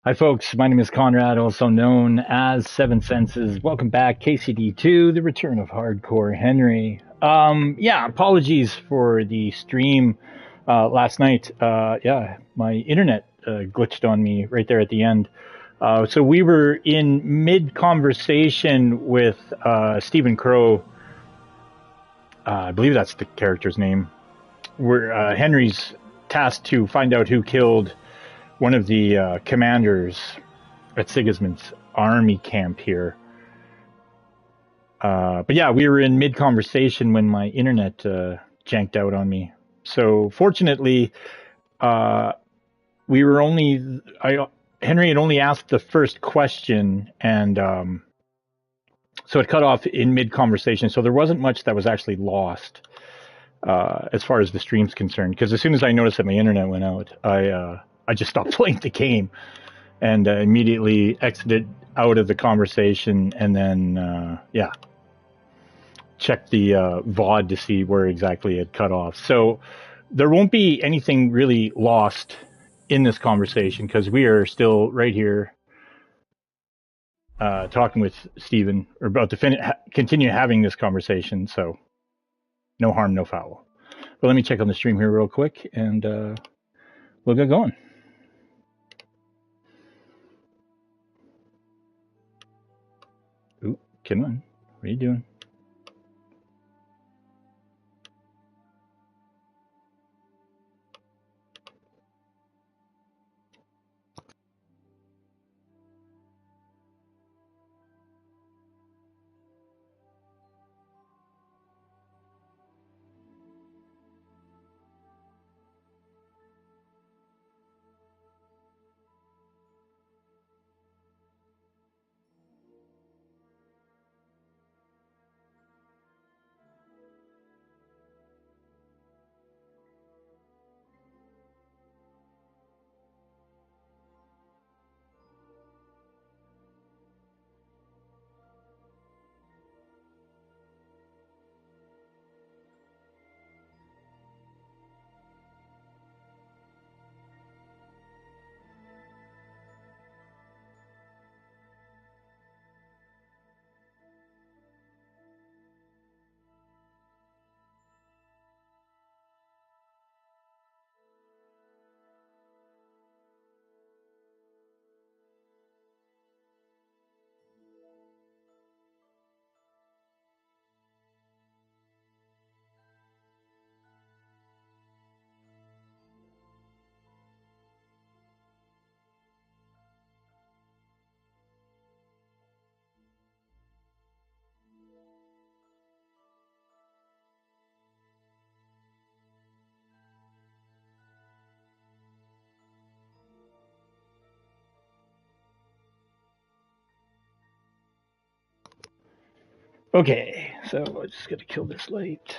Hi, folks. My name is Conrad, also known as Seven Senses. Welcome back, KCD 2, The Return of Hardcore Henry. Yeah, apologies for the stream last night. Yeah, my internet glitched on me right there at the end. So we were in mid-conversation with Stephen Crow. I believe that's the character's name. Where Henry's tasked to find out who killed one of the commanders at Sigismund's army camp here. But yeah, we were in mid-conversation when my internet janked out on me. So fortunately, we were only... Henry had only asked the first question, and so it cut off in mid-conversation. So there wasn't much that was actually lost as far as the stream's concerned. Because as soon as I noticed that my internet went out, I just stopped playing the game and immediately exited out of the conversation, and then yeah, checked the VOD to see where exactly it cut off. So there won't be anything really lost in this conversation because we are still right here talking with Stephen, or about to continue having this conversation. So no harm, no foul. But let me check on the stream here real quick, and we'll get going. Ooh, come on. What are you doing? Okay, so I just got to kill this light.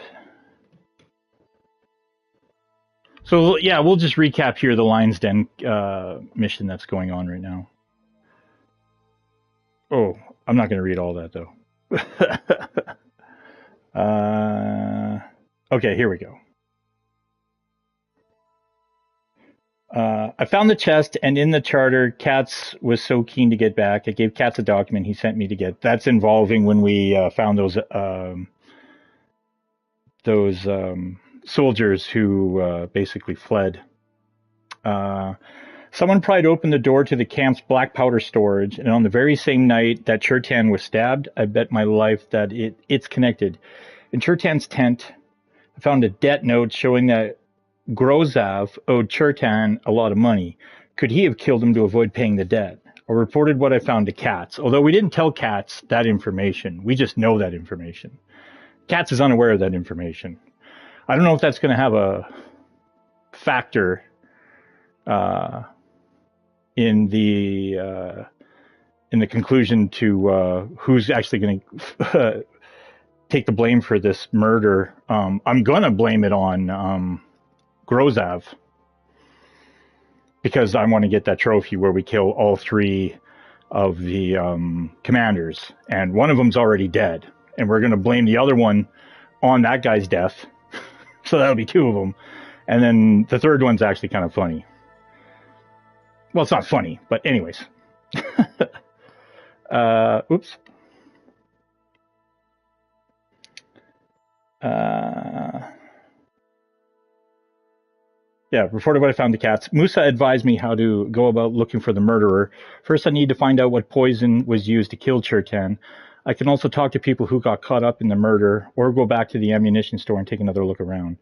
So yeah, we'll just recap here the Lion's Den mission that's going on right now. Oh, I'm not going to read all that though. Okay, here we go. I found the chest, and in the charter, Katz was so keen to get back. I gave Katz a document he sent me to get. That's involving when we found those soldiers who basically fled. Someone pried open the door to the camp's black powder storage, and on the very same night that Chertan was stabbed, I bet my life that it's connected. In Chertan's tent, I found a debt note showing that Grozav owed Chertan a lot of money. Could he have killed him to avoid paying the debt? I reported what I found to Katz, although we didn't tell Katz that information. We just know that information. Katz is unaware of that information. I don't know if that's going to have a factor in the conclusion to who's actually going to take the blame for this murder. I'm going to blame it on Grozav, because I want to get that trophy where we kill all three of the commanders, and one of them's already dead, and we're going to blame the other one on that guy's death. So that'll be two of them, and then the third one's actually kind of funny. Well, it's not funny, but anyways. Oops. Yeah, reported what I found the cats. Musa advised me how to go about looking for the murderer. First, I need to find out what poison was used to kill Chertan. I can also talk to people who got caught up in the murder, or go back to the ammunition store and take another look around.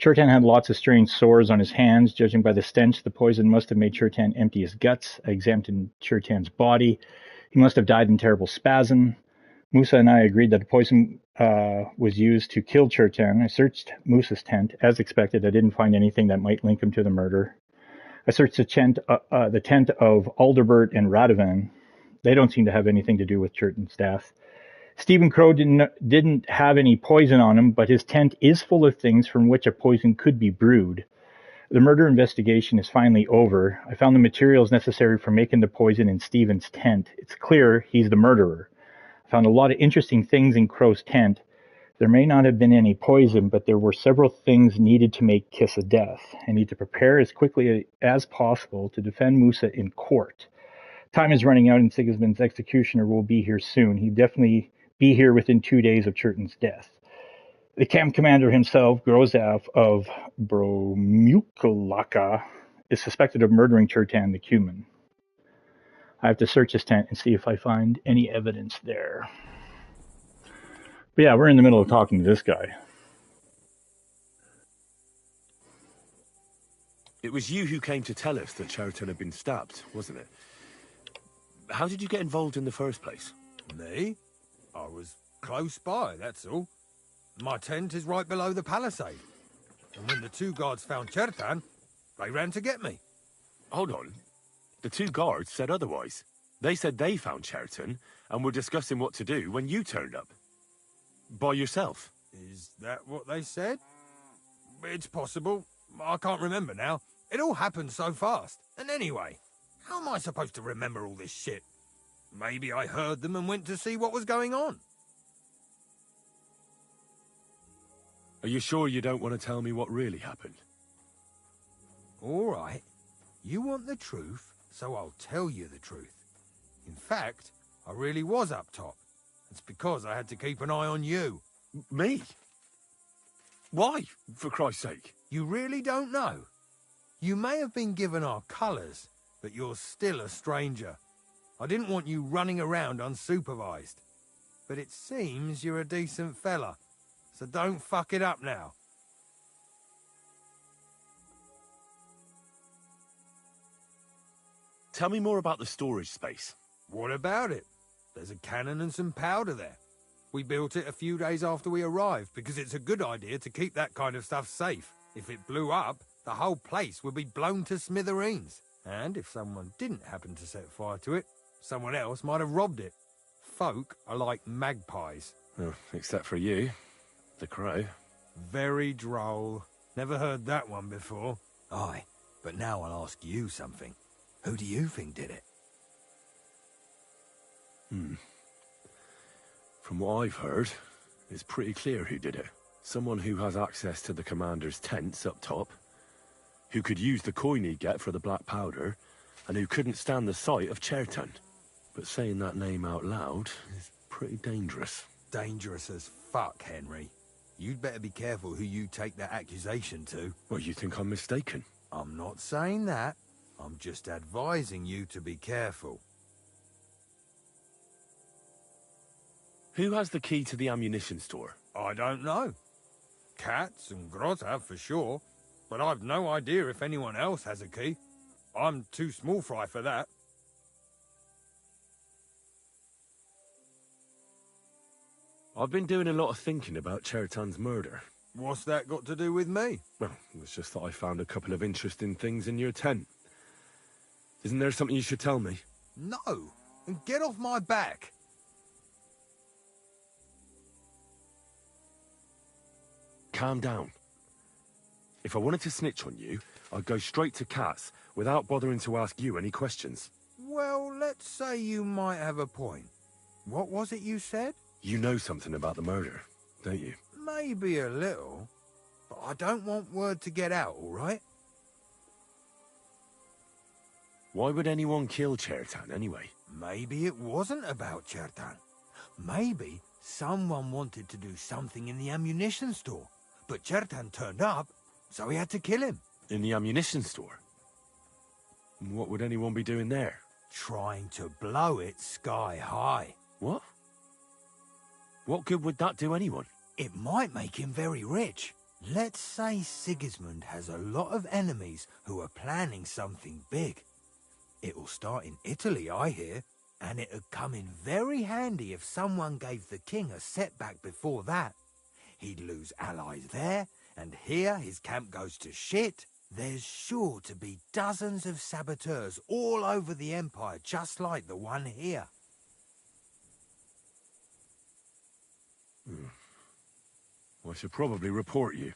Chertan had lots of strange sores on his hands. Judging by the stench, the poison must have made Chertan empty his guts. I examined Chertan's body. He must have died in terrible spasm. Musa and I agreed that the poison was used to kill Chertan. I searched Musa's tent. As expected, I didn't find anything that might link him to the murder. I searched the tent of Aldebert and Radovan. They don't seem to have anything to do with Chertan's death. Stephen Crow didn't have any poison on him, but his tent is full of things from which a poison could be brewed. The murder investigation is finally over. I found the materials necessary for making the poison in Stephen's tent. It's clear he's the murderer. I found a lot of interesting things in Crow's tent. There may not have been any poison, but there were several things needed to make Kiss of Death. I need to prepare as quickly as possible to defend Musa in court. Time is running out and Sigismund's executioner will be here soon. He'll definitely be here within 2 days of Chertan's death. The camp commander himself, Grozaf of Bromukalaka, is suspected of murdering Chertan the Cuman. I have to search his tent and see if I find any evidence there. But yeah, we're in the middle of talking to this guy. It was you who came to tell us that Chertan had been stabbed, wasn't it? How did you get involved in the first place? Me? I was close by, that's all. My tent is right below the palisade. And when the two guards found Chertan, they ran to get me. Hold on. The two guards said otherwise. They said they found Chertan and were discussing what to do when you turned up. By yourself. Is that what they said? It's possible. I can't remember now. It all happened so fast. And anyway, how am I supposed to remember all this shit? Maybe I heard them and went to see what was going on. Are you sure you don't want to tell me what really happened? All right. You want the truth, so I'll tell you the truth. In fact, I really was up top. It's because I had to keep an eye on you. Me? Why, for Christ's sake? You really don't know? You may have been given our colours, but you're still a stranger. I didn't want you running around unsupervised. But it seems you're a decent fella, so don't fuck it up now. Tell me more about the storage space. What about it? There's a cannon and some powder there. We built it a few days after we arrived because it's a good idea to keep that kind of stuff safe. If it blew up, the whole place would be blown to smithereens. And if someone didn't happen to set fire to it, someone else might have robbed it. Folk are like magpies. Oh, except for you, the crow. Very droll. Never heard that one before. Aye, but now I'll ask you something. Who do you think did it? From what I've heard, it's pretty clear who did it. Someone who has access to the commander's tents up top, who could use the coin he'd get for the black powder, and who couldn't stand the sight of Chertan. But saying that name out loud is pretty dangerous. Dangerous as fuck, Henry. You'd better be careful who you take that accusation to. Well, you think I'm mistaken? I'm not saying that. I'm just advising you to be careful. Who has the key to the ammunition store? I don't know. Katz and Grozhav for sure, but I've no idea if anyone else has a key. I'm too small fry for that. I've been doing a lot of thinking about Chertan's murder. What's that got to do with me? Well, it's just that I found a couple of interesting things in your tent. Isn't there something you should tell me? No, and get off my back. Calm down. If I wanted to snitch on you, I'd go straight to Katz without bothering to ask you any questions. Well, let's say you might have a point. What was it you said? You know something about the murder, don't you? Maybe a little, but I don't want word to get out, all right? Why would anyone kill Chertan anyway? Maybe it wasn't about Chertan. Maybe someone wanted to do something in the ammunition store, but Chertan turned up, so he had to kill him. In the ammunition store? What would anyone be doing there? Trying to blow it sky high. What? What good would that do anyone? It might make him very rich. Let's say Sigismund has a lot of enemies who are planning something big. It'll start in Italy, I hear, and it'd come in very handy if someone gave the king a setback before that. He'd lose allies there, and here his camp goes to shit. There's sure to be dozens of saboteurs all over the empire, just like the one here. I should probably report you.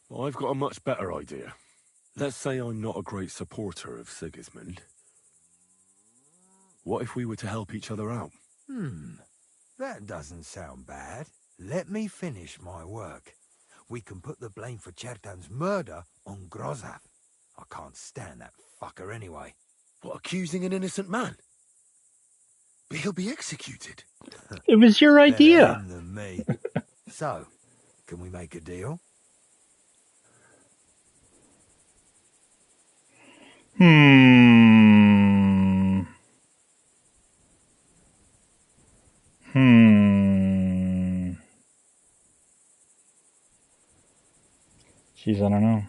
But I've got a much better idea. Let's say I'm not a great supporter of Sigismund. What if we were to help each other out? That doesn't sound bad. Let me finish my work. We can put the blame for Chertan's murder on HUZZAH. I can't stand that fucker anyway. What, accusing an innocent man? But he'll be executed. It was your idea. Better him than me. So, can we make a deal? Jeez, I don't know.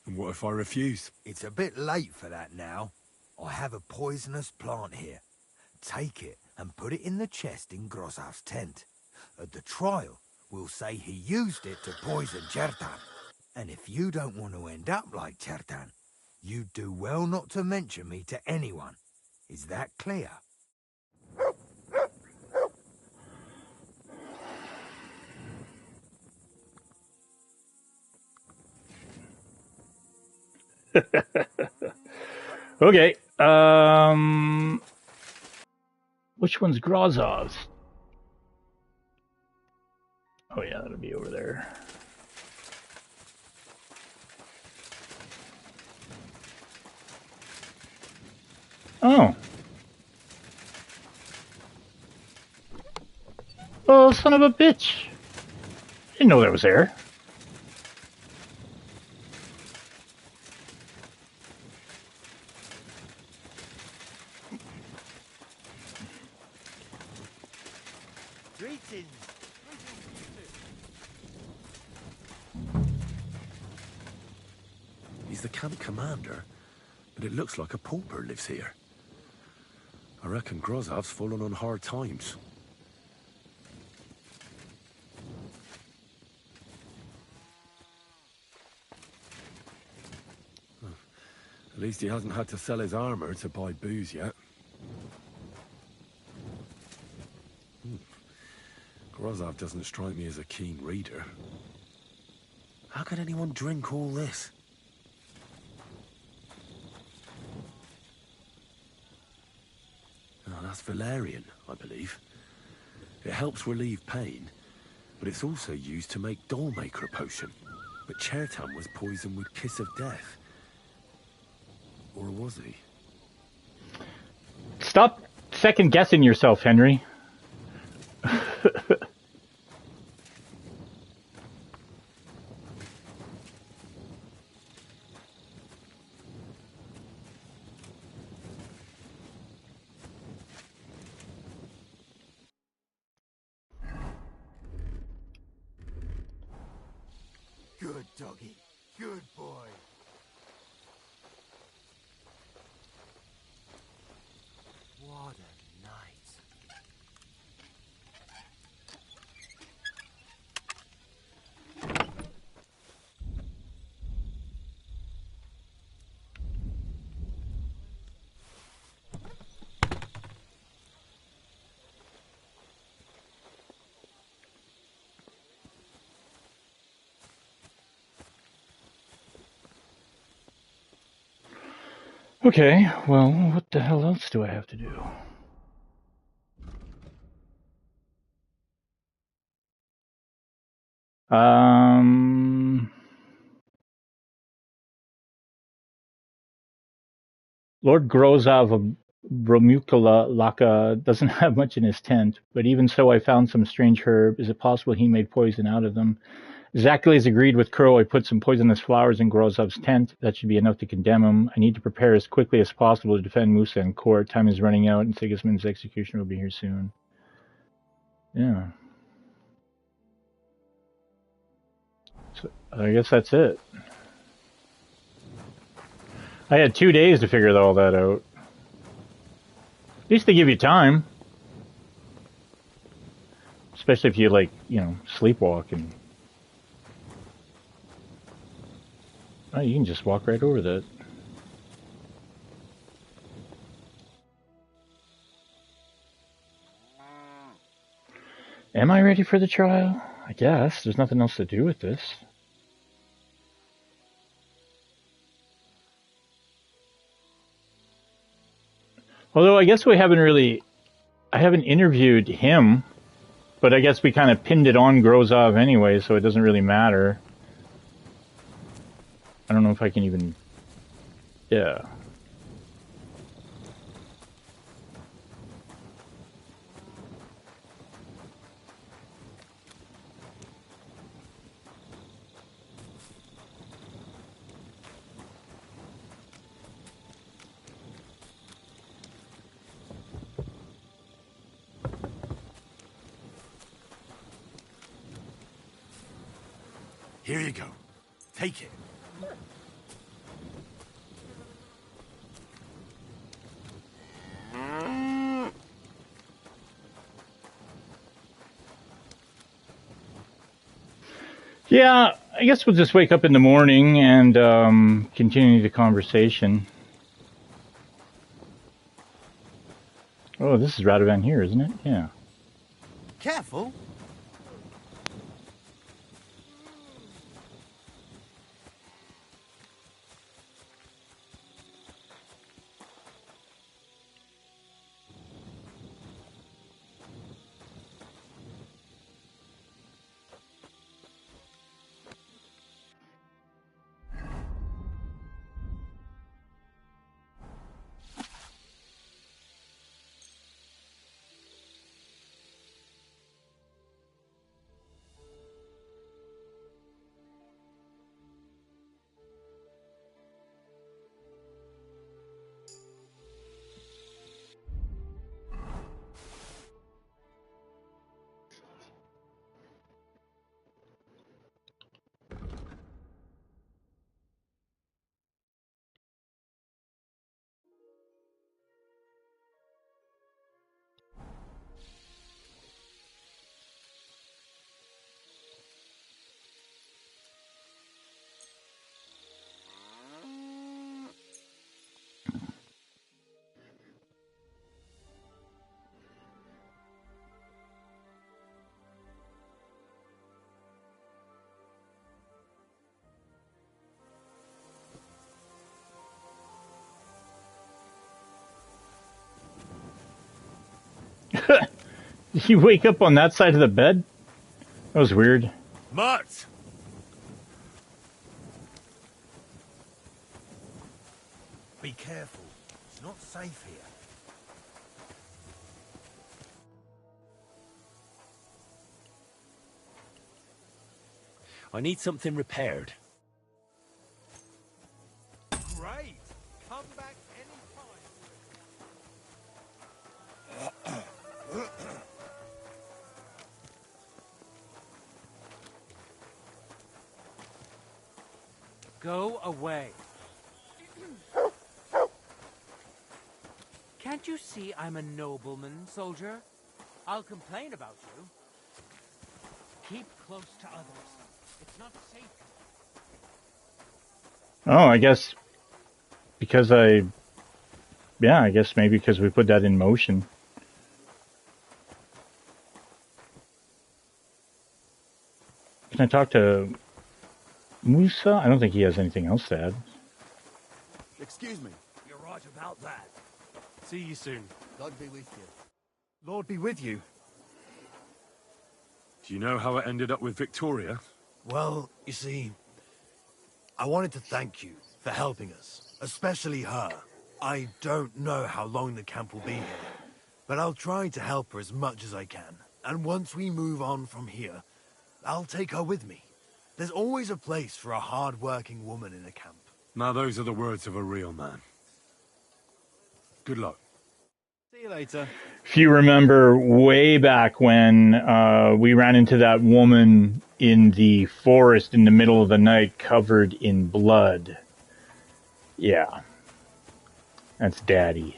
And what if I refuse? It's a bit late for that now. I have a poisonous plant here. Take it and put it in the chest in HUZZAH's tent. At the trial, we'll say he used it to poison Chertan. And if you don't want to end up like Chertan, you do well not to mention me to anyone. Is that clear? Okay. Which one's HUZZAH's? Oh yeah, that'll be over there. Oh. Oh, son of a bitch. Didn't know that was there. He's the camp commander, but it looks like a pauper lives here. I reckon HUZZAH's fallen on hard times. At least he hasn't had to sell his armor to buy booze yet. HUZZAH doesn't strike me as a keen reader. How could anyone drink all this? Oh, that's valerian, I believe. It helps relieve pain, but it's also used to make Dollmaker potion. But Chertan was poisoned with Kiss of Death. Or was he? Stop second guessing yourself, Henry. Good doggy. Good boy. What a night. Okay, well, what the hell else do I have to do? Lord Grozov of Bromukula Laka doesn't have much in his tent, but even so I found some strange herb. Is it possible he made poison out of them? Exactly as agreed with Crow, I put some poisonous flowers in Grozov's tent. That should be enough to condemn him. I need to prepare as quickly as possible to defend Musa in court. Time is running out, and Sigismund's execution will be here soon. Yeah. So I guess that's it. I had 2 days to figure all that out. At least they give you time. Especially if you, like, you know, sleepwalk and... Oh, you can just walk right over that. Am I ready for the trial? I guess. There's nothing else to do with this. Although I guess we haven't really... I haven't interviewed him, but I guess we kind of pinned it on Grozov anyway, so it doesn't really matter. I don't know if I can even... Yeah. Here you go. Take it. Yeah, I guess we'll just wake up in the morning and continue the conversation. Oh, this is Radovan here, isn't it? Yeah. Careful. Did you wake up on that side of the bed? That was weird. Mutt! Be careful. It's not safe here. I need something repaired. Great. Come back anytime. Go away. Can't you see I'm a nobleman, soldier? I'll complain about you. Keep close to others. It's not safe. Oh, I guess because I guess maybe because we put that in motion. Can I talk to Musa? I don't think he has anything else to add. Excuse me. You're right about that. See you soon. God be with you. Lord be with you. Do you know how it ended up with Victoria? Well, you see, I wanted to thank you for helping us, especially her. I don't know how long the camp will be here, but I'll try to help her as much as I can. And once we move on from here, I'll take her with me. There's always a place for a hard-working woman in a camp. Now those are the words of a real man. Good luck. See you later. If you remember way back when we ran into that woman in the forest in the middle of the night covered in blood. Yeah. That's Daddy.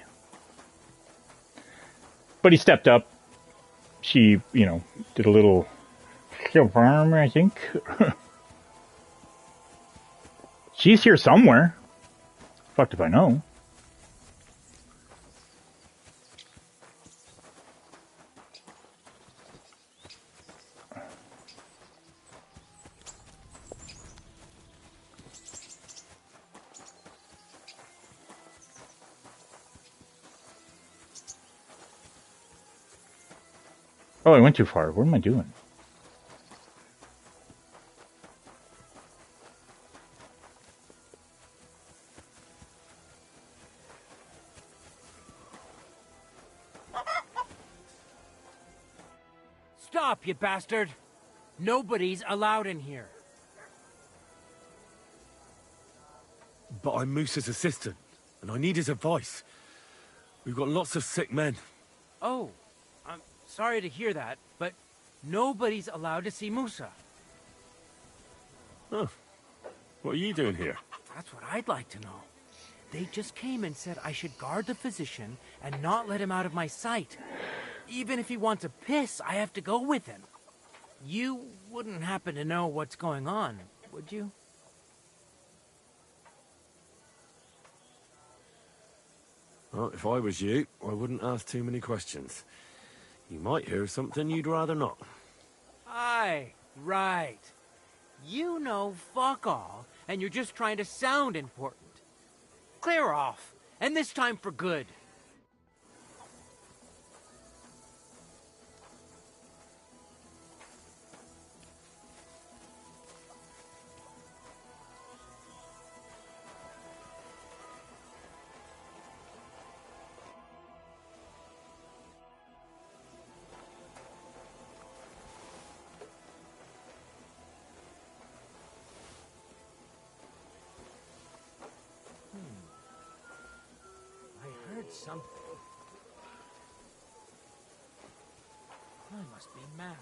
But he stepped up. She, did a little farm, I think. She's here somewhere. Fucked if I know. Oh, I went too far. What am I doing? Stop, you bastard! Nobody's allowed in here. But I'm Moose's assistant, and I need his advice. We've got lots of sick men. Oh, I'm sorry to hear that, but nobody's allowed to see Musa. Huh. What are you doing here? That's what I'd like to know. They just came and said I should guard the physician and not let him out of my sight. Even if he wants a piss, I have to go with him. You wouldn't happen to know what's going on, would you? Well, if I was you, I wouldn't ask too many questions. You might hear something you'd rather not. Aye, right. You know fuck all, and you're just trying to sound important. Clear off, and this time for good. Something. I must be mad.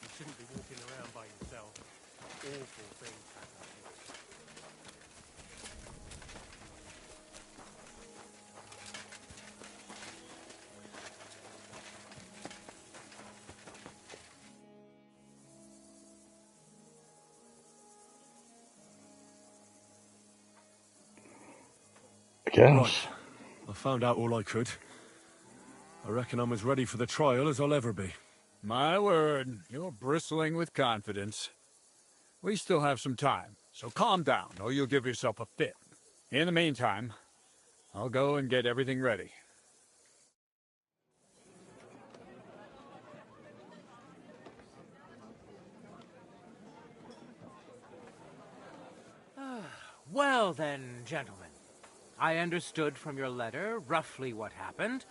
You shouldn't be walking around by yourself. Awful things happen here. Right. I found out all I could. I reckon I'm as ready for the trial as I'll ever be. My word, you're bristling with confidence. We still have some time, so calm down, or you'll give yourself a fit. In the meantime, I'll go and get everything ready. Well then, gentlemen. I understood from your letter roughly what happened,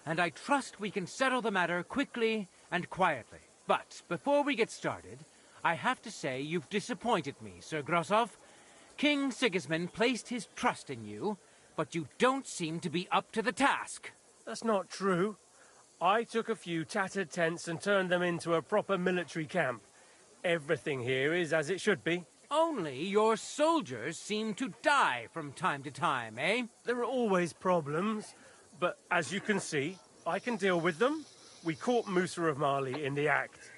and I trust we can settle the matter quickly and quietly. But before we get started, I have to say you've disappointed me, Sir Grosov. King Sigismund placed his trust in you, but you don't seem to be up to the task. That's not true. I took a few tattered tents and turned them into a proper military camp. Everything here is as it should be. Only your soldiers seem to die from time to time, eh? There are always problems, but as you can see, I can deal with them. We caught Musa of Mali in the act.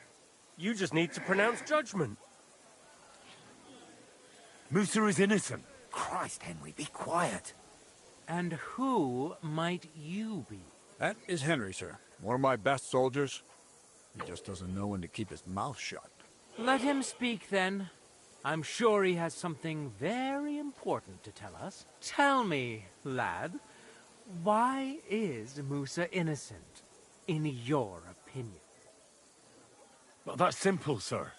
You just need to pronounce judgment. Musa is innocent. Christ, Henry, be quiet. And who might you be? That is Henry, sir. One of my best soldiers. He just doesn't know when to keep his mouth shut. Let him speak, then. I'm sure he has something very important to tell us. Tell me, lad, why is Musa innocent, in your opinion? Well, that's simple, sir.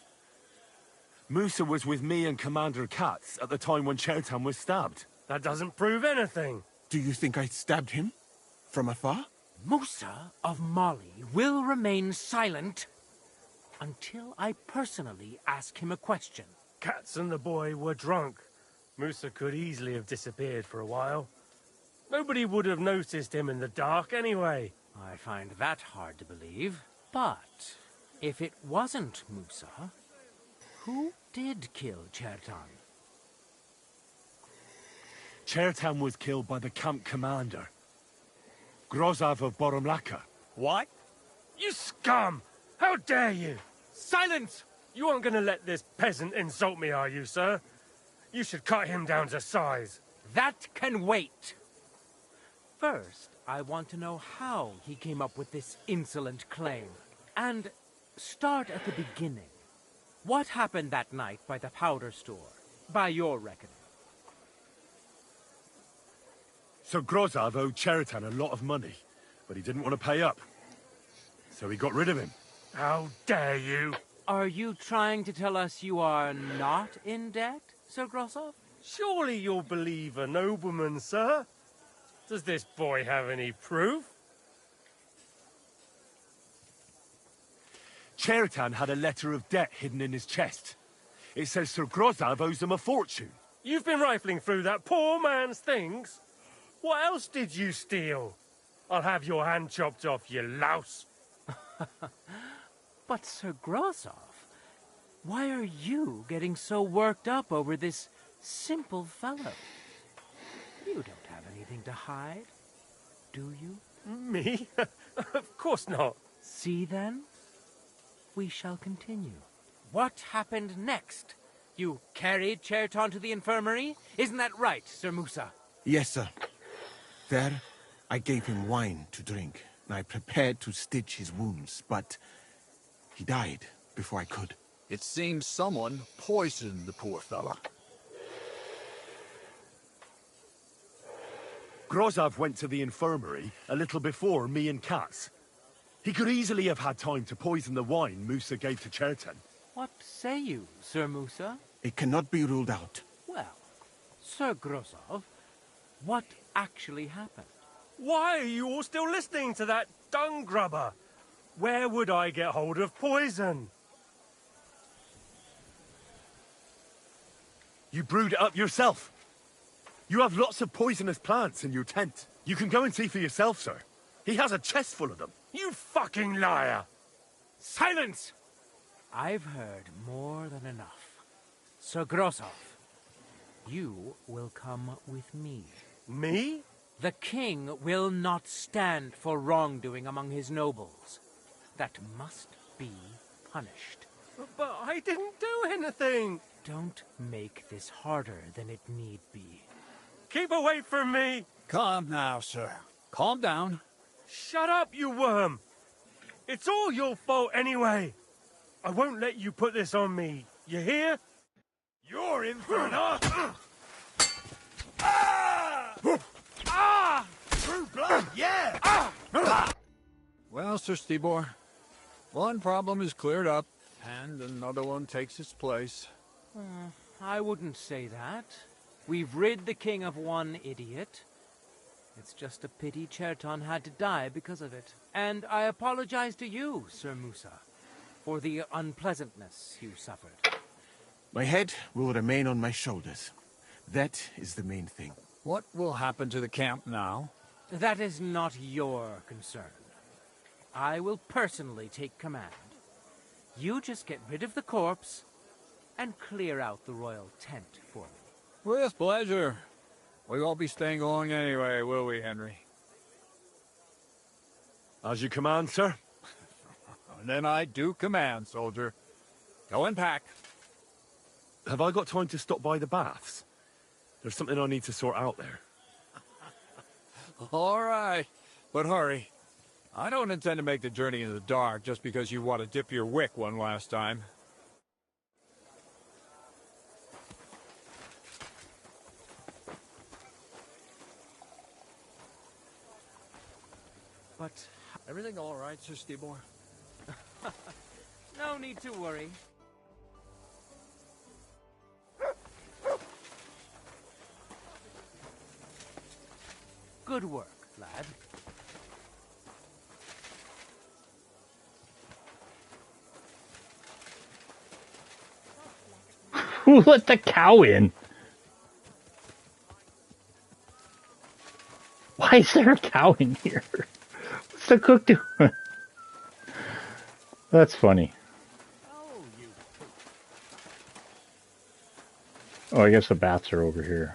Musa was with me and Commander Katz at the time when Chertan was stabbed. That doesn't prove anything. Do you think I stabbed him? From afar? Musa of Mali will remain silent until I personally ask him a question. Katz and the boy were drunk. Musa could easily have disappeared for a while. Nobody would have noticed him in the dark anyway. I find that hard to believe. But if it wasn't Musa, who did kill Chertan? Chertan was killed by the camp commander, Grozav of Boromlaka. What? You scum! How dare you! Silence! You aren't going to let this peasant insult me, are you, sir? You should cut him down to size. That can wait. First, I want to know how he came up with this insolent claim. And start at the beginning. What happened that night by the powder store, by your reckoning? So Grozav owed Chertan a lot of money, but he didn't want to pay up. So he got rid of him. How dare you! Are you trying to tell us you are not in debt, Sir Grozav? Surely you'll believe a nobleman, sir. Does this boy have any proof? Chertan had a letter of debt hidden in his chest. It says Sir Grozav owes him a fortune. You've been rifling through that poor man's things. What else did you steal? I'll have your hand chopped off, you louse. But Sir Grozav, why are you getting so worked up over this simple fellow? You don't have anything to hide, do you? Me? Of course not. See then? We shall continue. What happened next? You carried Chertan to the infirmary? Isn't that right, Sir Musa? Yes, sir. There, I gave him wine to drink, and I prepared to stitch his wounds, but he died before I could. It seems someone poisoned the poor fella. Grozav went to the infirmary a little before me and Katz. He could easily have had time to poison the wine Musa gave to Chertan. What say you, Sir Musa? It cannot be ruled out. Well, Sir Grozav, what actually happened? Why are you all still listening to that dung grubber? Where would I get hold of poison? You brewed it up yourself. You have lots of poisonous plants in your tent. You can go and see for yourself, sir. He has a chest full of them. You fucking liar! Silence! I've heard more than enough. Sir Grozav, you will come with me. Me? The king will not stand for wrongdoing among his nobles. That must be punished. But I didn't do anything! Don't make this harder than it need be. Keep away from me! Calm now, sir. Calm down. Shut up, you worm! It's all your fault anyway! I won't let you put this on me, you hear? You're in for an True blood, yeah! Well, Sir Stibor, one problem is cleared up, and another one takes its place. I wouldn't say that. We've rid the king of one idiot. It's just a pity Chertan had to die because of it. And I apologize to you, Sir Musa, for the unpleasantness you suffered. My head will remain on my shoulders. That is the main thing. What will happen to the camp now? That is not your concern. I will personally take command. You just get rid of the corpse and clear out the royal tent for me. With pleasure. We won't be staying long anyway, will we, Henry? As you command, sir. And then I do command, soldier. Go and pack. Have I got time to stop by the baths? There's something I need to sort out there. All right, but hurry. I don't intend to make the journey in the dark just because you want to dip your wick one last time. But everything all right, Sir Stibor? no need to worry. Good work, lad. Who let the cow in? Why is there a cow in here? What's the cook doing? That's funny. Oh, I guess the bats are over here.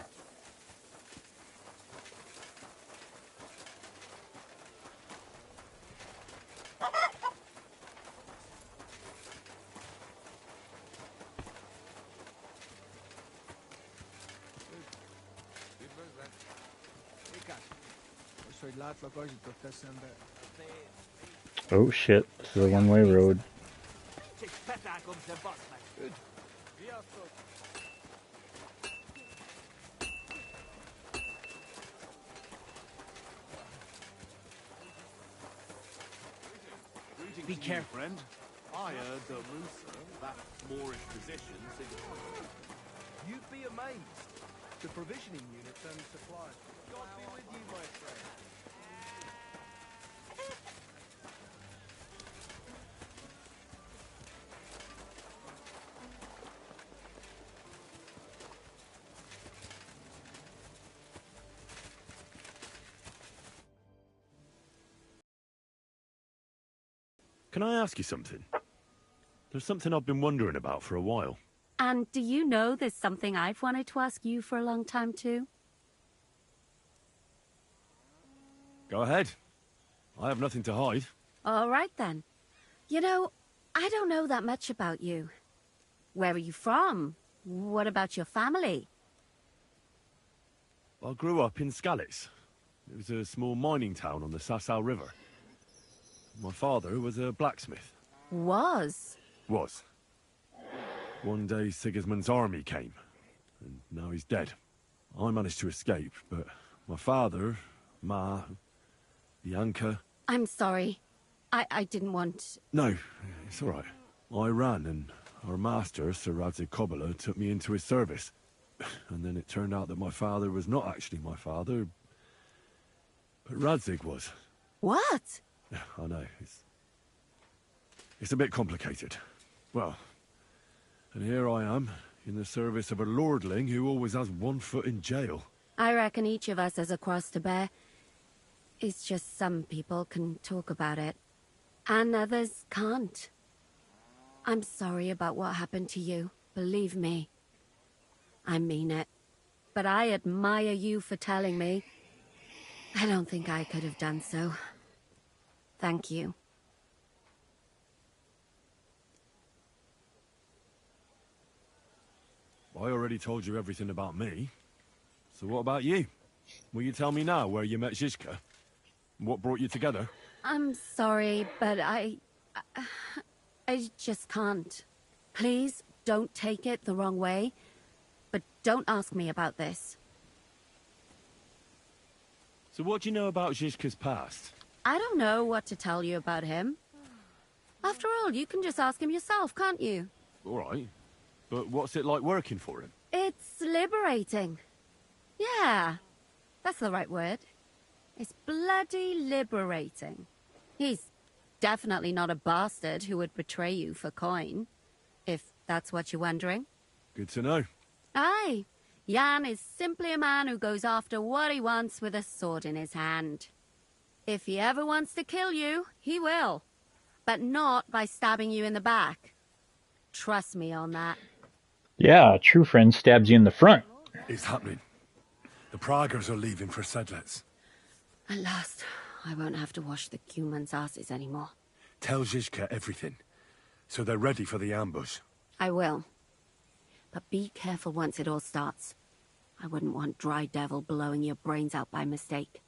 Oh shit, this is a one-way road. Be careful. Friend, I heard that Musa, that Moorish physician, you'd be amazed. The provisioning units and supplies. God be with you, my friend. Can I ask you something? There's something I've been wondering about for a while. And do you know there's something I've wanted to ask you for a long time too? Go ahead. I have nothing to hide. All right then. You know, I don't know that much about you. Where are you from? What about your family? I grew up in Skalitz. It was a small mining town on the Sasau River. My father was a blacksmith. Was? One day Sigismund's army came, and now he's dead. I managed to escape, but my father, Ma, Bianca... I'm sorry. I didn't want... No, it's all right. I ran, and our master, Sir Radzig Kobyla, took me into his service. And then it turned out that my father was not actually my father, but Radzig was. What? I know, it's a bit complicated. Well, and here I am, in the service of a lordling who always has one foot in jail. I reckon each of us has a cross to bear. It's just some people can talk about it, and others can't. I'm sorry about what happened to you, believe me. I mean it. But I admire you for telling me. I don't think I could have done so. Thank you. I already told you everything about me. So what about you? Will you tell me now where you met Zizka? What brought you together? I'm sorry, but I just can't. Please, don't take it the wrong way. But don't ask me about this. So what do you know about Zizka's past? I don't know what to tell you about him. After all, you can just ask him yourself, can't you? All right. But what's it like working for him? It's liberating. Yeah, that's the right word. It's bloody liberating. He's definitely not a bastard who would betray you for coin, if that's what you're wondering. Good to know. Aye, Jan is simply a man who goes after what he wants with a sword in his hand. If he ever wants to kill you, he will. But not by stabbing you in the back. Trust me on that. Yeah, a true friend stabs you in the front. It's happening. The Pragers are leaving for Sedlitz. At last, I won't have to wash the Cumans' asses anymore. Tell Zizka everything, so they're ready for the ambush. I will. But be careful once it all starts. I wouldn't want Dry Devil blowing your brains out by mistake.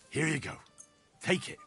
Here you go. Take it.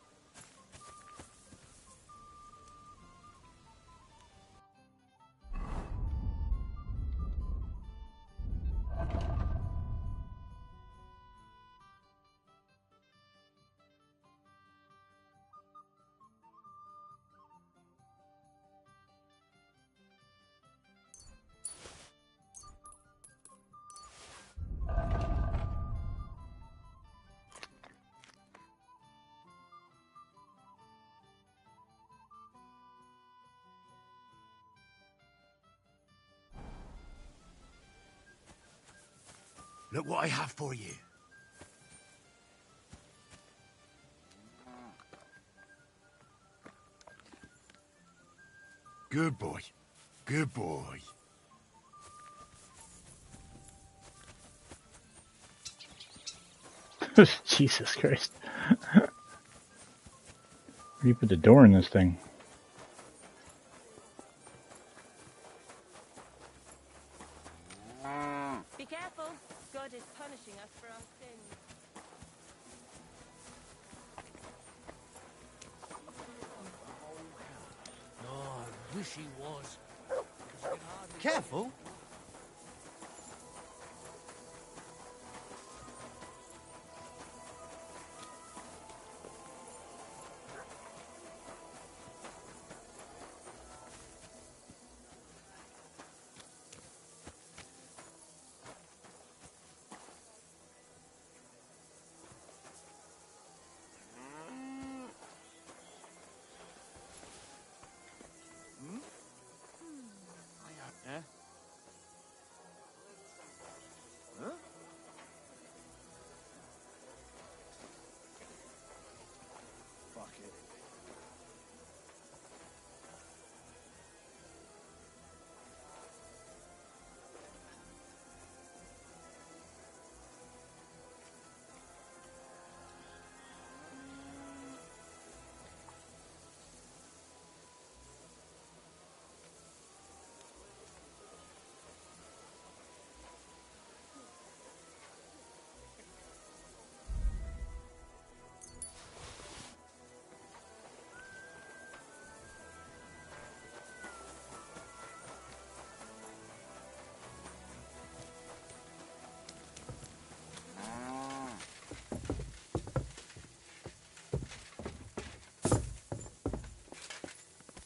Look what I have for you. Good boy. Good boy. Jesus Christ. Where do you put the door in this thing? Be careful. God is punishing us for our sins. No, I wish he was. Careful.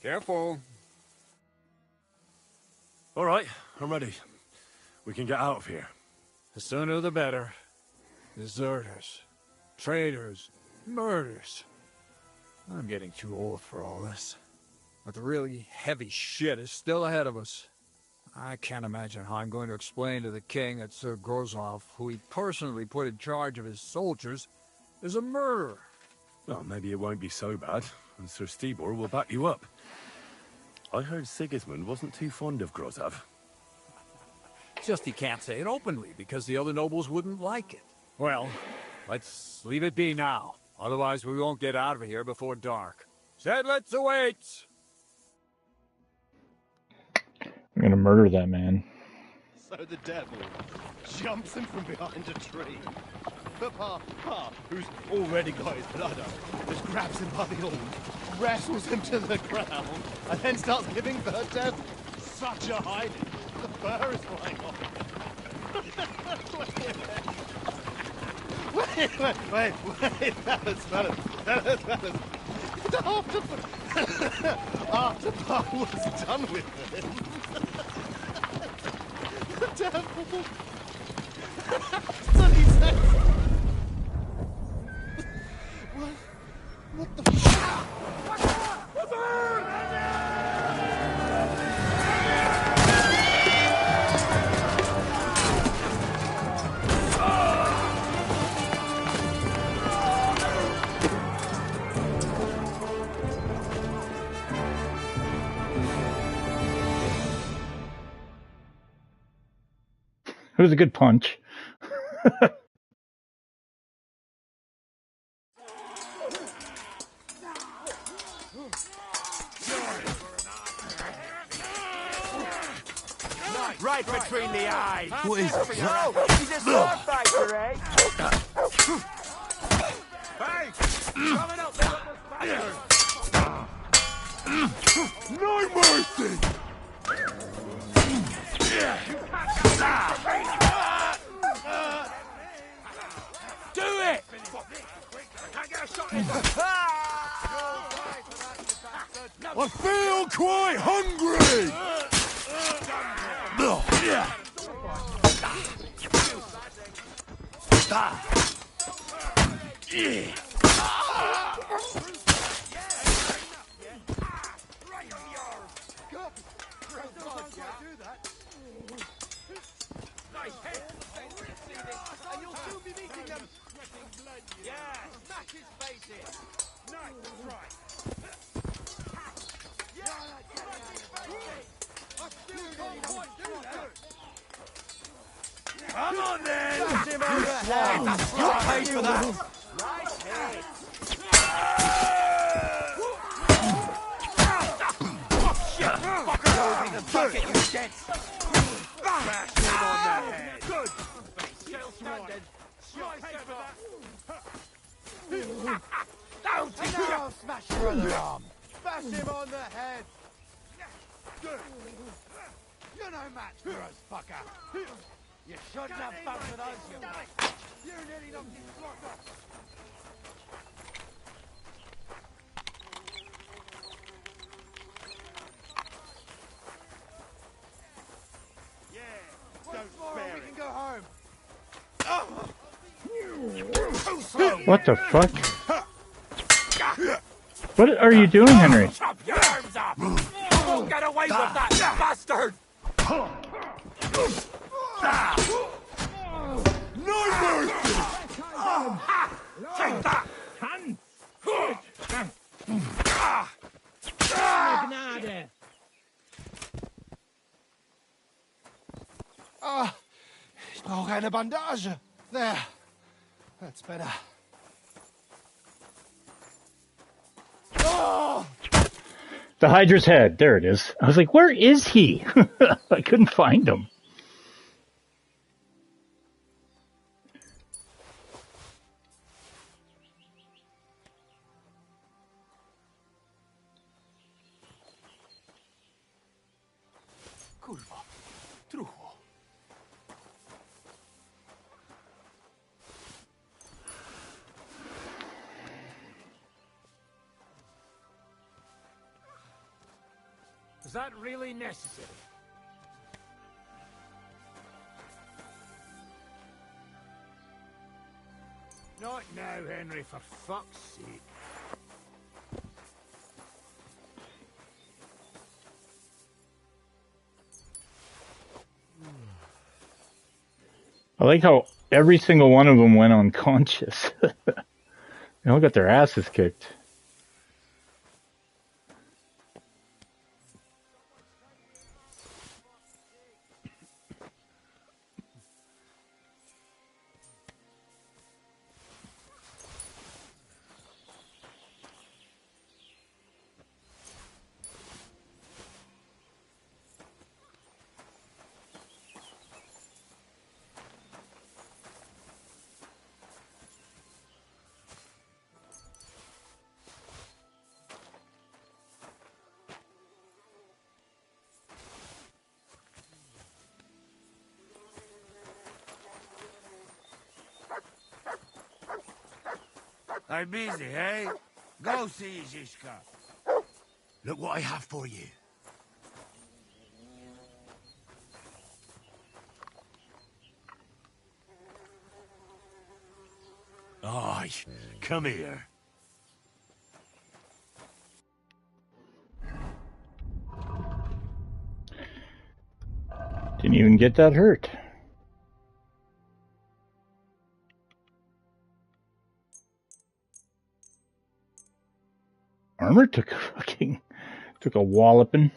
Careful. All right, I'm ready. We can get out of here. The sooner the better. Deserters, traitors, murders. I'm getting too old for all this. But the really heavy shit is still ahead of us. I can't imagine how I'm going to explain to the king that Sir Grozov, who he personally put in charge of his soldiers, is a murderer. Well, maybe it won't be so bad, and Sir Stibor will back you up. I heard Sigismund wasn't too fond of Grozov. Just he can't say it openly, because the other nobles wouldn't like it. Well, let's leave it be now. Otherwise we won't get out of here before dark. Sedlitz awaits! I'm gonna murder that man. So the devil jumps him from behind a tree. But Pa, who's already got his blood up, just grabs him by the horns, wrestles him to the ground, and then starts giving birth to such a hiding. The fur is flying off. Wait, fellas. After Pa was done with him, the devil. What he said. What the fuck? It was a good punch. Right between the eyes. What is it? Oh, he's a sword fighter, eh? Hey! Coming up, No mercy! Do it! I feel quite hungry! his face in. Nice try. Come on then! Bash him on the head! That's what I paid for that! Nice hit! Shit! Fucker! Go in the bucket, you gents! Bash him on the head. Good! Still standing! Don't And now I'll smash your other arm! Bash him on the head! Good! You're no match for us, fucker! You shouldn't have fucked with us, you... You nearly knocked his block off! Don't Tomorrow spare we it! can go home! What the fuck? What are you doing, Henry? Chop your arms off! You won't get away with that, bastard! No mercy! Take that! Ah, ich brauche eine Bandage. There. That's better. Oh! The Hydra's head. There it is. I was like, where is he? I couldn't find him. Kurwa. Truchło. Is that really necessary? Not now, Henry, for fuck's sake. I like how every single one of them went unconscious. They all got their asses kicked. I'm busy, eh? Go see Zishka. Look what I have for you. Aye, come here. Didn't even get that hurt. Armor took a walloping.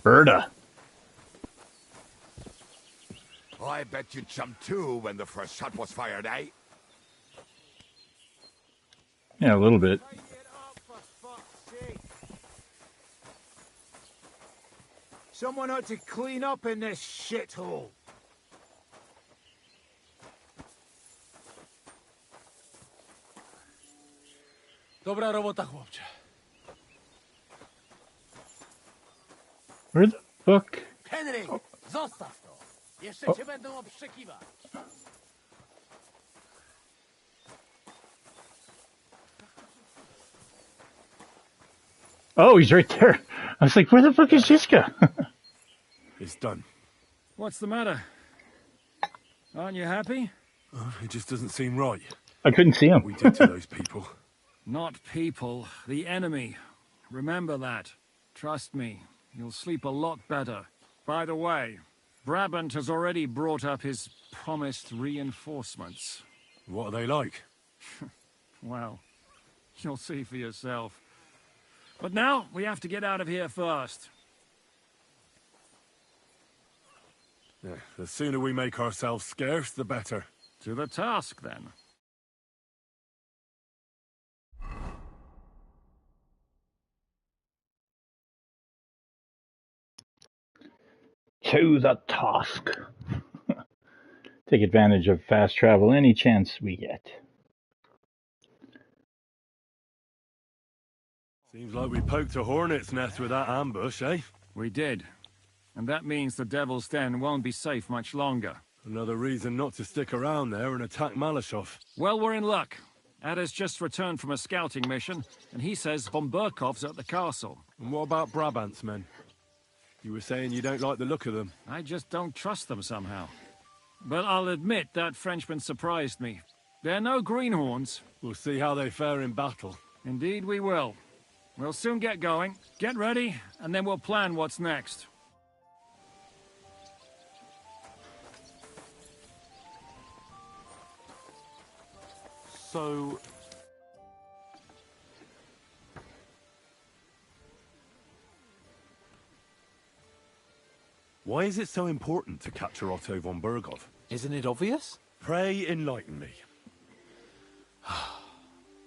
Berta. I bet you jumped too when the first shot was fired, eh? Yeah, a little bit. Someone ought to clean up in this shithole. Dobra robota, chłopcze. Where the fuck? Henry, zostaw to. Jeszcze cię będą obszczekiwać. Oh, he's right there. I was like, where the fuck is Jiska? It's done. What's the matter? Aren't you happy? It just doesn't seem right. I couldn't see him. What we did to those people. Not people, the enemy. Remember that. Trust me, you'll sleep a lot better. By the way, Brabant has already brought up his promised reinforcements. What are they like? Well, you'll see for yourself. But now, we have to get out of here first. Yeah, the sooner we make ourselves scarce, the better. To the task, then. To the task. Take advantage of fast travel any chance we get. Seems like we poked a hornet's nest with that ambush, eh? We did. And that means the Devil's Den won't be safe much longer. Another reason not to stick around there and attack Malashov. Well, we're in luck. Ada's just returned from a scouting mission, and he says von Burkov's at the castle. And what about Brabant's men? You were saying you don't like the look of them. I just don't trust them somehow. But I'll admit that Frenchman surprised me. They're no greenhorns. We'll see how they fare in battle. Indeed we will. We'll soon get going. Get ready, and then we'll plan what's next. So... why is it so important to capture Otto von Bergov? Isn't it obvious? Pray enlighten me.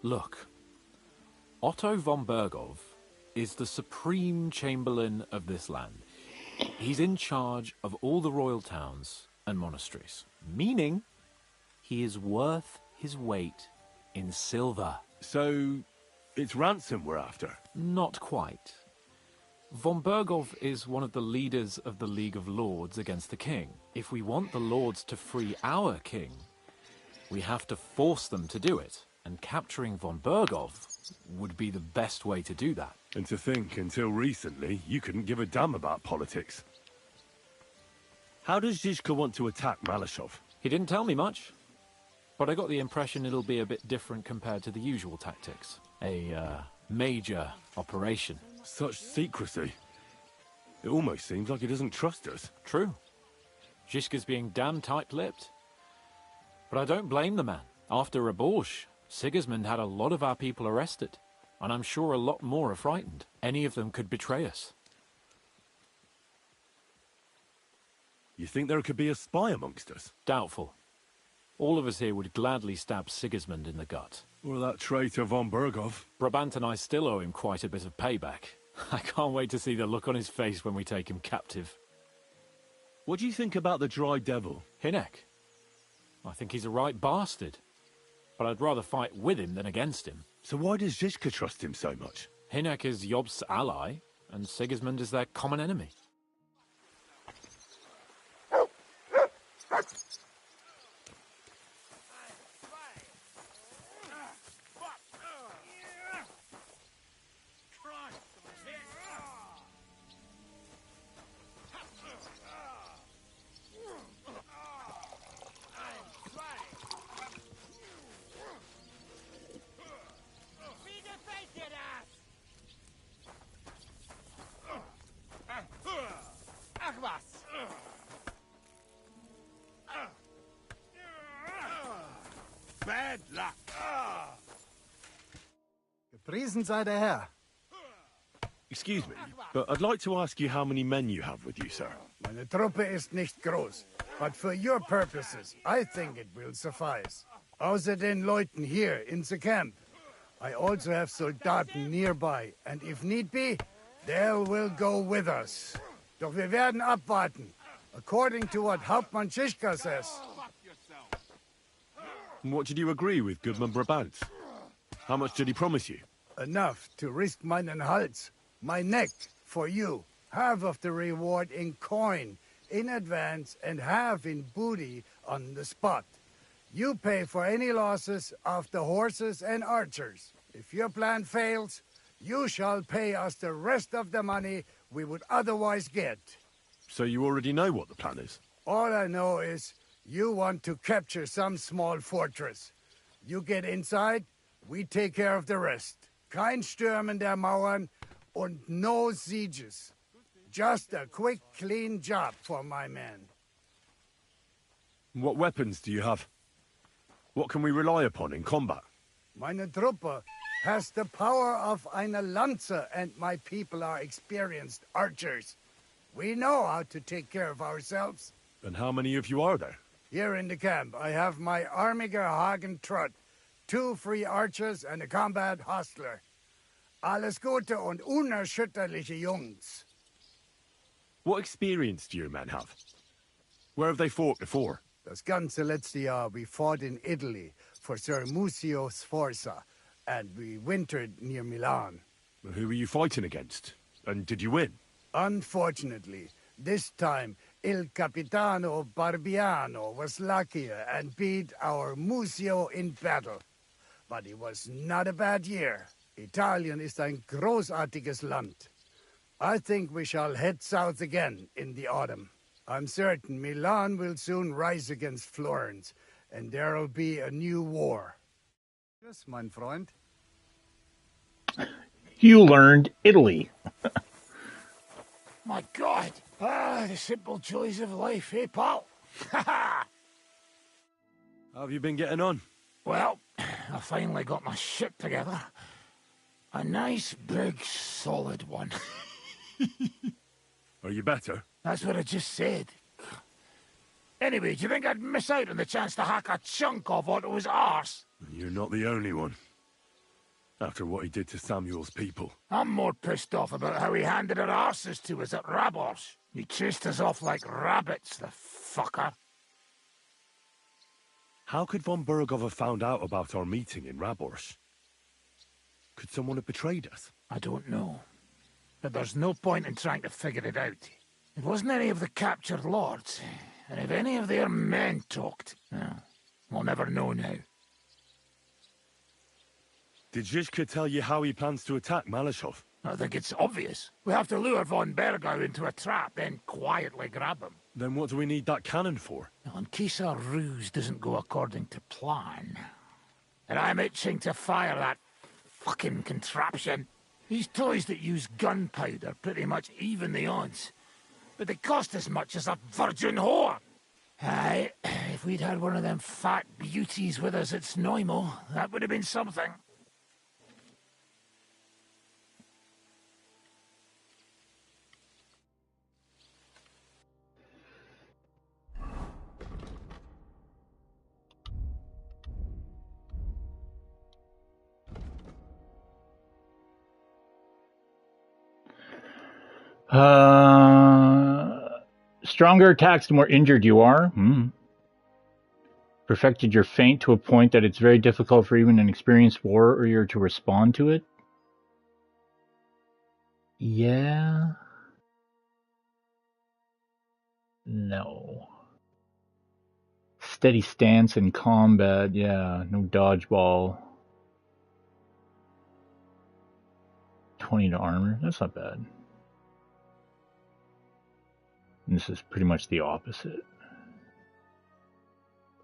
Look, Otto von Bergov is the supreme chamberlain of this land. He's in charge of all the royal towns and monasteries, meaning he is worth his weight in silver. So, it's ransom we're after? Not quite. Von Bergov is one of the leaders of the League of Lords against the king. If we want the lords to free our king, we have to force them to do it. And capturing von Bergov would be the best way to do that. And to think, until recently, you couldn't give a damn about politics. How does Zizka want to attack Malashov? He didn't tell me much, but I got the impression it'll be a bit different compared to the usual tactics. A major operation. Such secrecy. It almost seems like he doesn't trust us. True. Zizka's being damn tight-lipped. But I don't blame the man. After Raborsch, Sigismund had a lot of our people arrested, and I'm sure a lot more are frightened. Any of them could betray us. You think there could be a spy amongst us? Doubtful. All of us here would gladly stab Sigismund in the gut. Or that traitor von Bergov. Brabant and I still owe him quite a bit of payback. I can't wait to see the look on his face when we take him captive. What do you think about the Dry Devil? Hinek? I think he's a right bastard. But I'd rather fight with him than against him. So why does Zizka trust him so much? Hinek is Jobst's ally, and Sigismund is their common enemy. Bad luck. Gepriesen sei der Herr. Excuse me, but I'd like to ask you how many men you have with you, sir. Meine Truppe ist nicht groß, but for your purposes, I think it will suffice. Außer den Leuten here in the camp, I also have Soldaten nearby, and if need be, they will go with us. Doch wir werden abwarten, according to what Hauptmann Schischka says. And what did you agree with Goodman Brabant? How much did he promise you? Enough to risk meinen Hals, my neck, for you. Half of the reward in coin, in advance, and half in booty on the spot. You pay for any losses of the horses and archers. If your plan fails, You shall pay us the rest of the money we would otherwise get. So you already know what the plan is? All I know is you want to capture some small fortress. You get inside, we take care of the rest. Kein Stürmen der Mauern und no sieges. Just a quick, clean job for my men. What weapons do you have? What can we rely upon in combat? Meine Truppe has the power of eine Lanze, and my people are experienced archers. We know how to take care of ourselves. And how many of you are there? Here in the camp, I have my Armiger Hagen Trott, 2 free archers and a combat hostler. Alles Gute und unerschütterliche Jungs. What experience do your men have? Where have they fought before? Das ganze letzte Jahr we fought in Italy for Sir Musio Sforza, and we wintered near Milan. Who were you fighting against? And did you win? Unfortunately, this time Il Capitano Barbiano was luckier and beat our Musio in battle. But it was not a bad year. Italien ist ein großartiges Land. I think we shall head south again in the autumn. I'm certain Milan will soon rise against Florence, and there'll be a new war. Yes, mein Freund. You learned Italy. My God! The simple joys of life, eh, pal? How have you been getting on? Well, I finally got my shit together. A nice, big, solid one. Are you better? That's what I just said. Anyway, do you think I'd miss out on the chance to hack a chunk off onto his arse? You're not the only one. After what he did to Samuel's people. I'm more pissed off about how he handed our arses to us at Rabos. He chased us off like rabbits, the fucker. How could von Burgov have found out about our meeting in Rabors? Could someone have betrayed us? I don't know. But there's no point in trying to figure it out. It wasn't any of the captured lords. And if any of their men talked, well, we'll never know now. Did Zizka tell you how he plans to attack Malashov? I think it's obvious. We have to lure von Bergau into a trap, then quietly grab him. Then what do we need that cannon for? Well, in case our ruse doesn't go according to plan. And I'm itching to fire that fucking contraption. These toys that use gunpowder pretty much even the odds. But they cost as much as a virgin whore. Aye, if we'd had one of them fat beauties with us at Snoimo, that would have been something. Stronger attacks, the more injured you are. Perfected your feint to a point that it's very difficult for even an experienced warrior to respond to it. Yeah. No. Steady stance in combat. Yeah, no dodgeball. 20 to armor. That's not bad. And this is pretty much the opposite.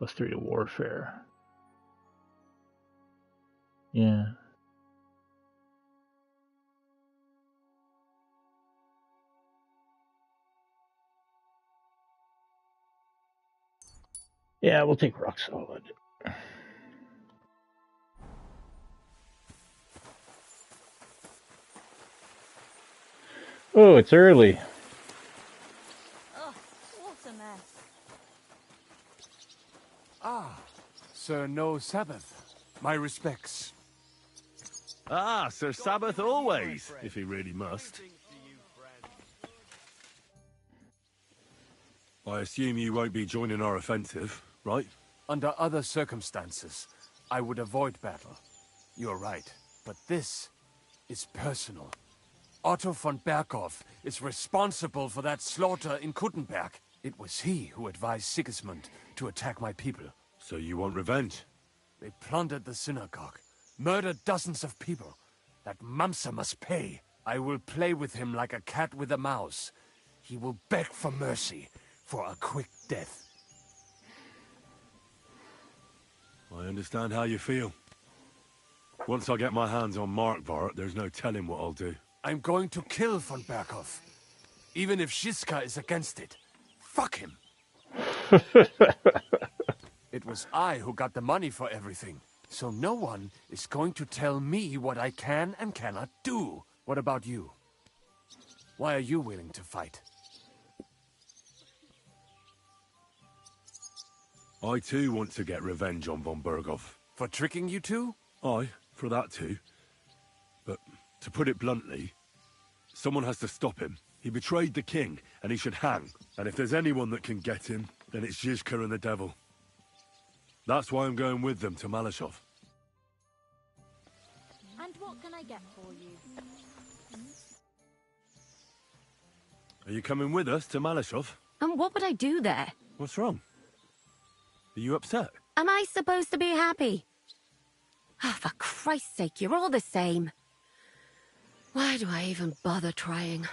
+3 to warfare. Yeah. Yeah, we'll take rock solid. Oh, it's early. Oh, what a mess. Ah, Sir No Sabbath. My respects. Ah, Sir Sabbath always, if he really must. I assume you won't be joining our offensive, right? Under other circumstances, I would avoid battle. You're right, but this is personal. Otto von Berkhoff is responsible for that slaughter in Kuttenberg. It was he who advised Sigismund to attack my people. So you want revenge? They plundered the synagogue, murdered dozens of people. That Mamsa must pay. I will play with him like a cat with a mouse. He will beg for mercy, for a quick death. I understand how you feel. Once I get my hands on Markvart, there's no telling what I'll do. I'm going to kill von Berghoff. Even if Shiska is against it. Fuck him. It was I who got the money for everything. So no one is going to tell me what I can and cannot do. What about you? Why are you willing to fight? I too want to get revenge on von Berghoff. For tricking you two? Aye, for that too. But to put it bluntly, someone has to stop him. He betrayed the king, and he should hang. And if there's anyone that can get him, then it's Zhizka and the devil. That's why I'm going with them to Malashov. And what can I get for you? Are you coming with us to Malashov? And what would I do there? What's wrong? Are you upset? Am I supposed to be happy? Oh, for Christ's sake, you're all the same. Why do I even bother trying?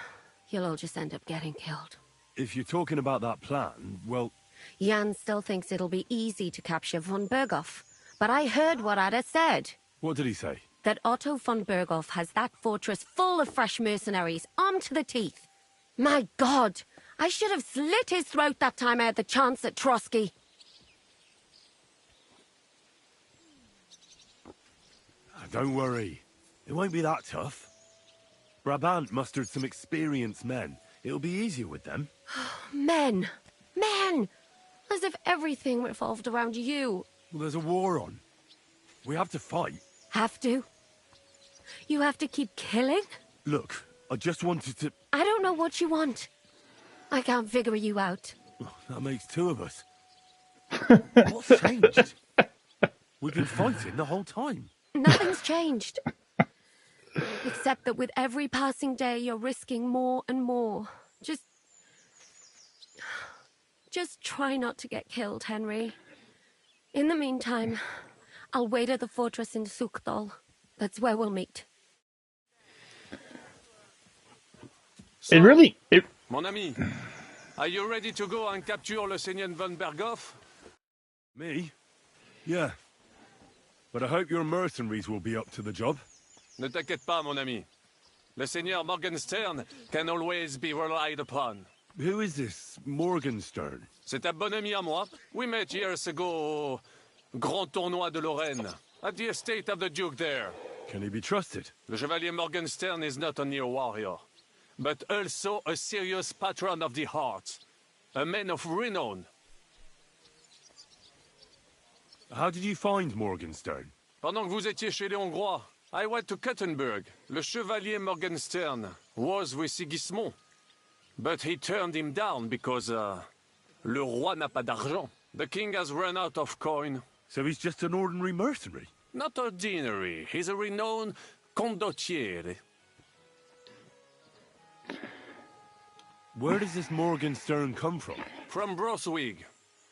You'll all just end up getting killed. If you're talking about that plan, well... Jan still thinks it'll be easy to capture von Berghoff. But I heard what Ada said. What did he say? That Otto von Berghoff has that fortress full of fresh mercenaries, armed to the teeth. My God! I should have slit his throat that time I had the chance at Trotsky. Don't worry. It won't be that tough. Brabant mustered some experienced men. It'll be easier with them. Men! Men! As if everything revolved around you. Well, there's a war on. We have to fight. Have to? You have to keep killing? Look, I just wanted to... I don't know what you want. I can't figure you out. That makes two of us. What's changed? We've been fighting the whole time. Nothing's changed. Except that with every passing day, you're risking more and more. Just try not to get killed, Henry. In the meantime, I'll wait at the fortress in Sukdal. That's where we'll meet. Mon ami, are you ready to go and capture le Seigneur von Berghoff? Me? Yeah. But I hope your mercenaries will be up to the job. Ne t'inquiète pas, mon ami. Le Seigneur Morgenstern can always be relied upon. Who is this Morgenstern? C'est un bon ami à moi. We met years ago au Grand Tournoi de Lorraine, at the estate of the Duke there. Can he be trusted? Le Chevalier Morgenstern is not only a warrior, but also a serious patron of the heart. A man of renown. How did you find Morgenstern? Pendant que vous étiez chez les Hongrois, I went to Kettenberg. Le Chevalier Morgenstern was with Sigismund. But he turned him down because, le roi n'a pas d'argent. The king has run out of coin. So he's just an ordinary mercenary? Not ordinary. He's a renowned condottiere. Where does this Morgenstern come from? From Brunswick.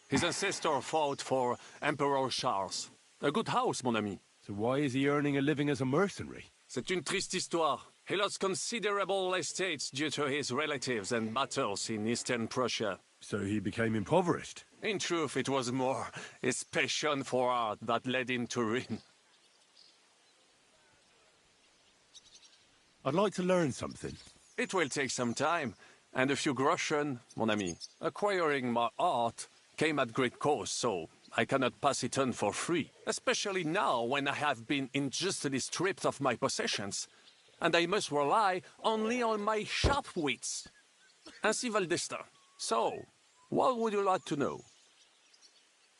His ancestor fought for Emperor Charles. A good house, mon ami. So why is he earning a living as a mercenary? C'est une triste histoire. He lost considerable estates due to his relatives and battles in Eastern Prussia. So he became impoverished? In truth, it was more his passion for art that led him to ruin. I'd like to learn something. It will take some time, and a few groschen, mon ami. Acquiring my art came at great cost, so I cannot pass it on for free. Especially now, when I have been unjustly stripped of my possessions. And I must rely only on my sharp wits. Ainsi va le destin. So, what would you like to know?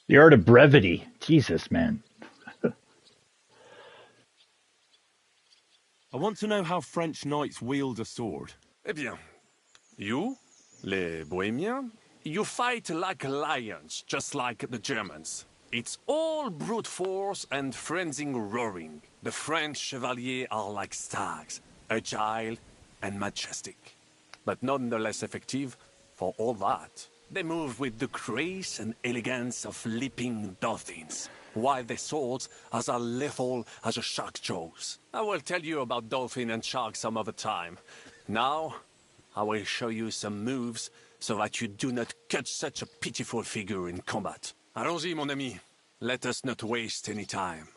The art of brevity. Jesus, man. I want to know how French knights wield a sword. Eh bien, you, les Bohemians, you fight like lions, just like the Germans. It's all brute force and frenzied roaring. The French chevaliers are like stags, agile and majestic, but nonetheless effective for all that. They move with the grace and elegance of leaping dolphins. Why the swords are as lethal as a shark jaws. I will tell you about dolphin and shark some other time. Now, I will show you some moves so that you do not cut such a pitiful figure in combat. Allons-y, mon ami. Let us not waste any time.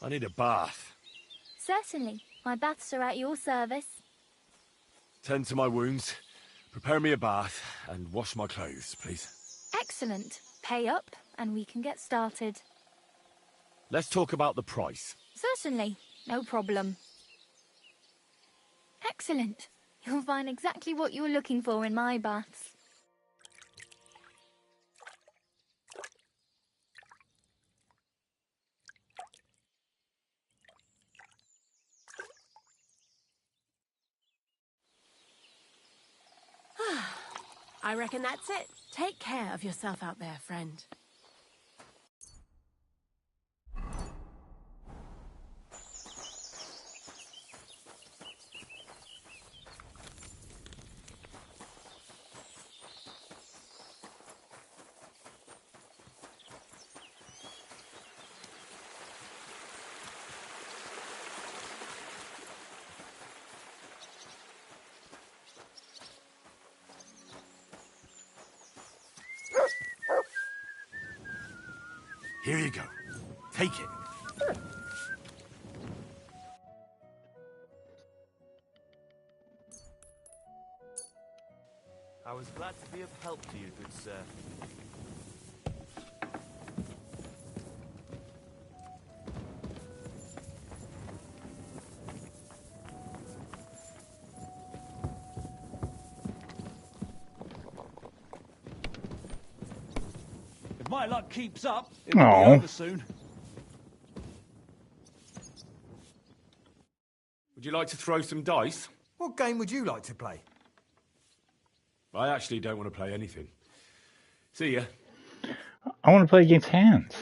I need a bath. Certainly. My baths are at your service. Tend to my wounds, prepare me a bath, and wash my clothes, please. Excellent. Pay up, and we can get started. Let's talk about the price. Certainly. No problem. Excellent. You'll find exactly what you're looking for in my baths. I reckon that's it. Take care of yourself out there, friend. Here you go. Take it. I was glad to be of help to you, good sir. If my luck keeps up, it'll be over soon. Would you like to throw some dice? What game would you like to play? I actually don't want to play anything. See ya. I want to play against hands.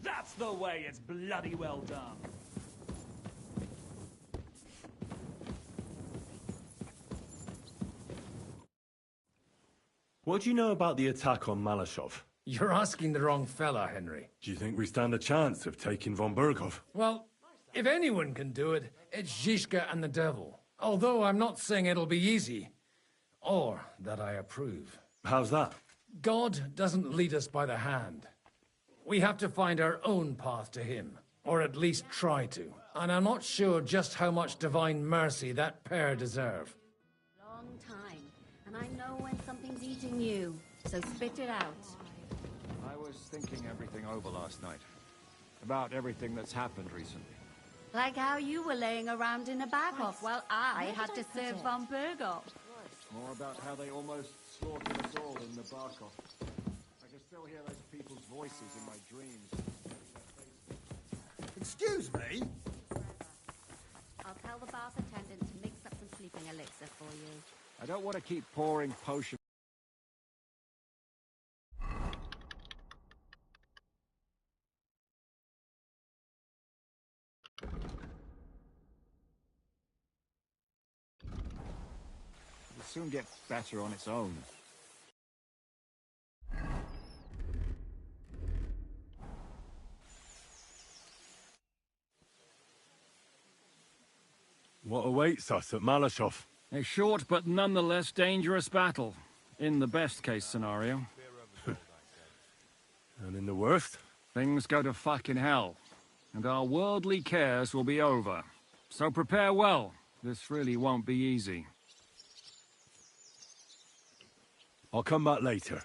That's the way. It's bloody well done. What do you know about the attack on Malashov? You're asking the wrong fella, Henry. Do you think we stand a chance of taking von Berghoff? Well, if anyone can do it, it's Zizka and the devil. Although I'm not saying it'll be easy. Or that I approve. How's that? God doesn't lead us by the hand. We have to find our own path to him. Or at least try to. And I'm not sure just how much divine mercy that pair deserve. Long time. And I know when something's eating you. So spit it out. I was thinking everything over last night. About everything that's happened recently. Like how you were laying around in a bag off while I had to serve von Berghoff. More about how they almost slaughtered us all in the Barkov. I can still hear those people's voices in my dreams. Excuse me? I'll tell the bath attendant to mix up some sleeping elixir for you. I don't want to keep pouring potions. It'll soon get better on its own. What awaits us at Malashov? A short but nonetheless dangerous battle, in the best-case scenario. And in the worst? Things go to fucking hell, and our worldly cares will be over. So prepare well. This really won't be easy. I'll come back later.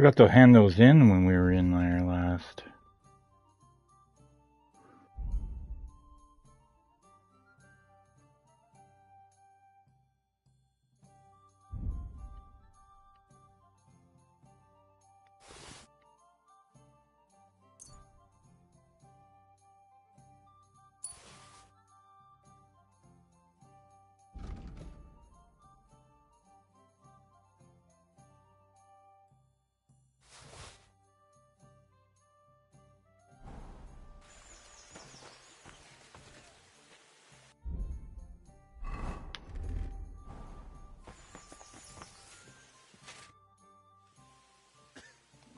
Forgot to hand those in when we were in there last.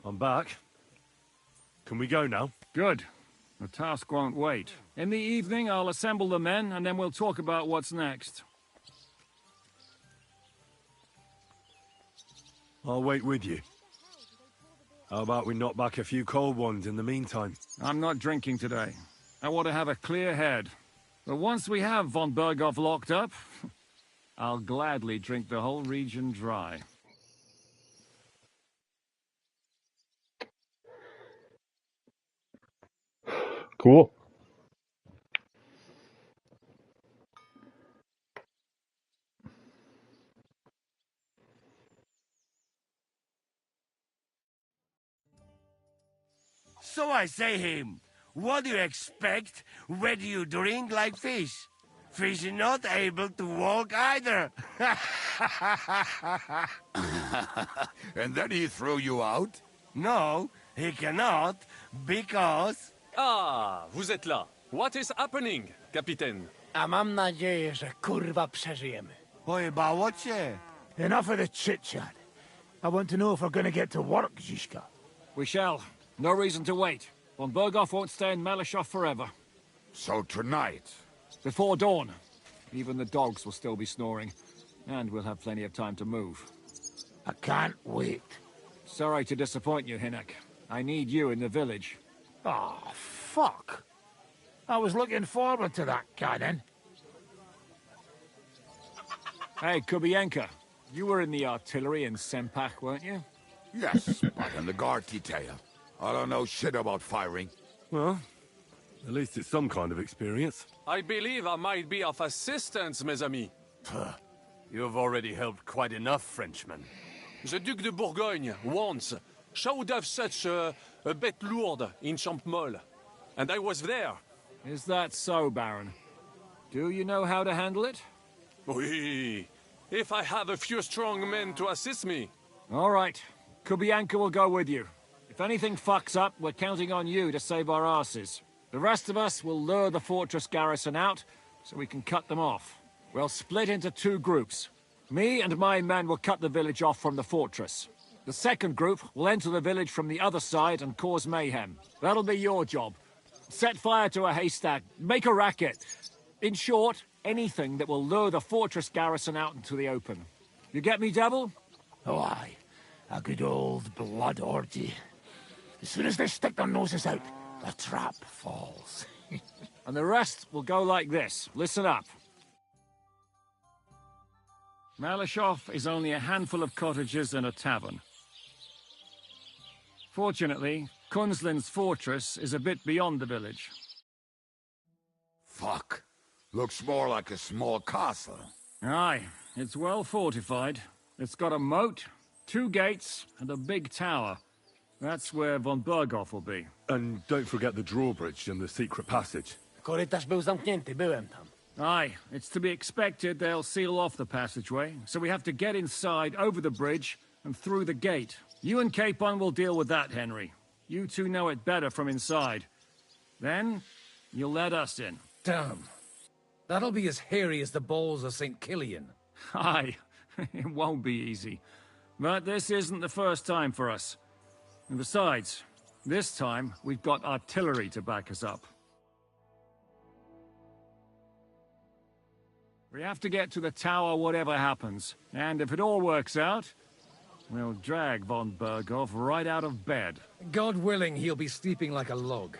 I'm back. Can we go now? Good. The task won't wait. In the evening, I'll assemble the men, and then we'll talk about what's next. I'll wait with you. How about we knock back a few cold ones in the meantime? I'm not drinking today. I want to have a clear head. But once we have von Berghoff locked up, I'll gladly drink the whole region dry. Cool. So I say him, what do you expect when you drink like fish? Fish is not able to walk either. And then he threw you out? No, he cannot, because... Ah, vous êtes là. What is happening, Capitaine? A mam nadzieję, że kurwa przeżyjemy. Pojebało cię. Enough of the chit-chat. I want to know if we're gonna get to work, Zizka. We shall. No reason to wait. Von Berghoff won't stay in Malishov forever. So tonight? Before dawn. Even the dogs will still be snoring. And we'll have plenty of time to move. I can't wait. Sorry to disappoint you, Hinnock. I need you in the village. Oh, fuck. I was looking forward to that, Cannon. Hey, Kubienka. You were in the artillery in Sempach, weren't you? Yes, but in the guard detail. I don't know shit about firing. Well, at least it's some kind of experience. I believe I might be of assistance, mes amis. You've already helped quite enough, Frenchmen. The Duc de Bourgogne, once, showed off such a bête lourde in Champmol. And I was there. Is that so, Baron? Do you know how to handle it? Oui. If I have a few strong men to assist me. All right. Kubianka will go with you. If anything fucks up, we're counting on you to save our asses. The rest of us will lure the fortress garrison out, so we can cut them off. We'll split into two groups. Me and my men will cut the village off from the fortress. The second group will enter the village from the other side and cause mayhem. That'll be your job. Set fire to a haystack, make a racket. In short, anything that will lure the fortress garrison out into the open. You get me, Devil? Oh, aye. A good old blood orgy. As soon as they stick their noses out, the trap falls. And the rest will go like this. Listen up. Malishov is only a handful of cottages and a tavern. Fortunately, Kunzlin's fortress is a bit beyond the village. Fuck. Looks more like a small castle. Aye, it's well fortified. It's got a moat, 2 gates, and a big tower. That's where von Berghoff will be. And don't forget the drawbridge and the secret passage. Korytarz był zamknięty, byłem tam. Aye, it's to be expected they'll seal off the passageway, so we have to get inside, over the bridge, and through the gate. You and Capon will deal with that, Henry. You two know it better from inside. Then, you'll let us in. Damn. That'll be as hairy as the balls of St. Killian. Aye, it won't be easy. But this isn't the first time for us. And besides, this time, we've got artillery to back us up. We have to get to the tower whatever happens. And if it all works out, we'll drag von Berghoff right out of bed. God willing, he'll be sleeping like a log.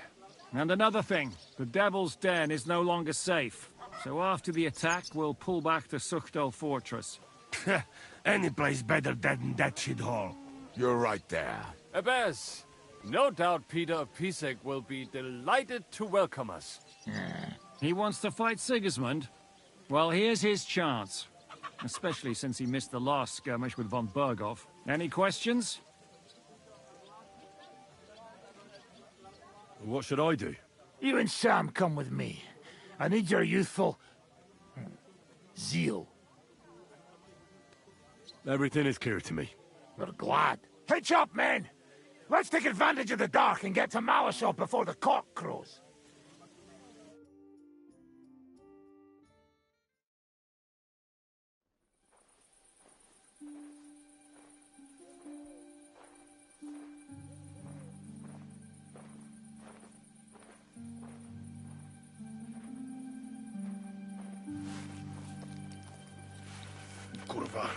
And another thing, the Devil's Den is no longer safe. So after the attack, we'll pull back to Suchdol Fortress. Any place better than that shithole. You're right there. Abbas, no doubt Peter of Pisek will be delighted to welcome us. He wants to fight Sigismund? Well, here's his chance. Especially since he missed the last skirmish with von Berghoff. Any questions? What should I do? You and Sam come with me. I need your youthful... zeal. Everything is clear to me. We're glad. Hitch up, men! Let's take advantage of the dark and get to Malishop before the cock crows. Kurwa.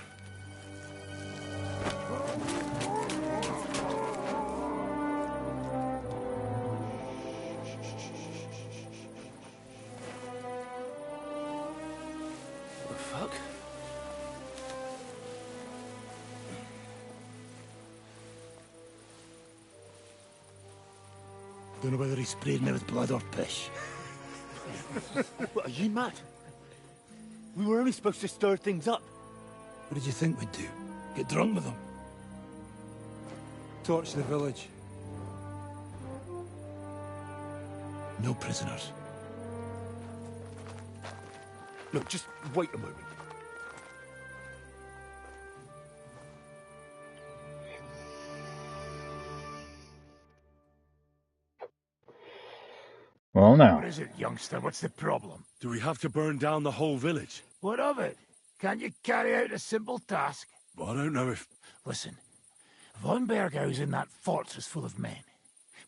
The fuck? Don't know whether he sprayed me with blood or piss. What, are you mad? We were only supposed to stir things up. What did you think we'd do? Get drunk with them? Torch the village. No prisoners. Look, just wait a moment. Well, now. What is it, youngster? What's the problem? Do we have to burn down the whole village? What of it? Can't you carry out a simple task? Well, I don't know if... Listen, von Berghau's in that fortress full of men.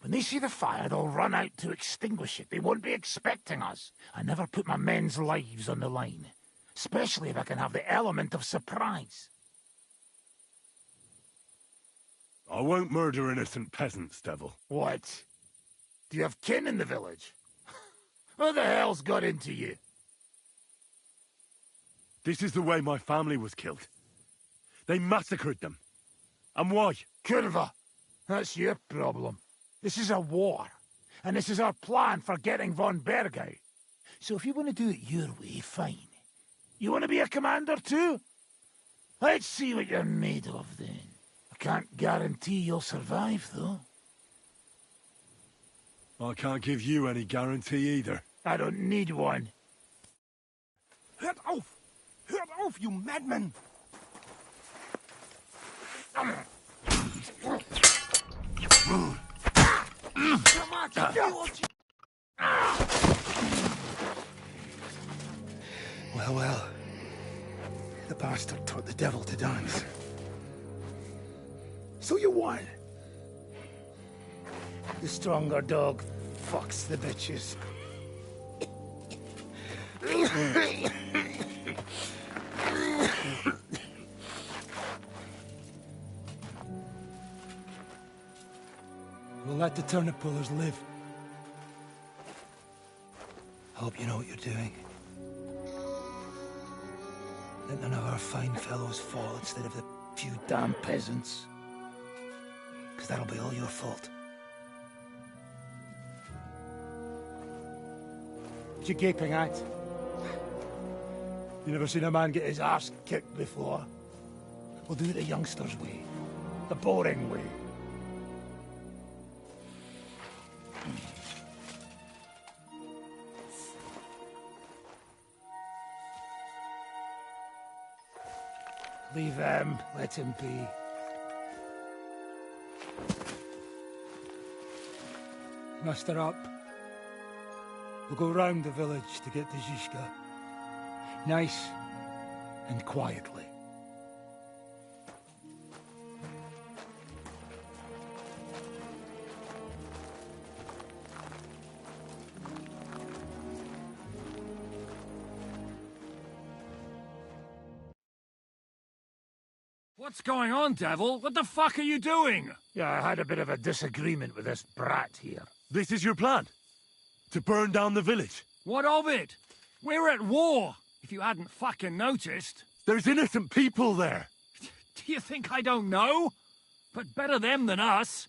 When they see the fire, they'll run out to extinguish it. They won't be expecting us. I never put my men's lives on the line. Especially if I can have the element of surprise. I won't murder innocent peasants, Devil. What? Do you have kin in the village? Who the hell's got into you? This is the way my family was killed. They massacred them. And why? Kurva, that's your problem. This is a war. And this is our plan for getting von Berghau. So if you want to do it your way, fine. You want to be a commander too? Let's see what you're made of then. I can't guarantee you'll survive, though. I can't give you any guarantee either. I don't need one. Hört auf! Hört auf, you madman! Well, well. The bastard taught the devil to dance. So you won. The stronger dog fucks the bitches. We'll let the turnip pullers live. I hope you know what you're doing. Let none of our fine fellows fall instead of the few damn peasants. Because that'll be all your fault. What you gaping at? You never seen a man get his arse kicked before? We'll do it the youngsters' way. The boring way. Leave him, let him be. Muster up. We'll go round the village to get to Zizka. Nice and quietly. What's going on, Devil? What the fuck are you doing? Yeah, I had a bit of a disagreement with this brat here. This is your plan? To burn down the village? What of it? We're at war, if you hadn't fucking noticed. There's innocent people there. Do you think I don't know? But better them than us.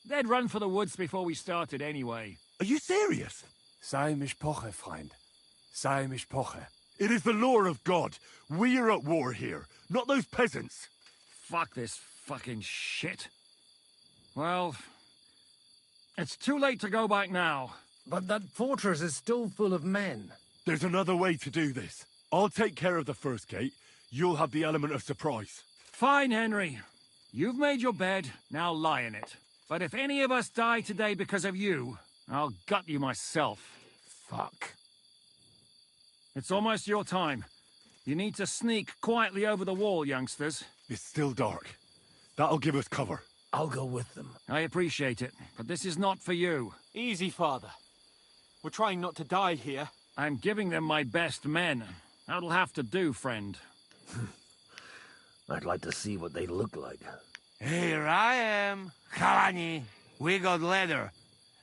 They'd run for the woods before we started anyway. Are you serious? Sei mishpoche, Freund. Sei mishpoche. It is the law of God. We are at war here, not those peasants. Fuck this fucking shit. Well, it's too late to go back now. But that fortress is still full of men. There's another way to do this. I'll take care of the first gate. You'll have the element of surprise. Fine, Henry. You've made your bed, now lie in it. But if any of us die today because of you, I'll gut you myself. Fuck. It's almost your time. You need to sneak quietly over the wall, youngsters. It's still dark. That'll give us cover. I'll go with them. I appreciate it, but this is not for you. Easy, Father. We're trying not to die here. I'm giving them my best men. That'll have to do, friend. I'd like to see what they look like. Here I am. Kalani, we got leather.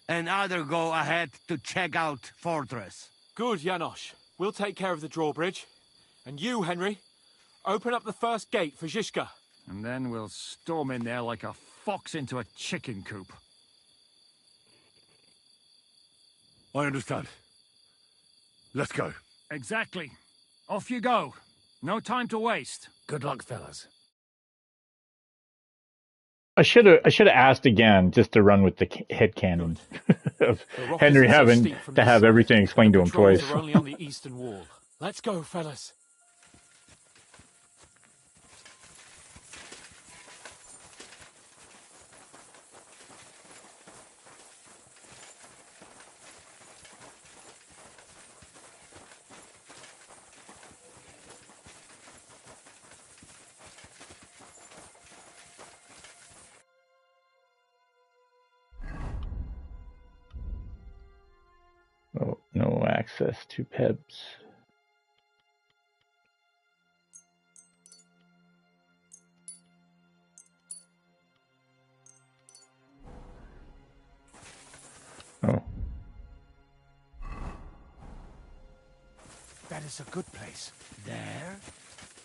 And other go ahead to check out fortress. Good, Janosch. We'll take care of the drawbridge. And you, Henry, open up the first gate for Zizka. And then we'll storm in there like a fox into a chicken coop. I understand. Let's go. Exactly. Off you go. No time to waste. Good luck, fellas. I should have asked again just to run with the head cannon of Henry having to have everything explained to him twice. Are only on the eastern wall. Let's go, fellas. Oh, no access to Pebs. Oh. That is a good place. There?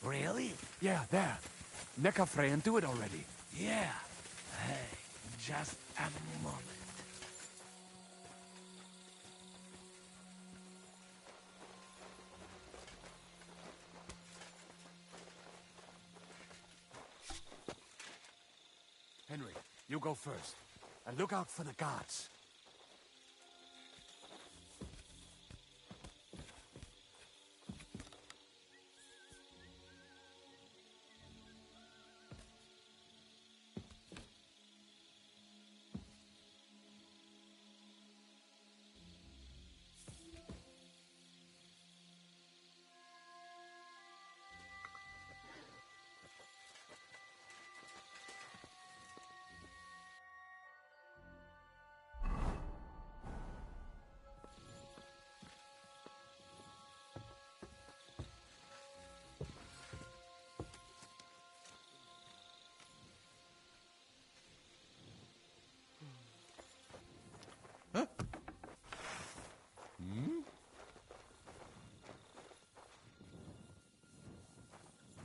Really? Yeah, there. Neckarfreien do it already. Yeah. Hey, just a moment. Henry, you go first. And look out for the guards.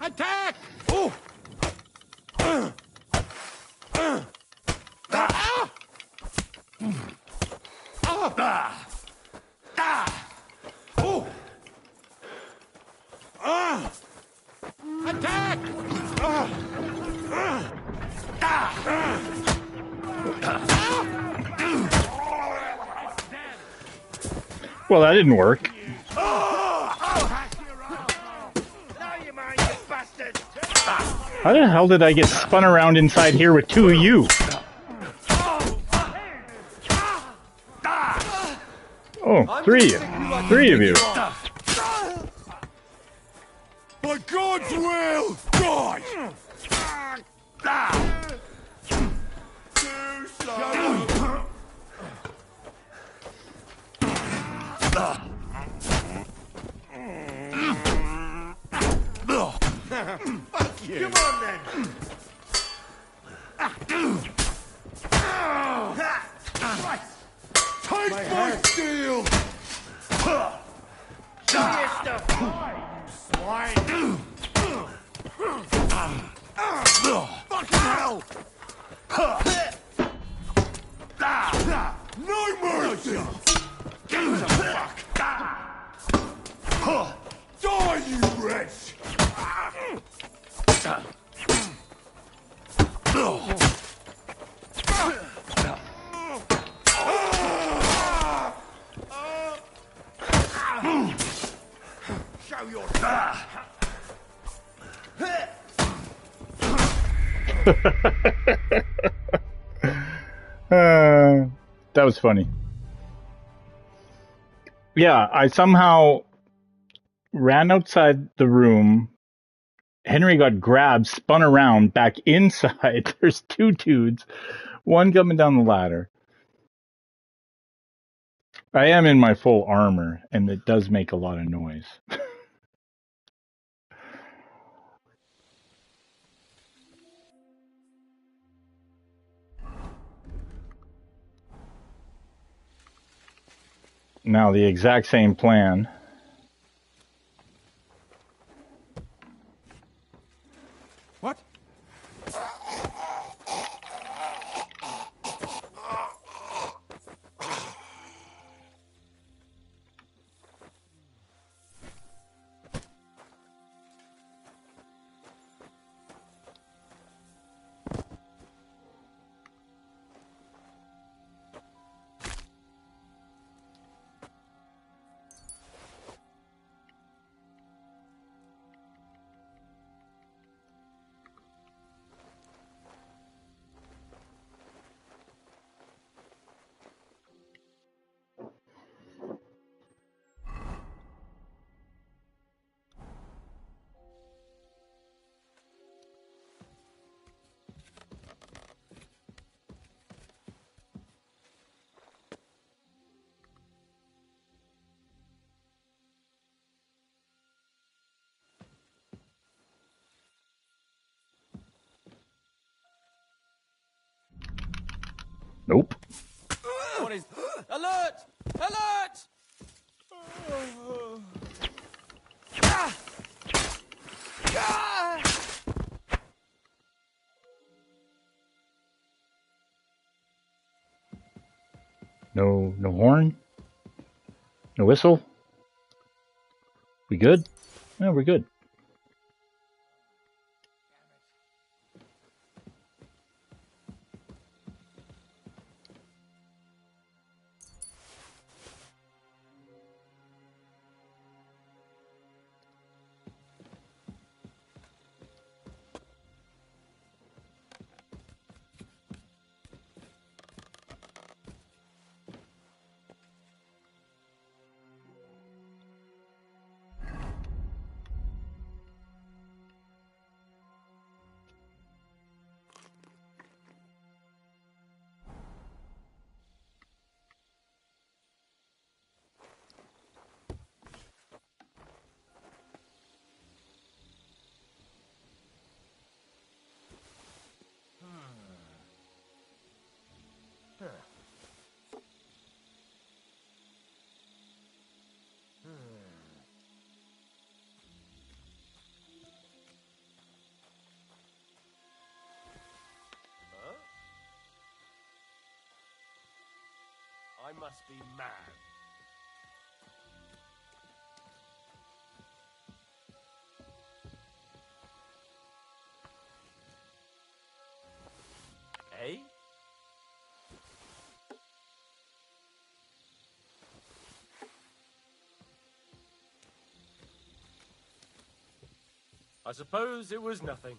Attack! Oh! Attack! Well, that didn't work. How the hell did I get spun around inside here with two of you? Oh, three of you. By God's will, die! Too slow. Fuck you. Come on then. Take my steel! Swine! Fucking hell! No mercy! Get the fuck! Die, you wretch! Show your that was funny. Yeah, I somehow ran outside the room. Henry got grabbed, spun around, back inside. There's two dudes, one coming down the ladder. I am in my full armor, and it does make a lot of noise. Now, the exact same plan. What? Nope. What is... Alert! Alert! No horn? No whistle? We good? No, we're good. I must be mad. Eh? I suppose it was nothing.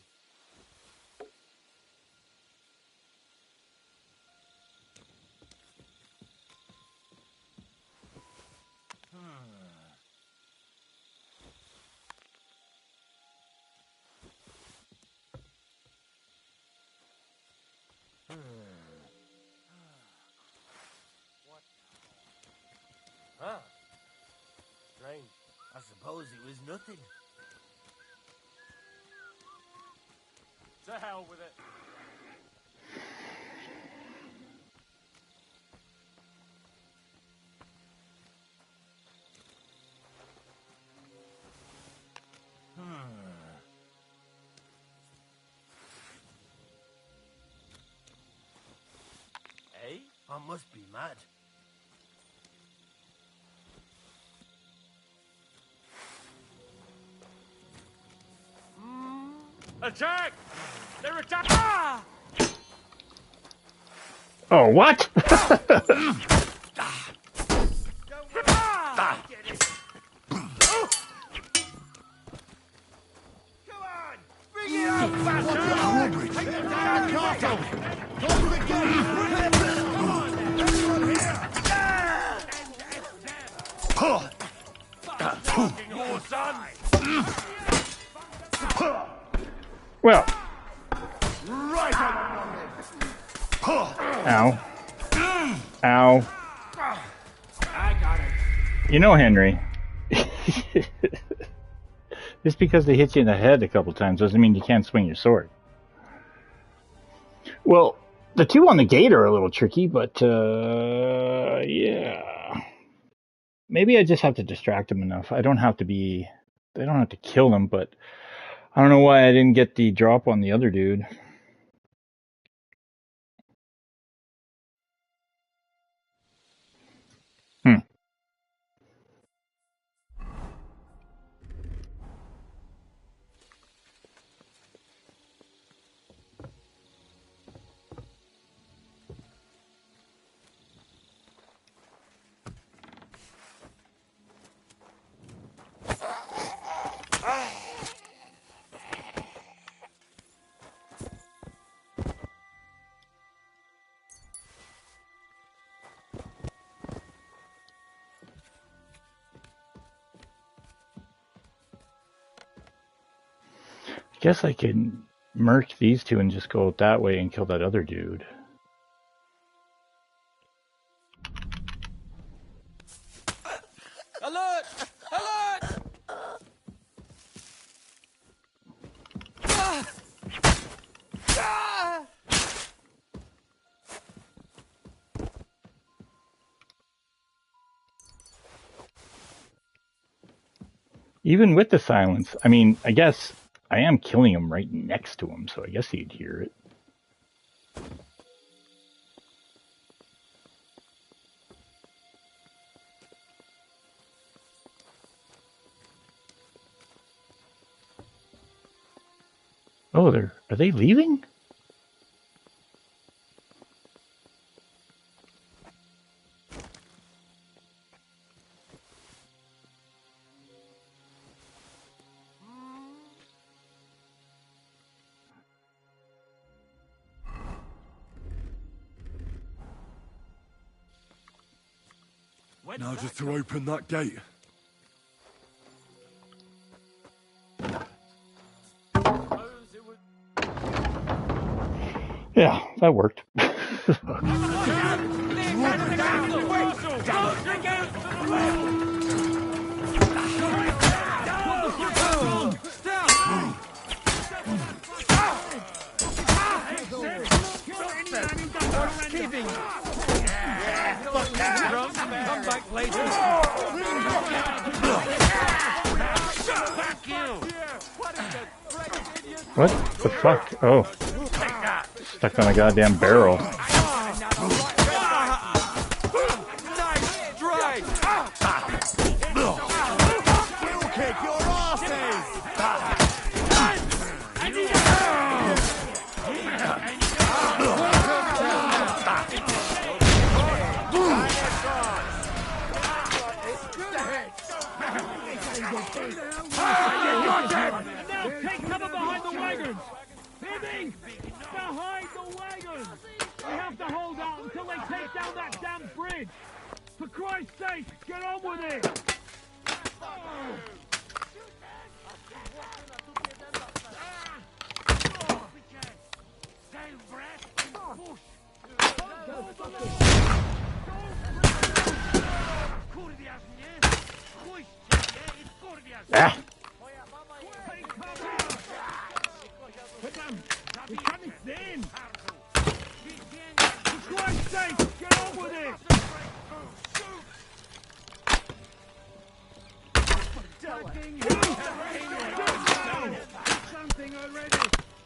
What? Huh? Strange. I suppose it was nothing. To hell with it. I must be mad. Attack! They're attacking! Ah! Oh, what? Well. Ow. Ow. I got it. You know, Henry, just because they hit you in the head a couple times doesn't mean you can't swing your sword. Well, the two on the gate are a little tricky, but yeah. Maybe I just have to distract them enough. I don't have to kill them, but I don't know why I didn't get the drop on the other dude. Guess I can merge these two and just go that way and kill that other dude. Alert! Alert! Ah! Ah! Even with the silence, I mean, I guess I am killing him right next to him, so I guess he'd hear it. Oh, are they leaving? Now just to open that gate. Yeah, that worked. Come back later. What the fuck? Oh. Stuck on a goddamn barrel. For Christ's sake, get on with it! Ah. For Christ's sake, get on with it! Something already!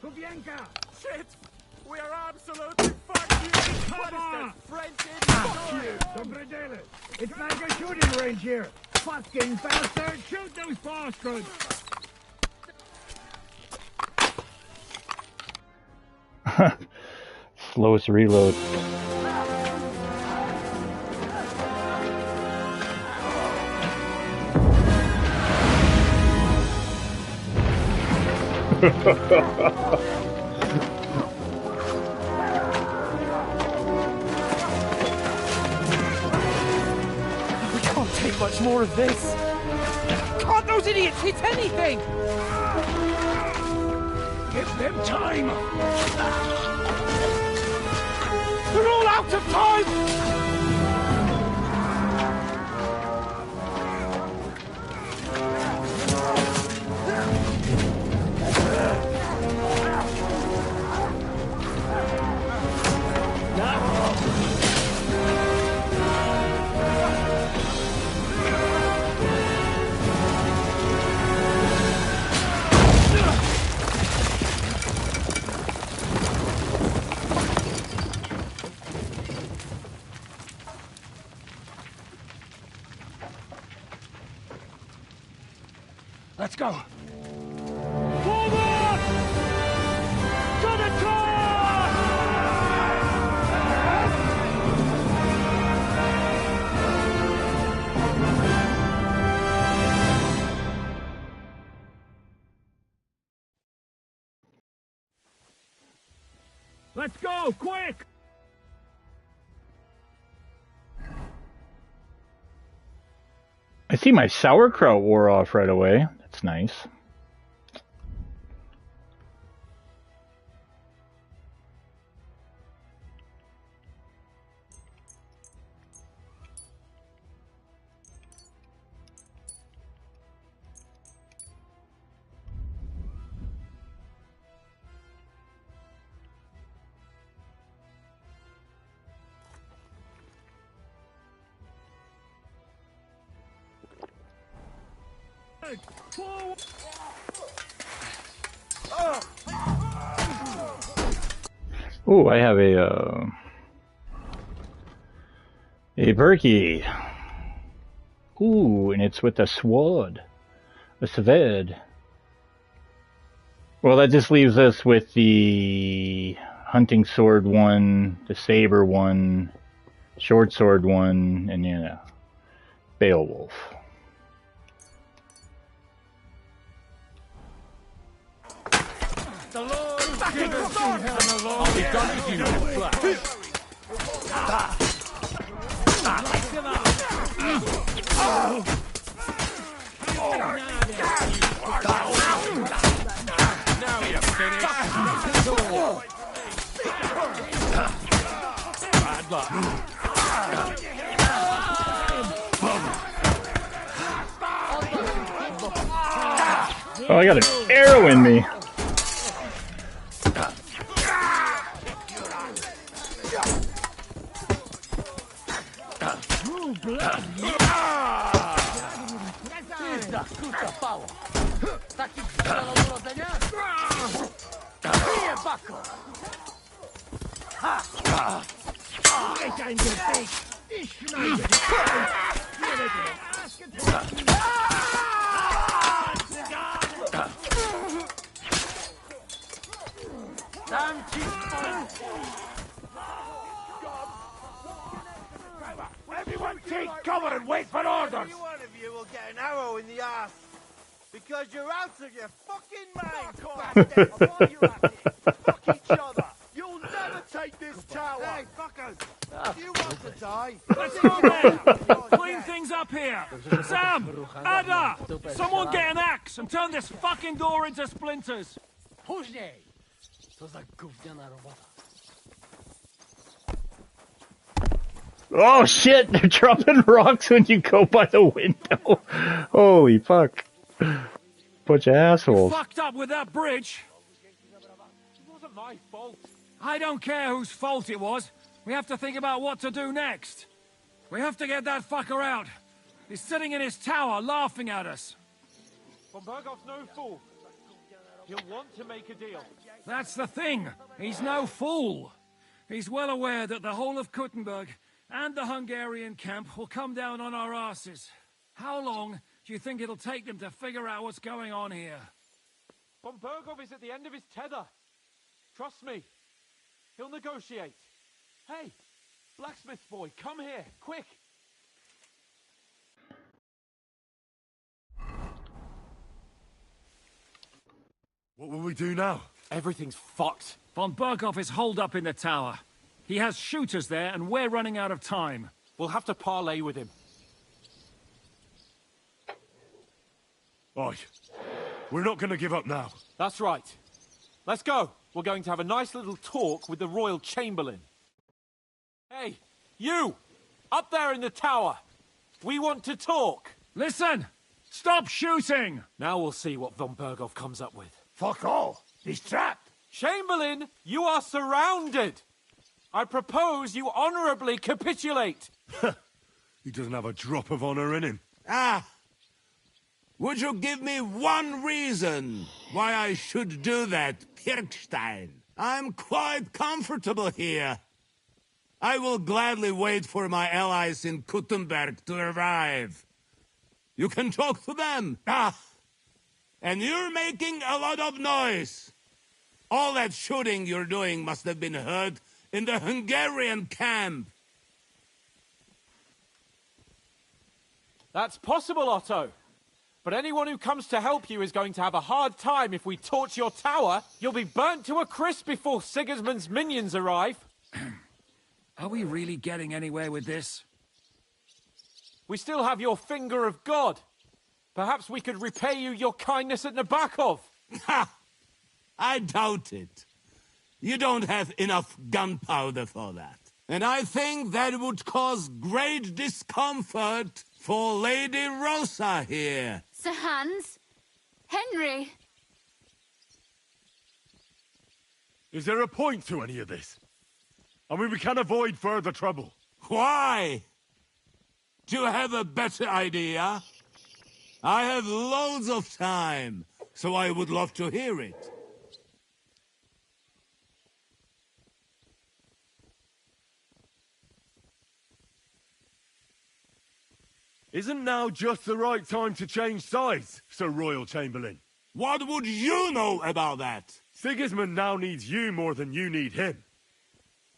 Kubienka! Shit! We are absolutely fucking French in Fuck you! Sobredele! It's like a shooting range here! Fucking bastard! Shoot those bastards! Slowest reload. We can't take much more of this. Can't those idiots hit anything? Give them time! They're all out of time! Let's go! Forward! To the top! Let's go, quick! I see my sauerkraut wore off right away. That's nice. Oh, I have a Berkey. Ooh, and it's with a sword. A sved. Well, that just leaves us with the hunting sword one, the saber one, short sword one, and yeah, Beowulf. The Lord give us in heaven alone. I'll be done with you, Now you're finished. Bad luck. Oh, I got an arrow in me. Everyone take cover and wait for orders! Every one of you will get an arrow in the ass. Because you're out of your fucking mind, While you're at it, fuck each other. You'll never take this tower. Hey, fuckers. You want to die? Let's go, men! Clean things up here! Sam! Ada! Someone get an axe and turn this fucking door into splinters! Oh shit, they're dropping rocks when you go by the window. Holy fuck. Bunch of assholes. Fucked up with that bridge! It wasn't my fault. I don't care whose fault it was. We have to think about what to do next. We have to get that fucker out. He's sitting in his tower laughing at us. Von Berghoff's no fool. He'll want to make a deal. That's the thing. He's no fool. He's well aware that the whole of Kuttenberg and the Hungarian camp will come down on our asses. How long do you think it'll take them to figure out what's going on here? Von Berghoff is at the end of his tether. Trust me. He'll negotiate. Hey, blacksmith boy, come here, quick. What will we do now? Everything's fucked. Von Berghoff is holed up in the tower. He has shooters there, and we're running out of time. We'll have to parley with him. Oi, we're not going to give up now. That's right. Let's go. We're going to have a nice little talk with the Royal Chamberlain. Hey, you! Up there in the tower! We want to talk! Listen! Stop shooting! Now we'll see what Von Berghoff comes up with. Fuck all! He's trapped! Chamberlain, you are surrounded! I propose you honorably capitulate! He doesn't have a drop of honor in him. Ah! Would you give me one reason why I should do that, Pirkstein? I'm quite comfortable here. I will gladly wait for my allies in Kuttenberg to arrive. You can talk to them. Ah! And you're making a lot of noise. All that shooting you're doing must have been heard in the Hungarian camp. That's possible, Otto. But anyone who comes to help you is going to have a hard time if we torch your tower. You'll be burnt to a crisp before Sigismund's minions arrive. Are we really getting anywhere with this? We still have your finger of God. Perhaps we could repay you your kindness at Nabokov. Ha! I doubt it. You don't have enough gunpowder for that. And I think that would cause great discomfort for Lady Rosa here. Sir Hans? Henry? Is there a point to any of this? I mean, we can avoid further trouble. Why? Do you have a better idea? I have loads of time, so I would love to hear it. Isn't now just the right time to change sides, Sir Royal Chamberlain? What would you know about that? Sigismund now needs you more than you need him.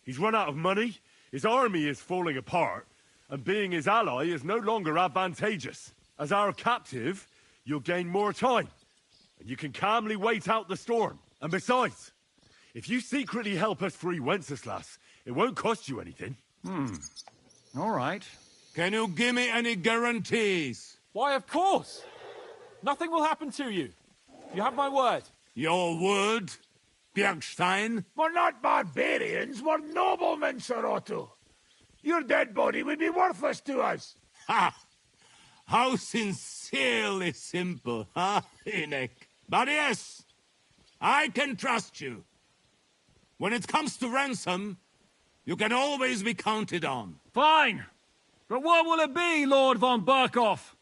He's run out of money, his army is falling apart, and being his ally is no longer advantageous. As our captive, you'll gain more time, and you can calmly wait out the storm. And besides, if you secretly help us free Wenceslas, it won't cost you anything. All right. Can you give me any guarantees? Why, of course. Nothing will happen to you. You have my word. Your word, Bjergstein? We're not barbarians, we're noblemen, Sir Otto. Your dead body would be worthless to us. Ha! How sincerely simple, huh, Enoch? But yes, I can trust you. When it comes to ransom, you can always be counted on. Fine. But what will it be, Lord von Berghoff?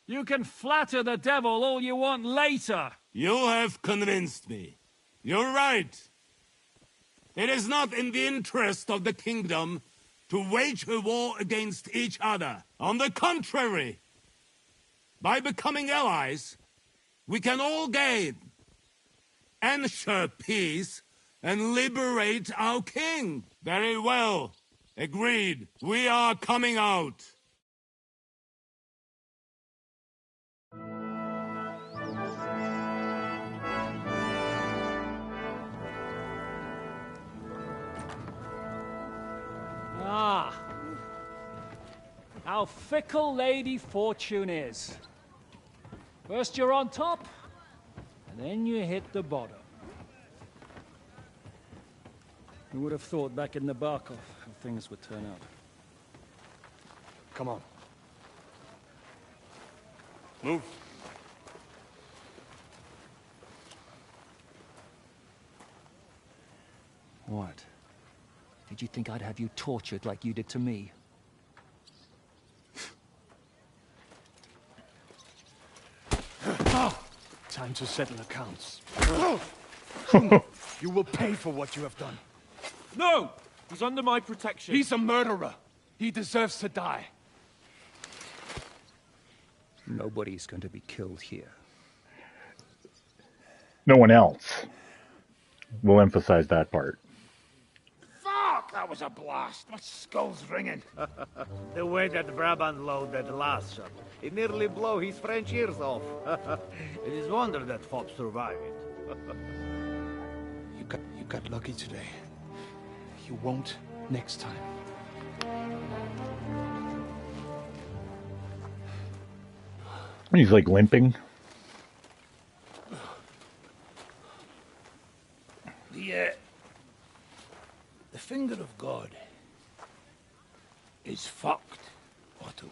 You can flatter the devil all you want later. You have convinced me. You're right. It is not in the interest of the kingdom to wage a war against each other. On the contrary, by becoming allies, we can all gain, ensure peace, and liberate our king. Very well. Agreed. We are coming out. Ah. How fickle Lady Fortune is. First you're on top, and then you hit the bottom. Who would have thought back in Nabokov how things would turn out? Come on. Move. What? Did you think I'd have you tortured like you did to me? time to settle accounts. You will pay for what you have done. No! He's under my protection. He's a murderer. He deserves to die. Nobody's going to be killed here. No one else. We'll emphasize that part. Fuck, that was a blast. My skull's ringing. The way that Brabant load that last shot, it nearly blow his French ears off. It is wonder that fop survived it. You got lucky today. You won't next time. He's like limping. The finger of God is fucked, Otto.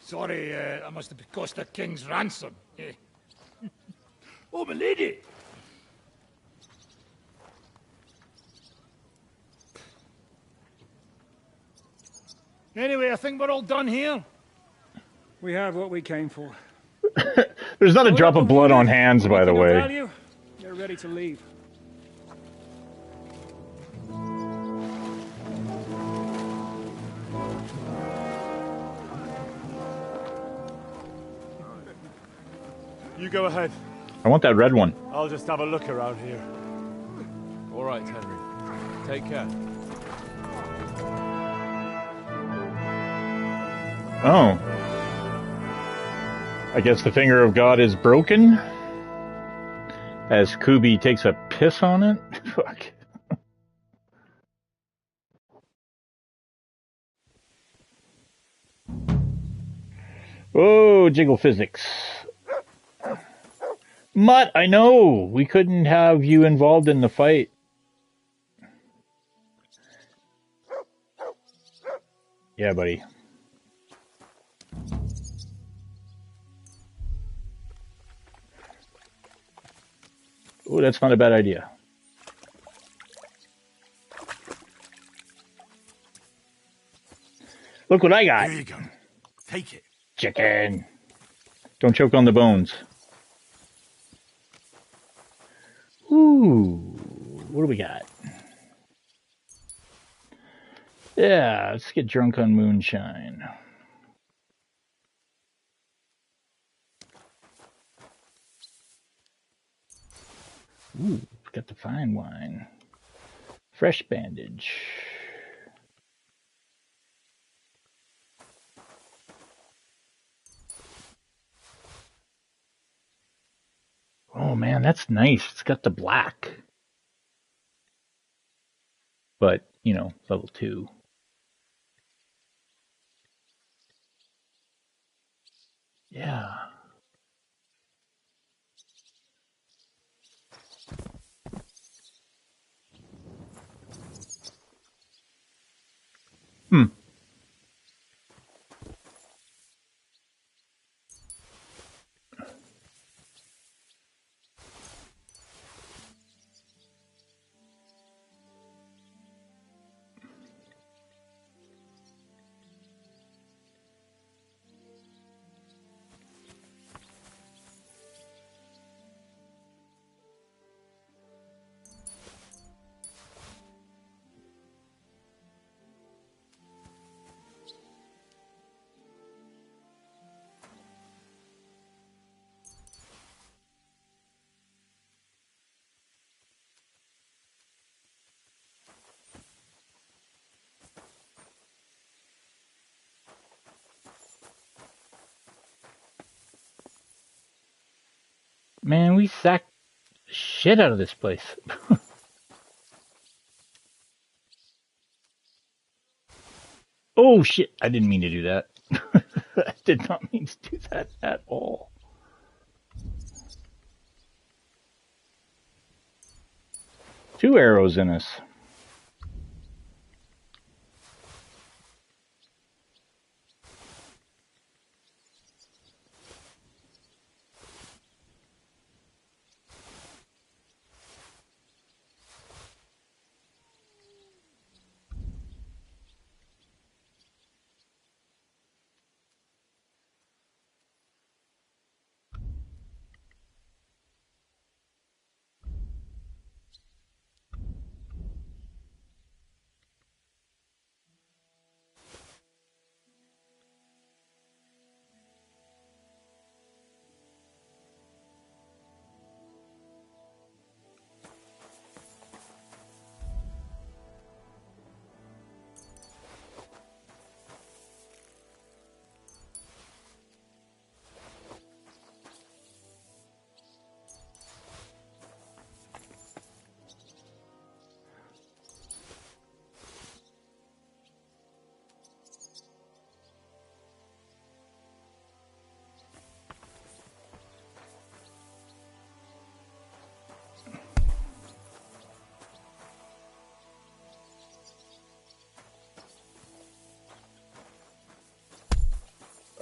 Sorry, I must have cost the king's ransom. Oh, my lady! Anyway, I think we're all done here. We have what we came for. There's not a drop of blood on hands, by the way. Value, they're ready to leave. You go ahead. I want that red one. I'll just have a look around here. All right, Henry. Take care. Oh. I guess the finger of God is broken. As Kubi takes a piss on it. Fuck. Oh, jiggle physics. Mutt, I know. We couldn't have you involved in the fight. Yeah, buddy. Oh, that's not a bad idea. Look what I got. Here you go. Take it. Chicken. Don't choke on the bones. Ooh. What do we got? Yeah, let's get drunk on moonshine. Ooh, got the fine wine. Fresh bandage. Oh man, that's nice. It's got the black. But, you know, level 2. Yeah. Hmm. Man, we sacked shit out of this place. Oh shit, I didn't mean to do that. I did not mean to do that at all. Two arrows in us.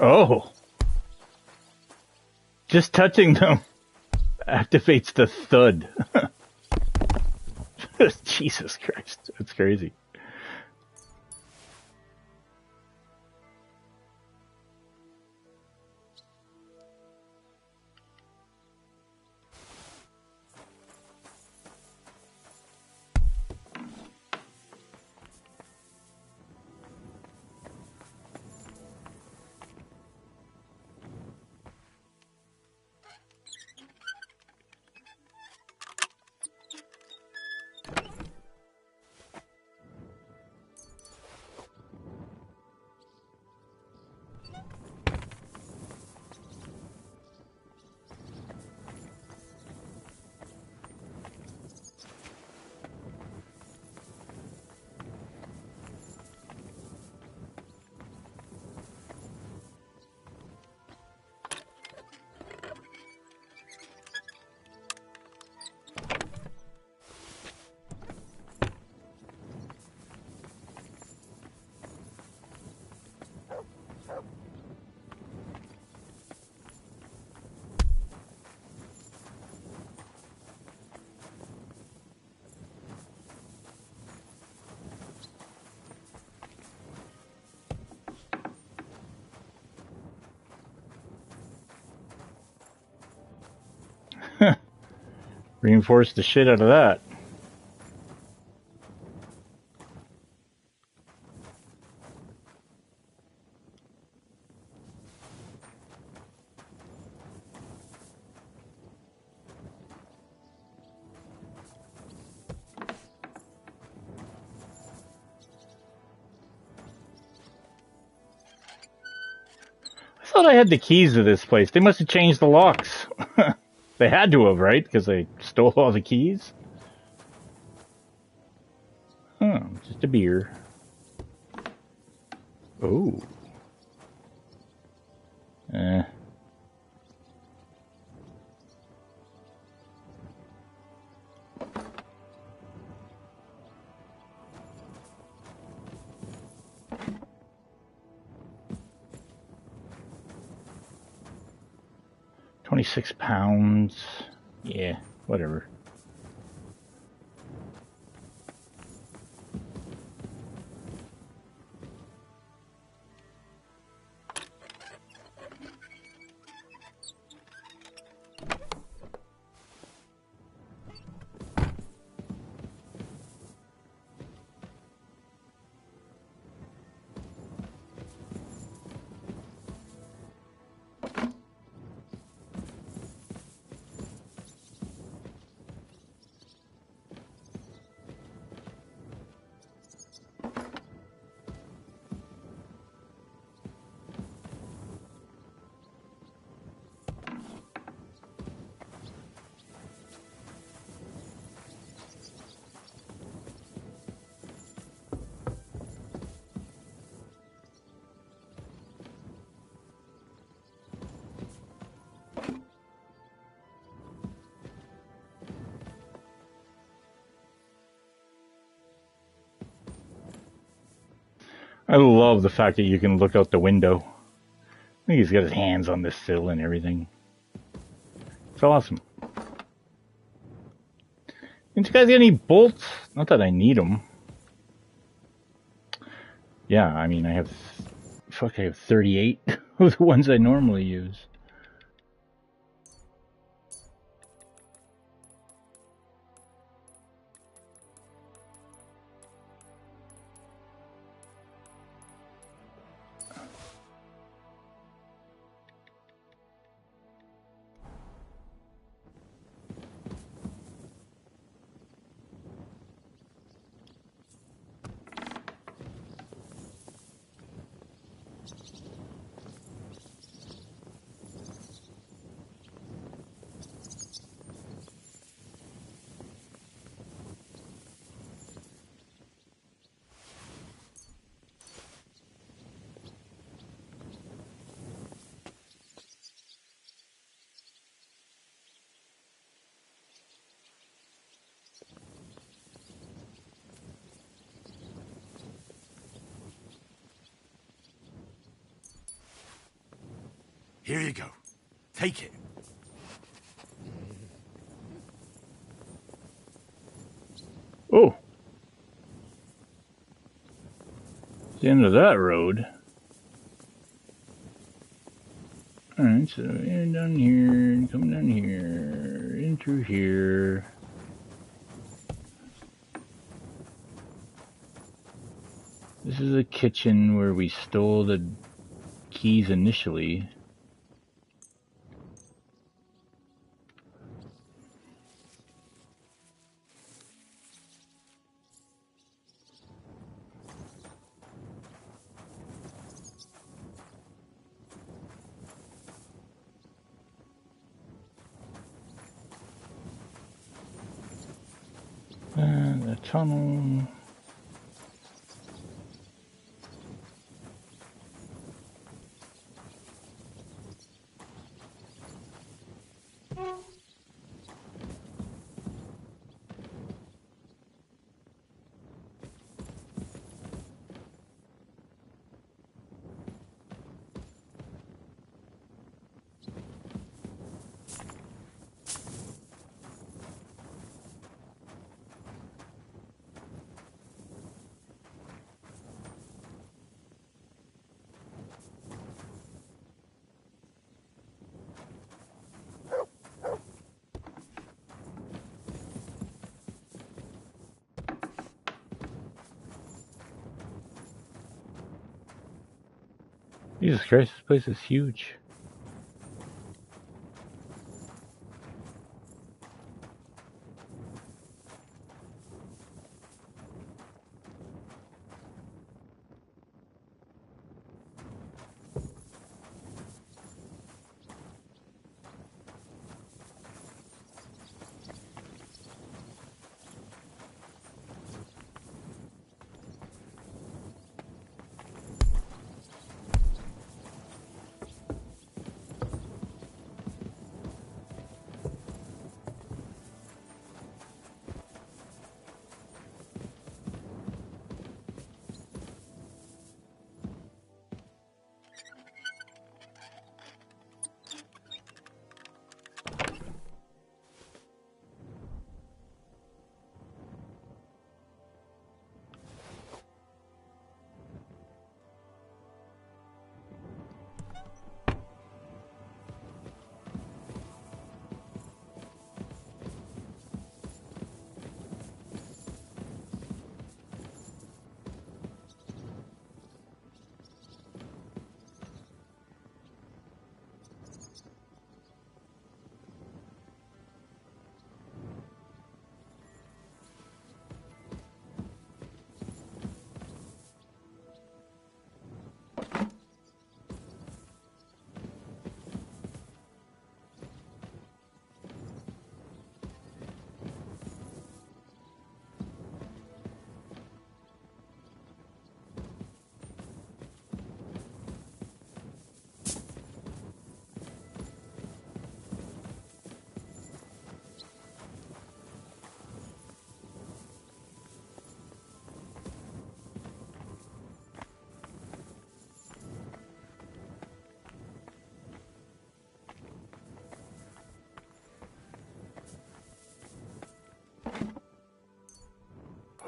Oh. Just touching them activates the thud. Jesus Christ. That's crazy. Reinforce the shit out of that. I thought I had the keys to this place. They must have changed the locks. They had to have, right? Because they stole all the keys? Huh, just a beer. Oh. Eh. £26. Yeah, whatever. I love the fact that you can look out the window. I think he's got his hands on this sill and everything. It's awesome. Don't you guys get any bolts? Not that I need them. Yeah, I mean, I have 38 of the ones I normally use. Here you go. Take it. Oh. The end of that road. Alright, so in down here, come down here, in through here. This is a kitchen where we stole the keys initially. The tunnel. Jesus Christ, this place is huge.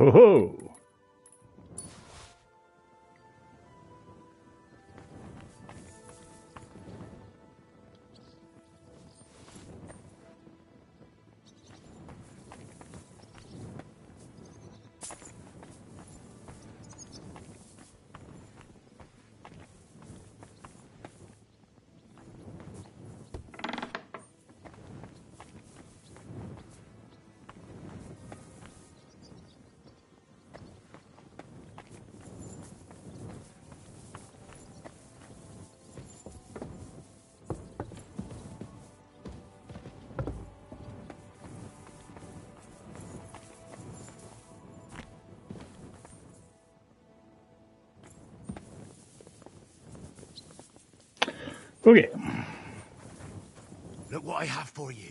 Ho ho! Okay. Look what I have for you.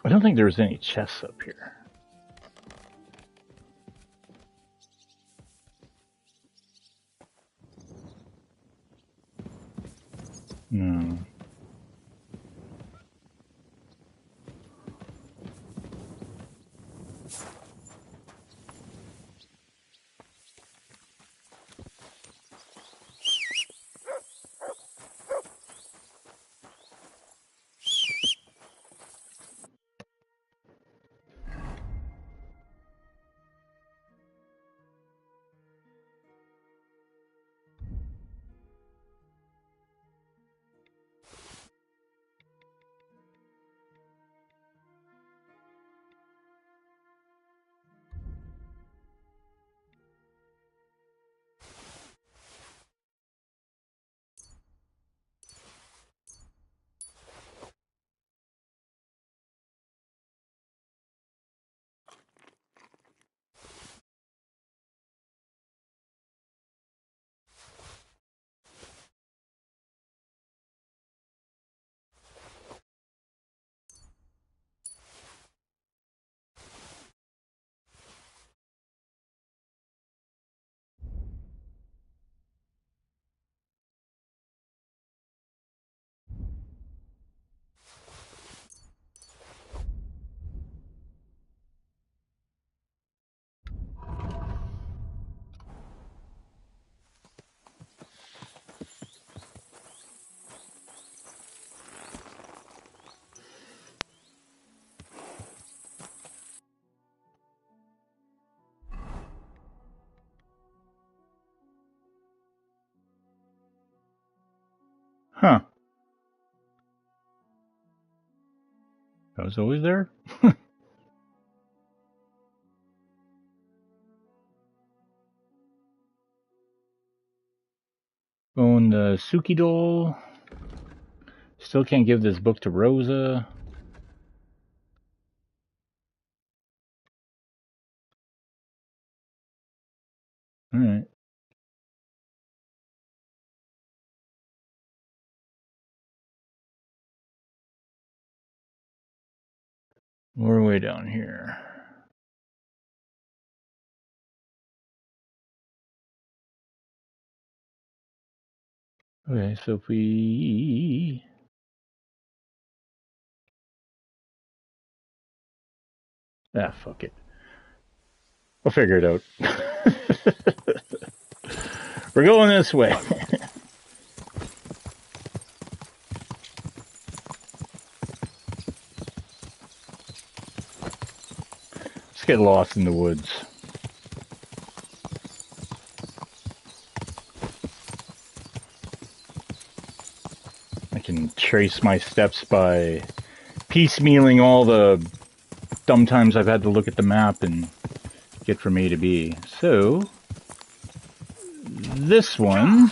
I don't think there was any chests up here. No. Huh. I was always there? Own the Suki doll. Still can't give this book to Rosa. Alright. We're way down here. Okay, so if we... Ah, fuck it. We'll figure it out. We're going this way. Let's get lost in the woods. I can trace my steps by piecemealing all the dumb times I've had to look at the map and get from A to B. So, this one...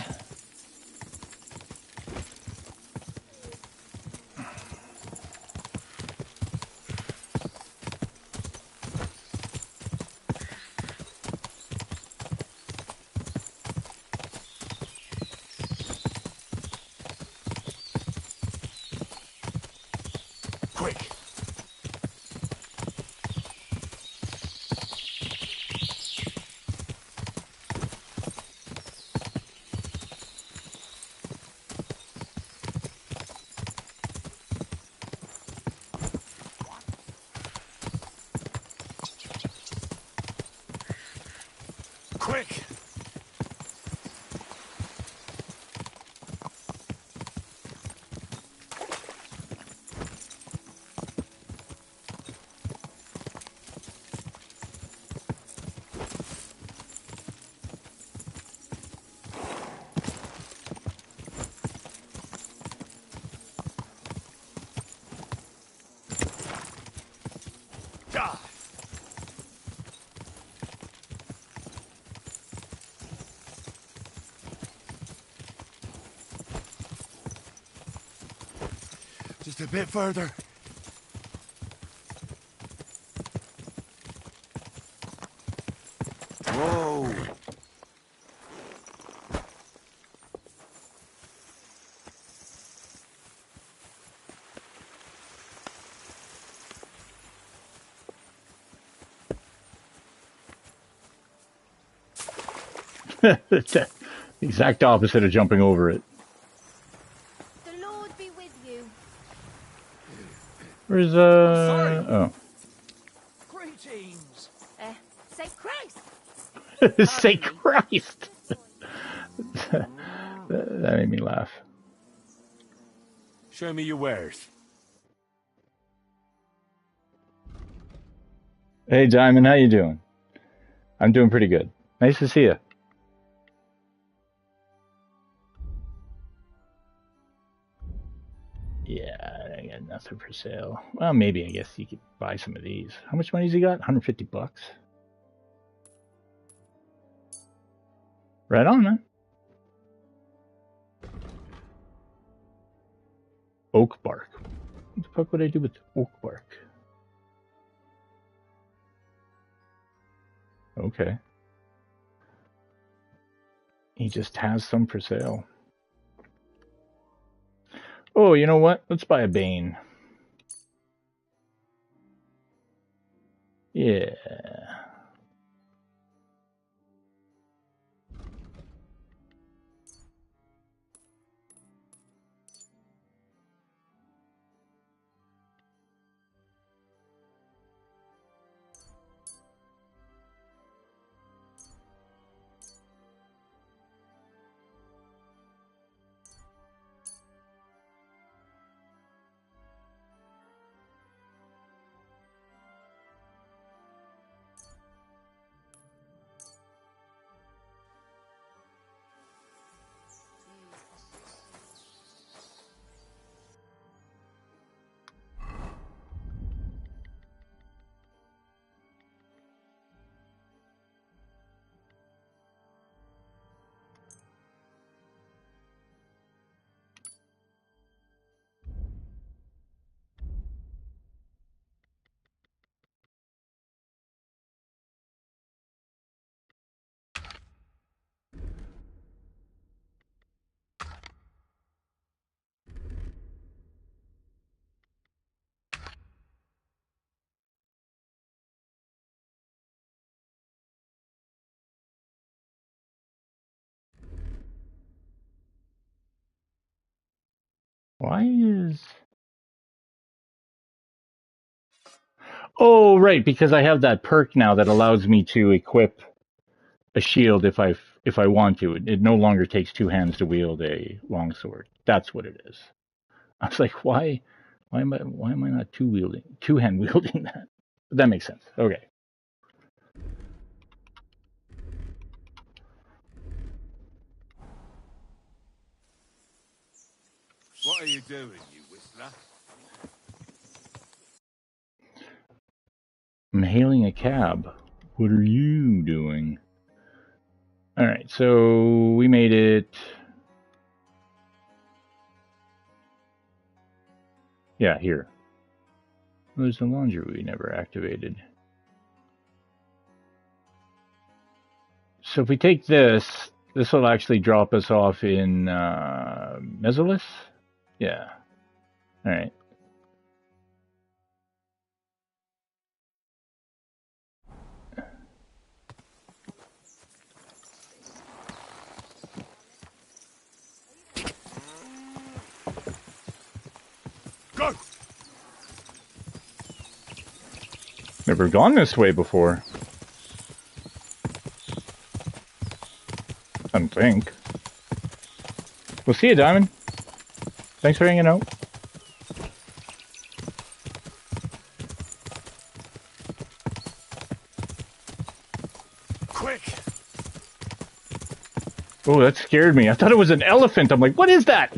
Quick! Just a bit further. Whoa. The exact opposite of jumping over it. The Lord be with you. Where's oh. Greetings. Say Christ. Say Christ. That made me laugh. Show me your wares. Hey, Diamond, how you doing? I'm doing pretty good. Nice to see you. Yeah, I got nothing for sale. Well, maybe I guess you could buy some of these. How much money's he got? 150 bucks. Right on, man. Oak bark. What the fuck would I do with oak bark? Okay. He just has some for sale. Oh, you know what? Let's buy a Bane. Yeah. Why is... Oh, right, because I have that perk now that allows me to equip a shield if I want to. It no longer takes two hands to wield a longsword. That's what it is. I was like, why am I not two hand wielding that? But that makes sense. Okay. What are you doing, you whistler? I'm hailing a cab. What are you doing? All right, so we made it. Yeah, here. There's the laundry we never activated. So if we take this, this will actually drop us off in Mesolis? Yeah. All right. Go! Never gone this way before. I don't think. We'll see you, Diamond. Thanks for hanging out. Quick! Oh, that scared me. I thought it was an elephant. I'm like, what is that?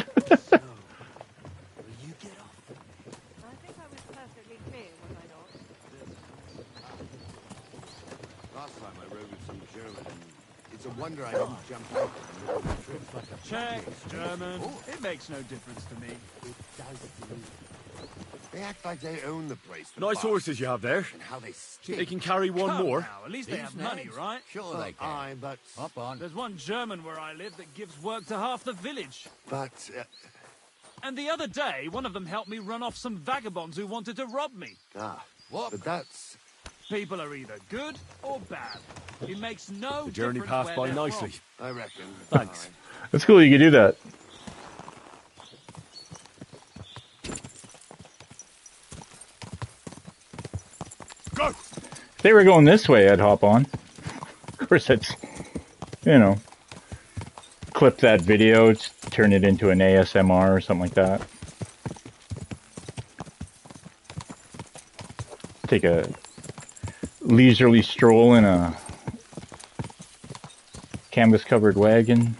Last time I rode with some German, and it's a wonder I didn't jump out on the trip. Czech, German, it makes no difference to me. It does. They act like they own the place. Nice horses you have there. And how they stink. They can carry one Come more. now, at least they have money, right? Sure they can. Aye, but... Hop on. There's one German where I live that gives work to half the village. But... And the other day, one of them helped me run off some vagabonds who wanted to rob me. Ah, what? But that's... People are either good or bad. It makes no The journey difference passed where by they're nicely. from. I reckon. Thanks. That's cool you could do that. Go! If they were going this way, I'd hop on. Of course, it's, you know, clip that video, turn it into an ASMR or something like that. Take a leisurely stroll in a canvas-covered wagon.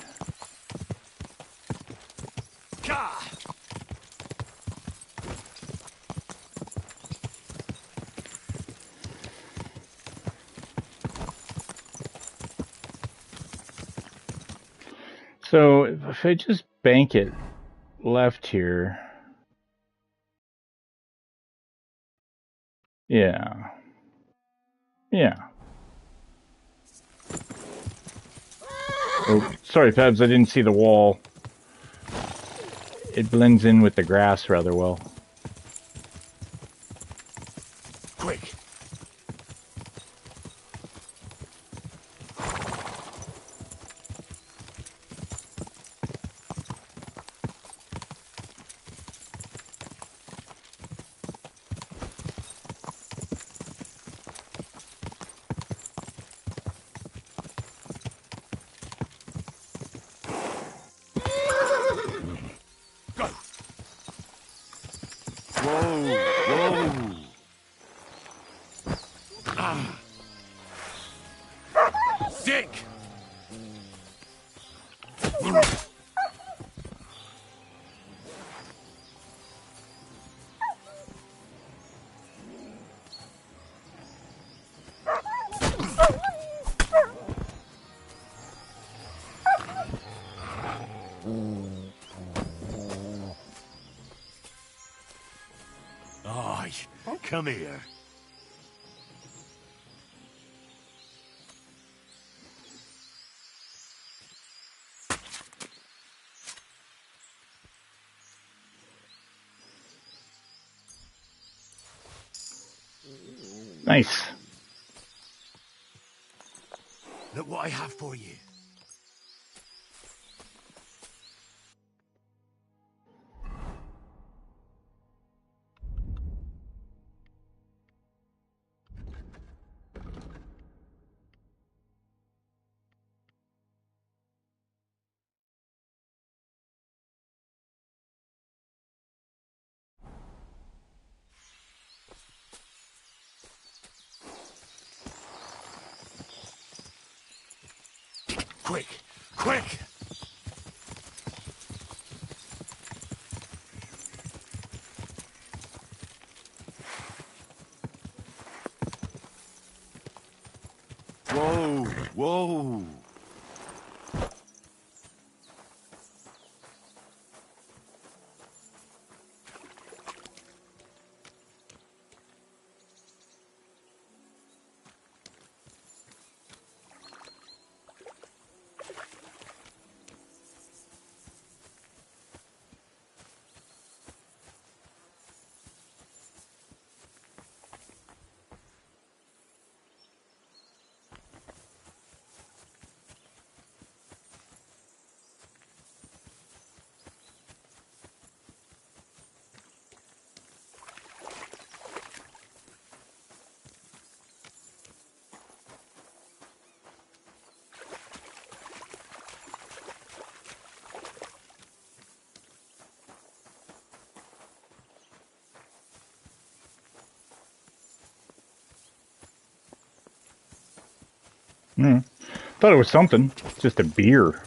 So if I just bank it left here, yeah, Oh, sorry, Pebs, I didn't see the wall. It blends in with the grass rather well. Quick! Sick! Oh, come here. Nice. Look what I have for you. Quick! Quick! Whoa! Whoa! Thought it was something. Just a beer.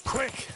Quick!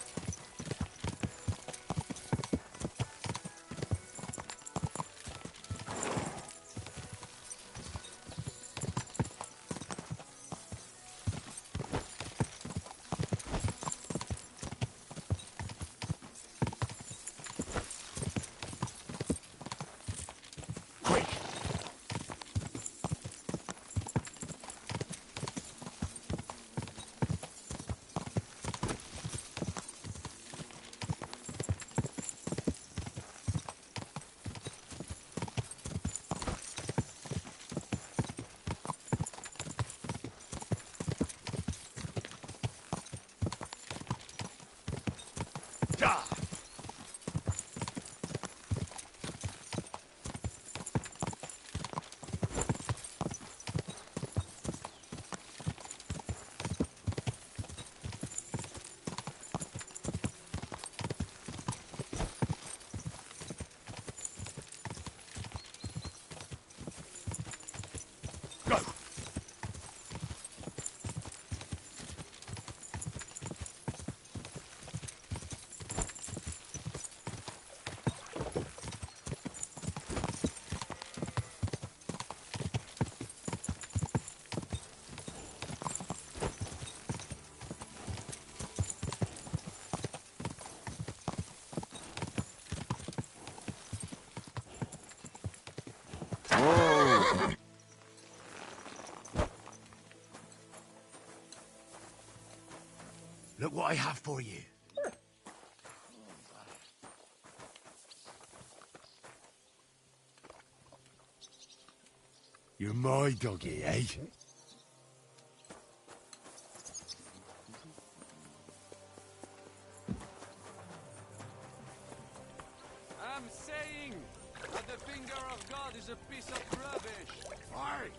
Look what I have for you. You're my doggy, eh? I'm saying that the finger of God is a piece of rubbish. Why?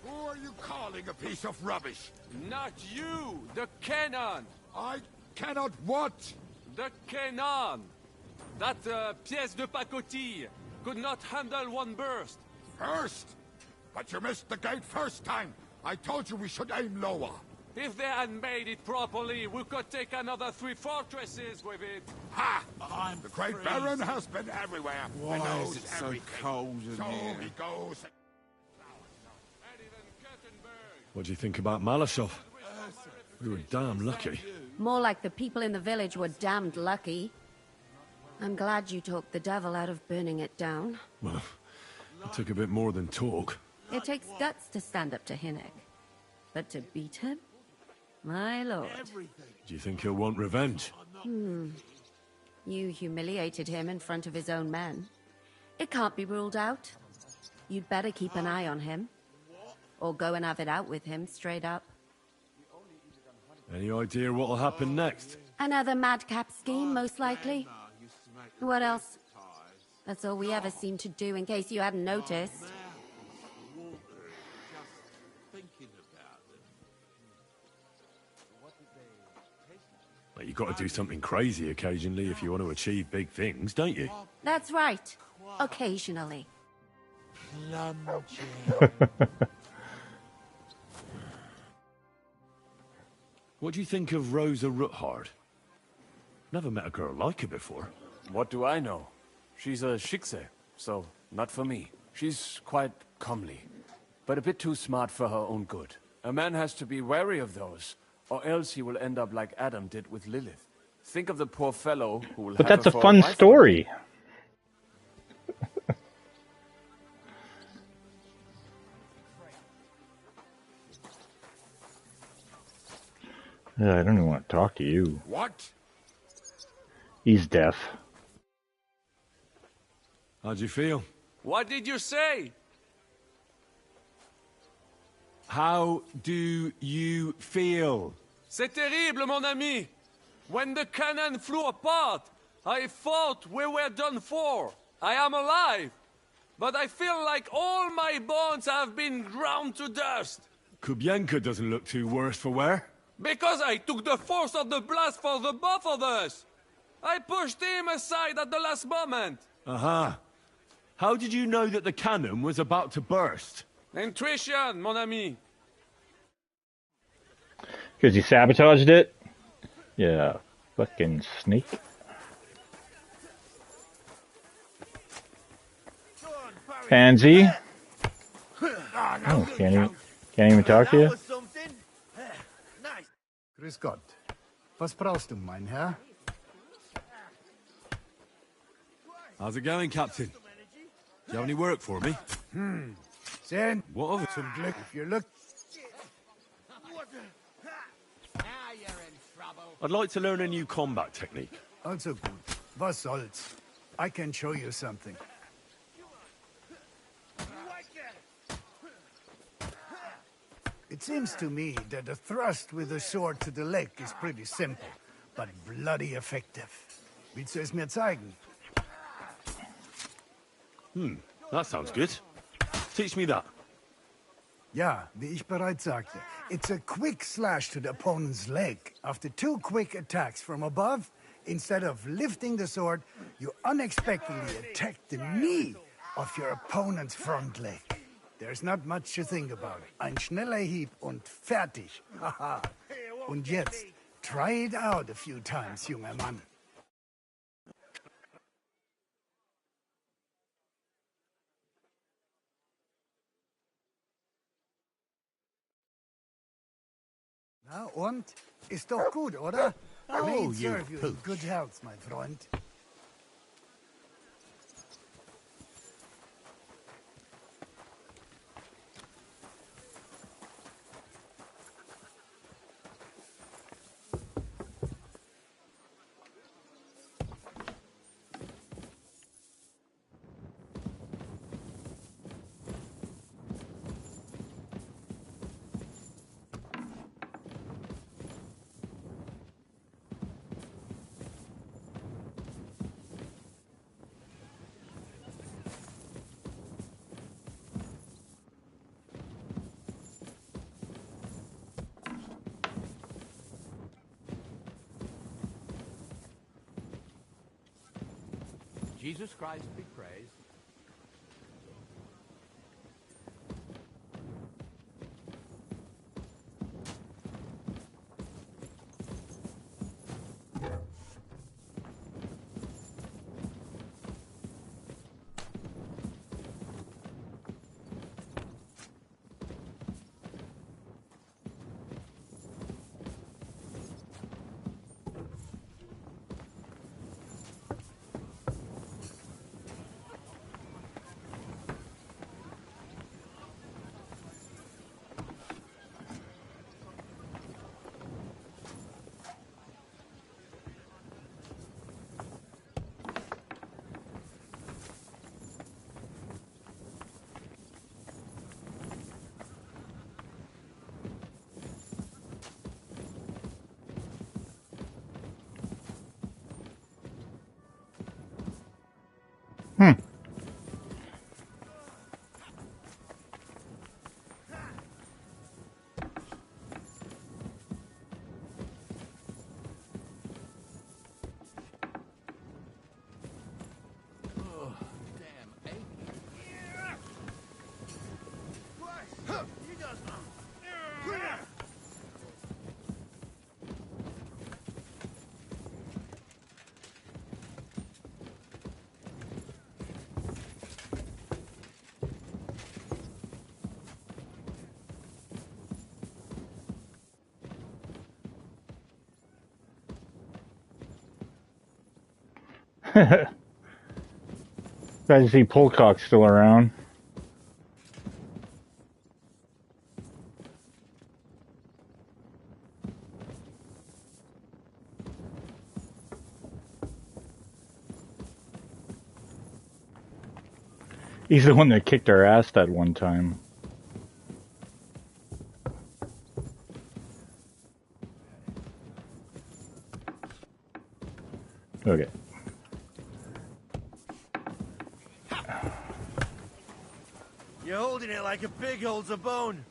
Who are you calling a piece of rubbish? Not you, the cannon. I cannot what? The cannon. That pièce de pacotille could not handle one burst. Burst? But you missed the gate first time. I told you we should aim lower. If they had made it properly, we could take another 3 fortresses with it. Ha! The Great Baron has been everywhere. Why knows is it so everything. cold in so here? he goes. What do you think about Malashov? We were damn lucky. More like the people in the village were damned lucky. I'm glad you talked the devil out of burning it down. Well, it took a bit more than talk. It takes guts to stand up to Hinnick. But to beat him? My lord. Do you think he'll want revenge? You humiliated him in front of his own men. It can't be ruled out. You'd better keep an eye on him. Or go and have it out with him, straight up. Any idea what'll happen next? Another madcap scheme, most likely. What else? That's all we ever seem to do, in case you hadn't noticed. Well, you've got to do something crazy occasionally if you want to achieve big things, don't you? That's right. Occasionally. What do you think of Rosa Ruthard? Never met a girl like her before. What do I know? She's a Schickse, so not for me. She's quite comely, but a bit too smart for her own good. A man has to be wary of those, or else he will end up like Adam did with Lilith. Think of the poor fellow who will But have that's her a for fun wife. story. I don't even want to talk to you. What? He's deaf. How'd you feel? What did you say? How do you feel? C'est terrible, mon ami. When the cannon flew apart, I thought we were done for. I am alive. But I feel like all my bones have been ground to dust. Kubienka doesn't look too worse for wear. Because I took the force of the blast for the both of us. I pushed him aside at the last moment. Aha. How did you know that the cannon was about to burst? Intuition, mon ami. Because you sabotaged it? Yeah, fucking snake. Pansy? Oh, can't even talk to you? Grüß Gott. Was brauchst du, mein Herr? How's it going, Captain? Do you have any work for me? Sehen. What of it? Zum Glück. If you look... I'd like to learn a new combat technique. Also gut. Was soll's? I can show you something. It seems to me that a thrust with a sword to the leg is pretty simple, but bloody effective. Willst du es mir zeigen? That sounds good. Teach me that. Ja, wie ich bereits sagte. It's a quick slash to the opponent's leg. After 2 quick attacks from above, instead of lifting the sword, you unexpectedly attack the knee of your opponent's front leg. There's not much to think about. Ein schneller Hieb und fertig. Haha. Und jetzt, try it out a few times, junger Mann. Na und? Ist doch gut, oder? Oh, May it you serve you in pooch. good health, my friend. Jesus Christ be praised. Glad to see Polcock's still around. He's the one that kicked our ass that one time. Okay. You're holding it like a pig holds a bone.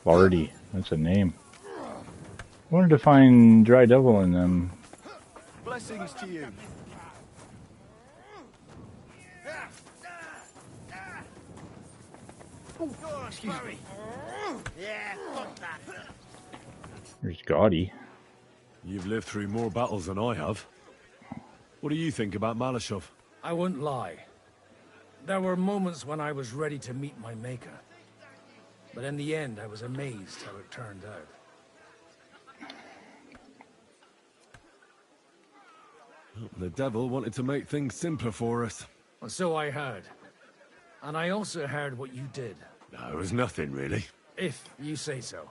Lardy, that's a name. I wanted to find Dry Devil in them. Blessings to you. Excuse me. Yeah, fuck that. There's Gaudy. You've lived through more battles than I have. What do you think about Malashov? I won't lie. There were moments when I was ready to meet my maker. But in the end, I was amazed how it turned out. The devil wanted to make things simpler for us. Well, so I heard. And I also heard what you did. No, it was nothing, really. If you say so.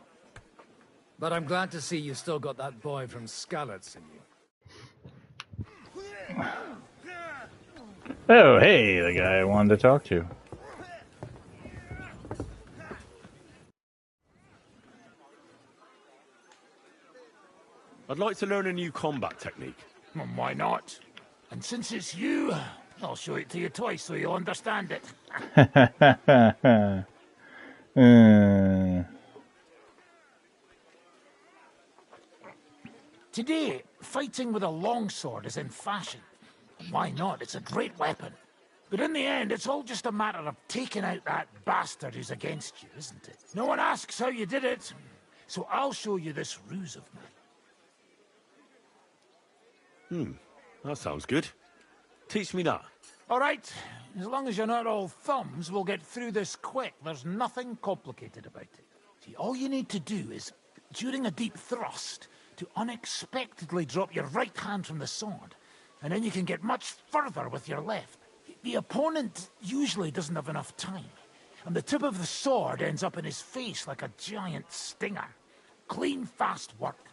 But I'm glad to see you still got that boy from Skalitz in you. Oh, hey, the guy I wanted to talk to. I'd like to learn a new combat technique. Well, why not? And since it's you, I'll show it to you twice so you'll understand it. Today, fighting with a longsword is in fashion. Why not? It's a great weapon. But in the end, it's all just a matter of taking out that bastard who's against you, isn't it? No one asks how you did it, so I'll show you this ruse of mine. That sounds good. Teach me that. All right, as long as you're not all thumbs, we'll get through this quick. There's nothing complicated about it. See, all you need to do is, during a deep thrust, to unexpectedly drop your right hand from the sword, and then you can get much further with your left. The opponent usually doesn't have enough time, and the tip of the sword ends up in his face like a giant stinger. Clean, fast work.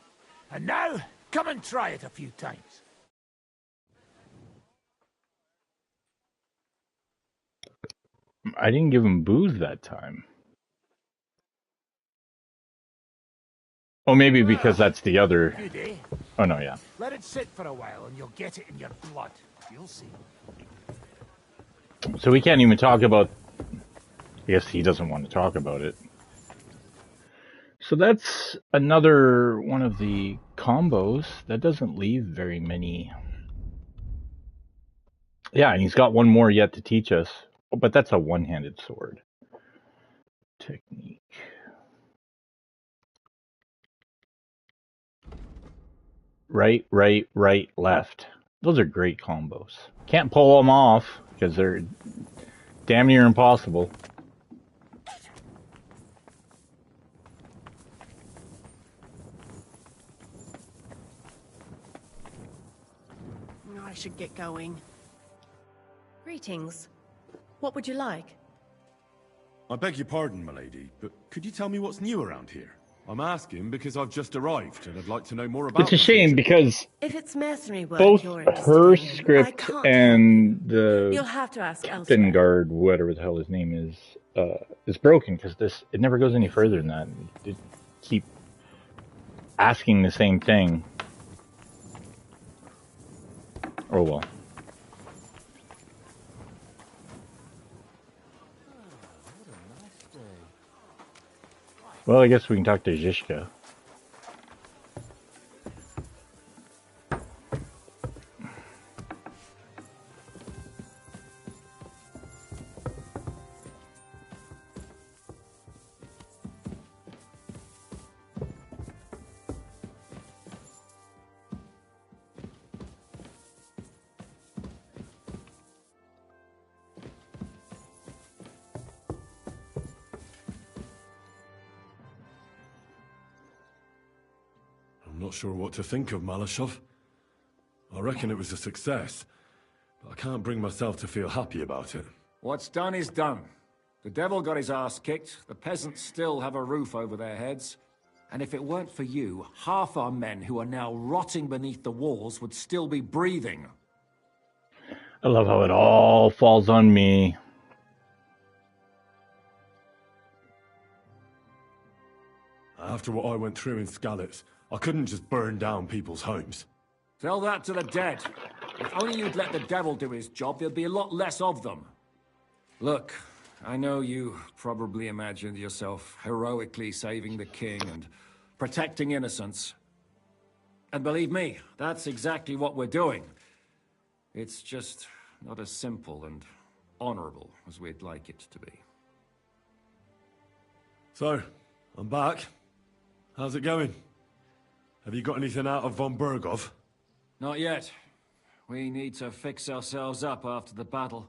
And now, come and try it a few times. I didn't give him booze that time. Oh, maybe because that's the other... Good, eh? Oh, no, yeah. Let it sit for a while and you'll get it in your blood. You'll see. So we can't even talk about... I guess he doesn't want to talk about it. So that's another one of the combos. That doesn't leave very many. Yeah, and he's got one more yet to teach us. Oh, but that's a one-handed sword. Technique. Right, right, right, left. Those are great combos. Can't pull them off because they're damn near impossible. I should get going. Greetings. What would you like? I beg your pardon, milady, but could you tell me what's new around here? I'm asking because I've just arrived and I'd like to know more about It's a shame because if it's mercenary work both you're interested her in, script and the You'll have to ask Captain elsewhere. Guard, whatever the hell his name is broken because it never goes any further than that. They keep asking the same thing. Oh well. Well, I guess we can talk to Zhishka. I'm not sure what to think of Malashov. I reckon it was a success, but I can't bring myself to feel happy about it. What's done is done. The devil got his ass kicked, the peasants still have a roof over their heads, and if it weren't for you, half our men who are now rotting beneath the walls would still be breathing. I love how it all falls on me. After what I went through in Skalitz, I couldn't just burn down people's homes. Tell that to the dead. If only you'd let the devil do his job, there'd be a lot less of them. Look, I know you probably imagined yourself heroically saving the king and protecting innocents. And believe me, that's exactly what we're doing. It's just not as simple and honorable as we'd like it to be. So, I'm back. How's it going? Have you got anything out of von Bergov? Not yet. We need to fix ourselves up after the battle.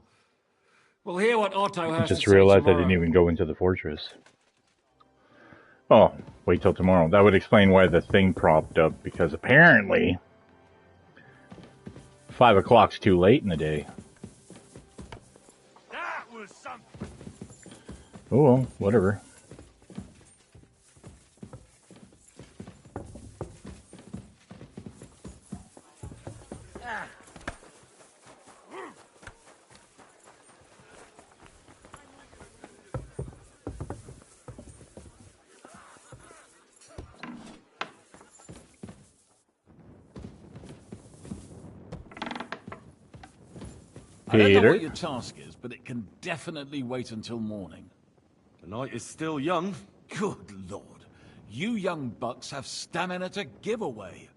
We'll hear what Otto I has to just say realized I tomorrow. didn't even go into the fortress. Oh, wait till tomorrow. That would explain why the thing propped up, because apparently 5 o'clock's too late in the day. That was something. Oh well, whatever. I don't know Peter. what your task is, but it can definitely wait until morning. The night is still young. Good lord. You young bucks have stamina to give away.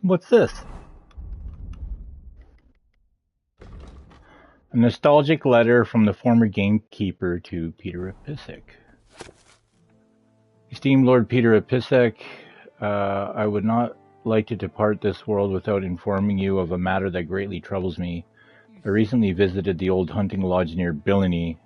What's this? A nostalgic letter from the former gamekeeper to Peter Episek. Esteemed Lord Peter Episek, I would not like to depart this world without informing you of a matter that greatly troubles me. I recently visited the old hunting lodge near Billiny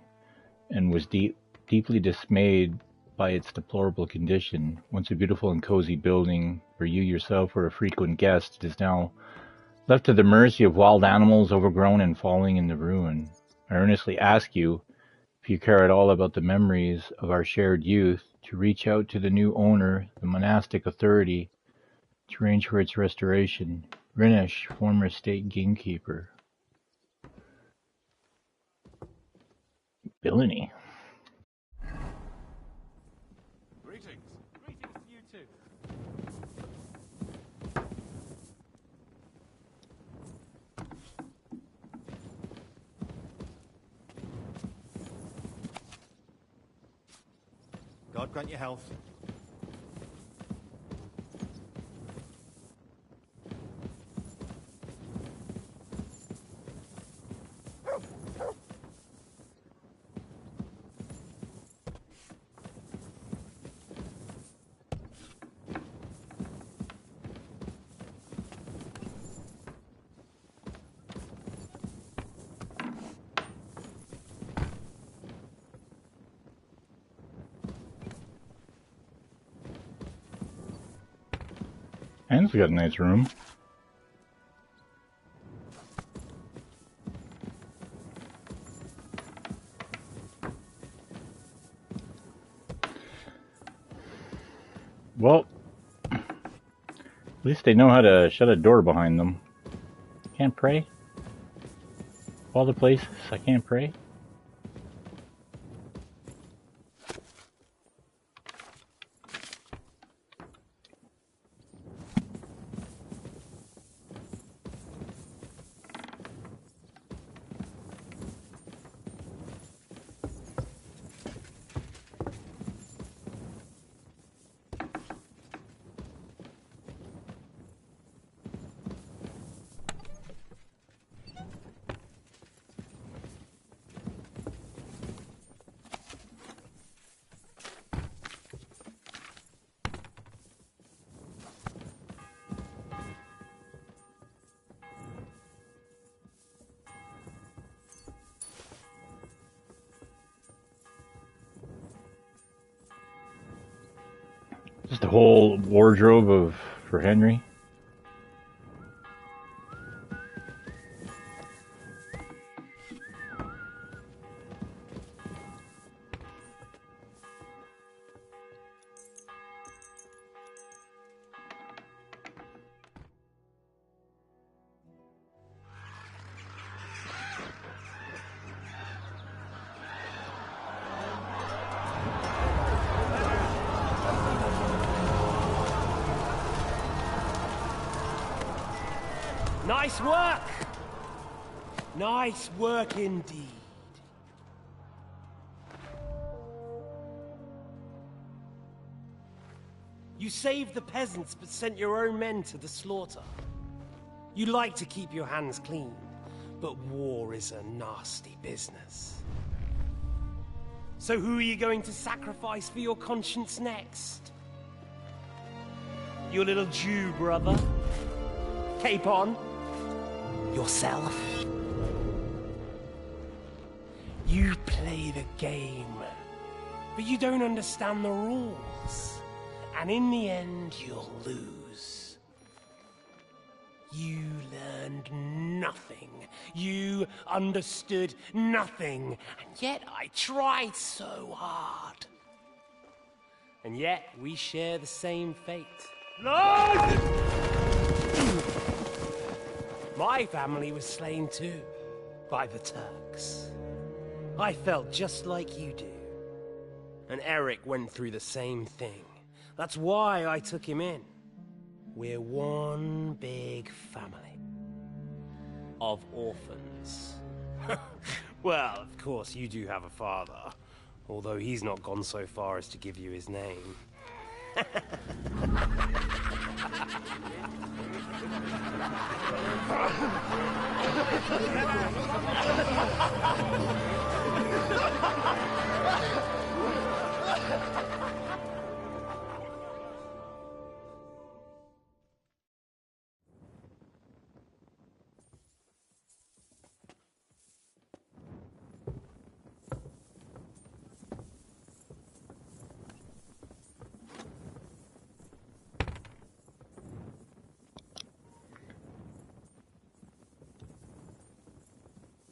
and was deeply dismayed by its deplorable condition. Once a beautiful and cozy building where you yourself were a frequent guest, it is now left to the mercy of wild animals, overgrown and falling in the ruin. I earnestly ask you, if you care at all about the memories of our shared youth, to reach out to the new owner, the monastic authority, to arrange for its restoration. Rinish, former state gamekeeper. Billiny. Greetings. Greetings to you too. God grant you health. And it's got a nice room. Well, at least they know how to shut a door behind them. Can't pray? Of all the places I can't pray? Just a whole wardrobe for Henry. Nice work! Nice work indeed. You saved the peasants but sent your own men to the slaughter. You like to keep your hands clean, but war is a nasty business. So who are you going to sacrifice for your conscience next? Your little Jew brother? Cape on? Yourself? You play the game, but you don't understand the rules. And in the end, you'll lose. You learned nothing. You understood nothing. And yet I tried so hard. And yet, we share the same fate. My family was slain too, by the Turks. I felt just like you do. And Eric went through the same thing. That's why I took him in. We're one big family. Of orphans. Well, of course, you do have a father. Although he's not gone so far as to give you his name.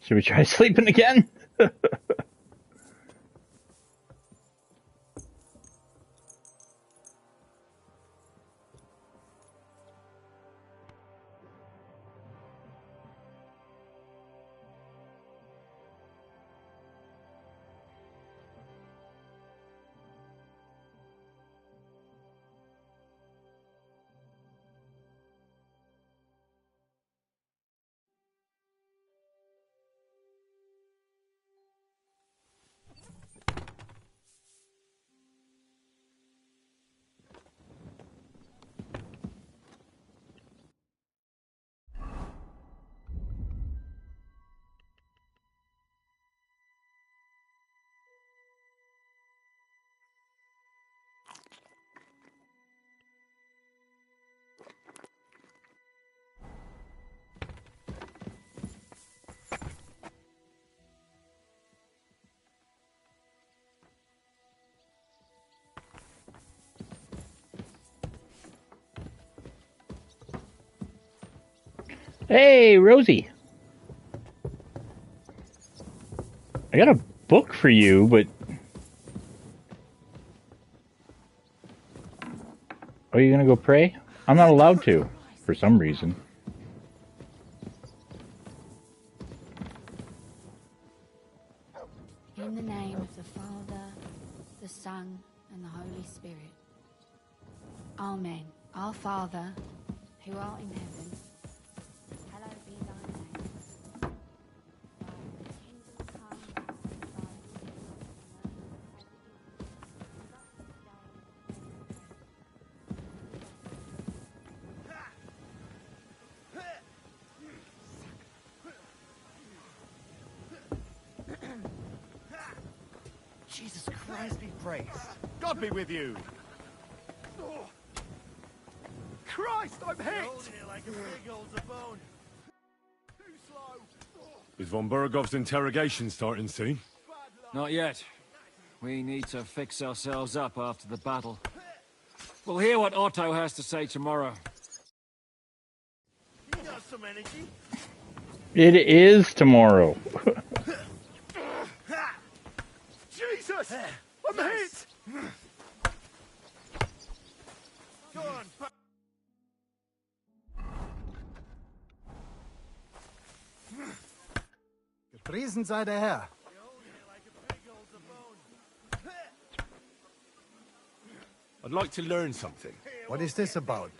Should we try sleeping again? Hey, Rosie. I got a book for you, but... Are you gonna go pray? I'm not allowed to, for some reason. In the name of the Father, the Son, and the Holy Spirit. Amen. Our Father, who art in heaven, hallowed be thy name. Thy kingdom come, thy will be Jesus Christ be praised. God be with you. Christ, I'm hit! Like a pig holds a bone. Too slow. Is von Bergov's interrogation starting soon? Not yet. We need to fix ourselves up after the battle. We'll hear what Otto has to say tomorrow. You got some energy. It is tomorrow. Jesus! I'm hit! Go on. Gepriesen sei der Herr. I'd like to learn something. What is this about?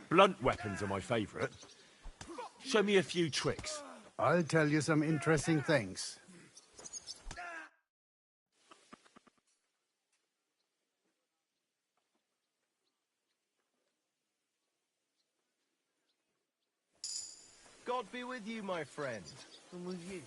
Blunt weapons are my favorite. Show me a few tricks. I'll tell you some interesting things. God be with you, my friend. And with you.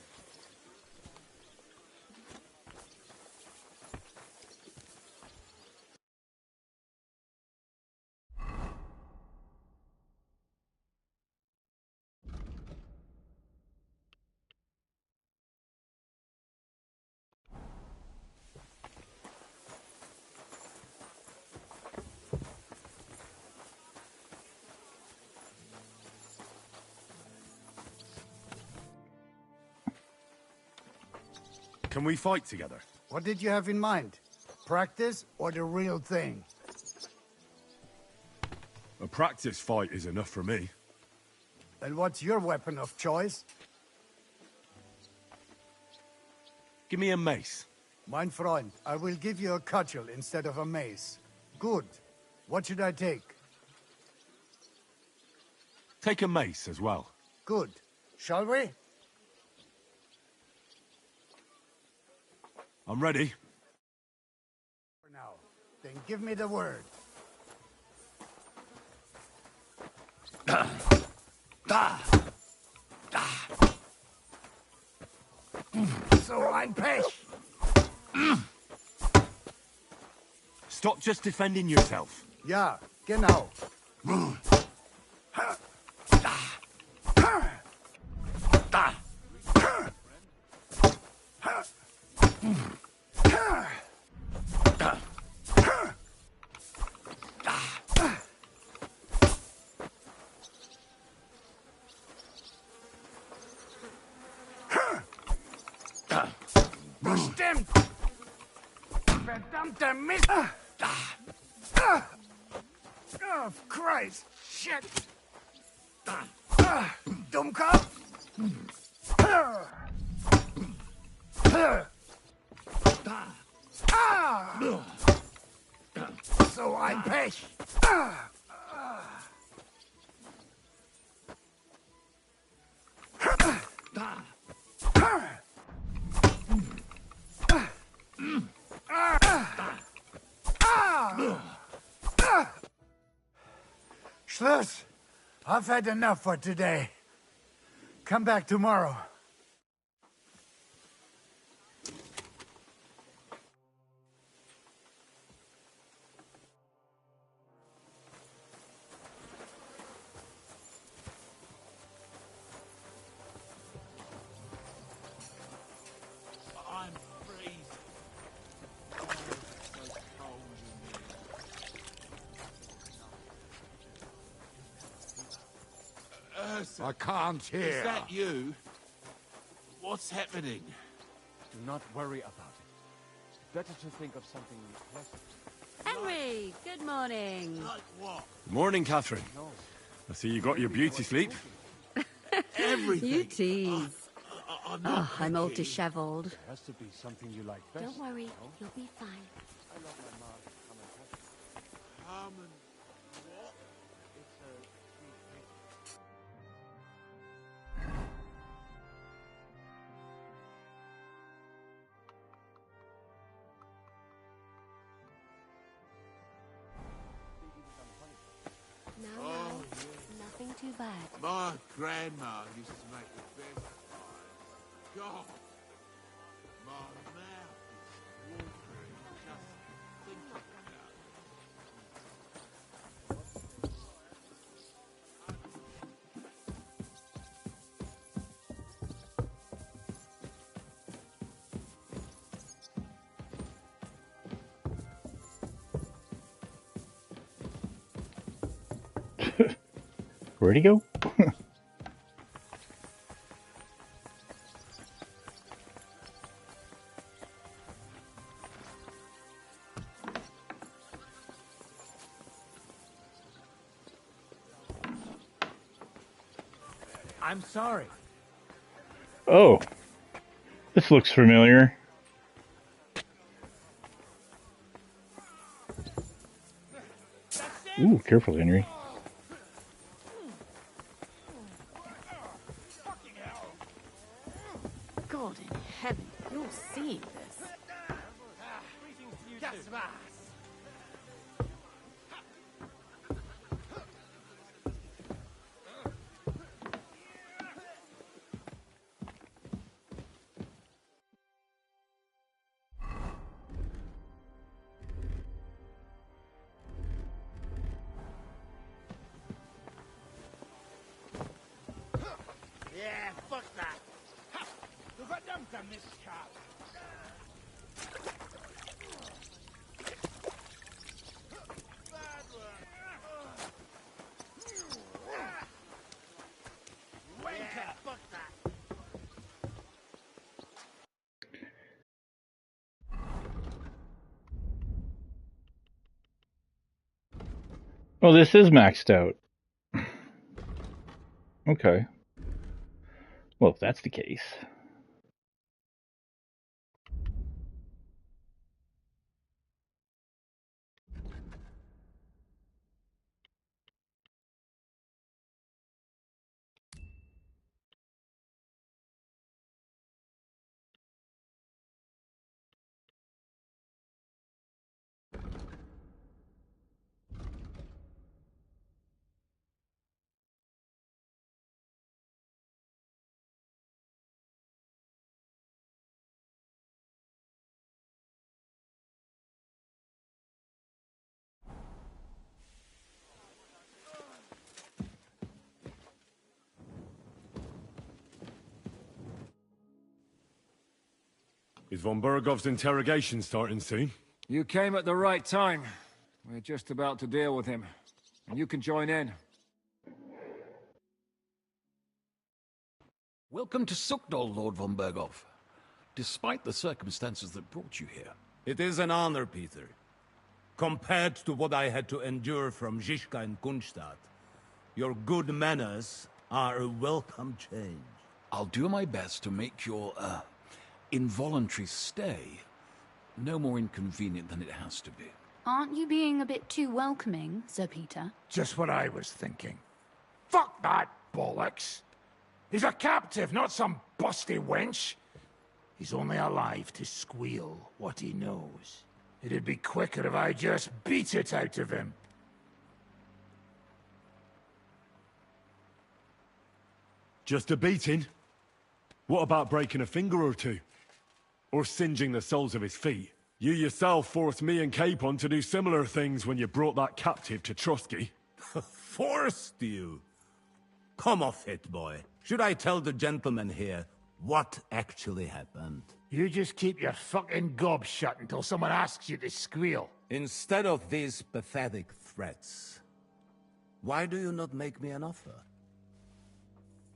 Can we fight together? What did you have in mind? Practice or the real thing? A practice fight is enough for me. And what's your weapon of choice? Give me a mace. Mein Freund, I will give you a cudgel instead of a mace. Good. What should I take? Take a mace as well. Good. Shall we? I'm ready. For now. Then give me the word. So ein Pech. Stop just defending yourself. Ja, genau. Bestimmt! Verdammter Mist! Oh, Christ! Shit! Dummkopf! So ein Pech! Schluss! I've had enough for today. Come back tomorrow. I'm freezing. Oh, it's so cold in here. I can't hear. Is that you? What's happening? Do not worry about it. Better to think of something pleasant. Henry, good morning. Like what? Morning, Catherine. I see you got your beauty sleep. Everything. You tease. I'm not I'm all picky. disheveled. There has to be something you like best. Don't worry, no? you'll be fine. I love my mom to come and touch me. Come and what? It's a sweet treat. No, Oh, nothing too bad. My grandma used to make the best pies. God, my mouth is watering just thinking about it. Where'd he go? I'm sorry. Oh, this looks familiar. Ooh, careful, Henry. God in heaven, you're seeing this. Yeah, fuck that. Du verdammter Mistkerl. Wanker, fuck that. Oh, this is maxed out. Okay. Well, if that's the case. Is von Bergov's interrogation starting soon? You came at the right time. We're just about to deal with him. And you can join in. Welcome to Sukdol, Lord von Bergov. Despite the circumstances that brought you here. It is an honor, Peter. Compared to what I had to endure from Zizka and Kunstadt, your good manners are a welcome change. I'll do my best to make your, involuntary stay no more inconvenient than it has to be. Aren't you being a bit too welcoming, Sir Peter? Just what I was thinking. Fuck that bollocks! He's a captive, not some busty wench. He's only alive to squeal what he knows. It'd be quicker if I just beat it out of him. Just a beating? What about breaking a finger or two? Or singeing the soles of his feet? You yourself forced me and Capon to do similar things when you brought that captive to Trotsky. Forced you? Come off it, boy. Should I tell the gentleman here what actually happened? You just keep your fucking gob shut until someone asks you to squeal. Instead of these pathetic threats, why do you not make me an offer?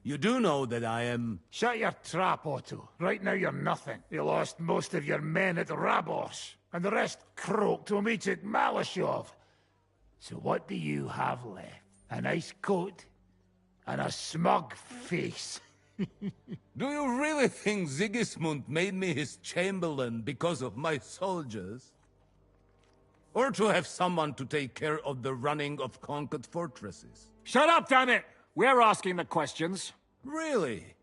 You do know that I am... Shut your trap, Otto. Right now you're nothing. You lost most of your men at Rabos, and the rest croaked when we took Malashov. So what do you have left? A nice coat and a smug face. Do you really think Sigismund made me his chamberlain because of my soldiers? Or to have someone to take care of the running of conquered fortresses? Shut up, damn it! We're asking the questions. Really?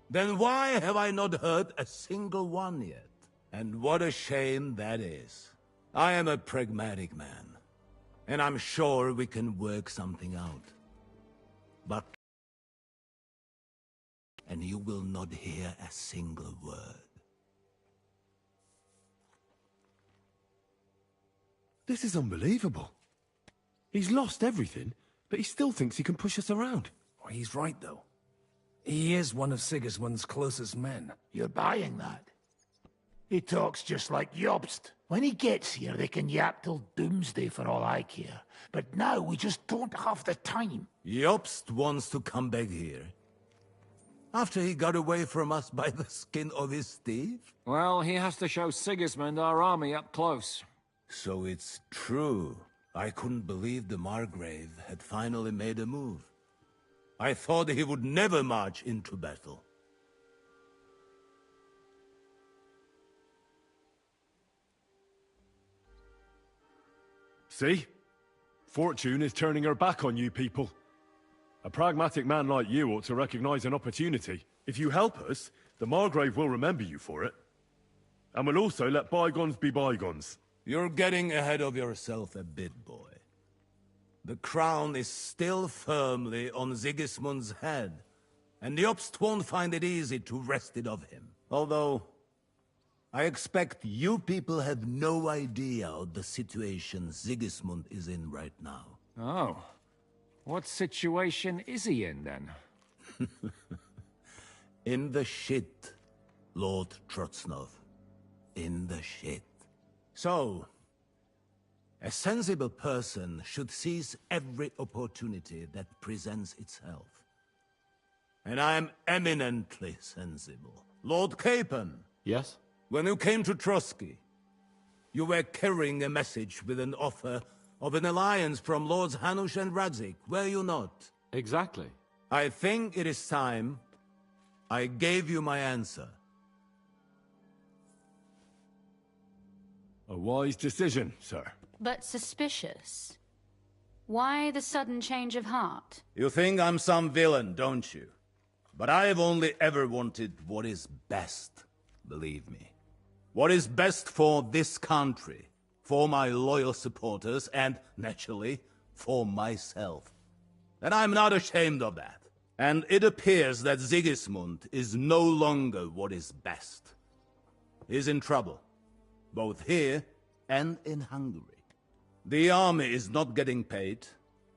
Then why have I not heard a single one yet? And what a shame that is. I am a pragmatic man, and I'm sure we can work something out. But... and you will not hear a single word. This is unbelievable. He's lost everything, but he still thinks he can push us around. Well, he's right, though. He is one of Sigismund's closest men. You're buying that? He talks just like Jobst. When he gets here, they can yap till doomsday for all I care. But now we just don't have the time. Jobst wants to come back here. After he got away from us by the skin of his teeth? Well, he has to show Sigismund our army up close. So it's true. I couldn't believe the Margrave had finally made a move. I thought he would never march into battle. See? Fortune is turning her back on you people. A pragmatic man like you ought to recognize an opportunity. If you help us, the Margrave will remember you for it. And will also let bygones be bygones. You're getting ahead of yourself a bit, boy. The crown is still firmly on Sigismund's head, and Jobst won't find it easy to wrest it of him. Although, I expect you people have no idea of the situation Sigismund is in right now. Oh. What situation is he in, then? In the shit, Lord Trotsnov. In the shit. So, a sensible person should seize every opportunity that presents itself. And I am eminently sensible. Lord Capon. Yes? When you came to Trotsky, you were carrying a message with an offer of an alliance from Lords Hanush and Radzik, were you not? Exactly. I think it is time I gave you my answer. A wise decision, sir. But suspicious. Why the sudden change of heart? You think I'm some villain, don't you? But I've only ever wanted what is best, believe me. What is best for this country, for my loyal supporters, and, naturally, for myself. And I'm not ashamed of that. And it appears that Sigismund is no longer what is best. He's in trouble, both here and in Hungary. The army is not getting paid,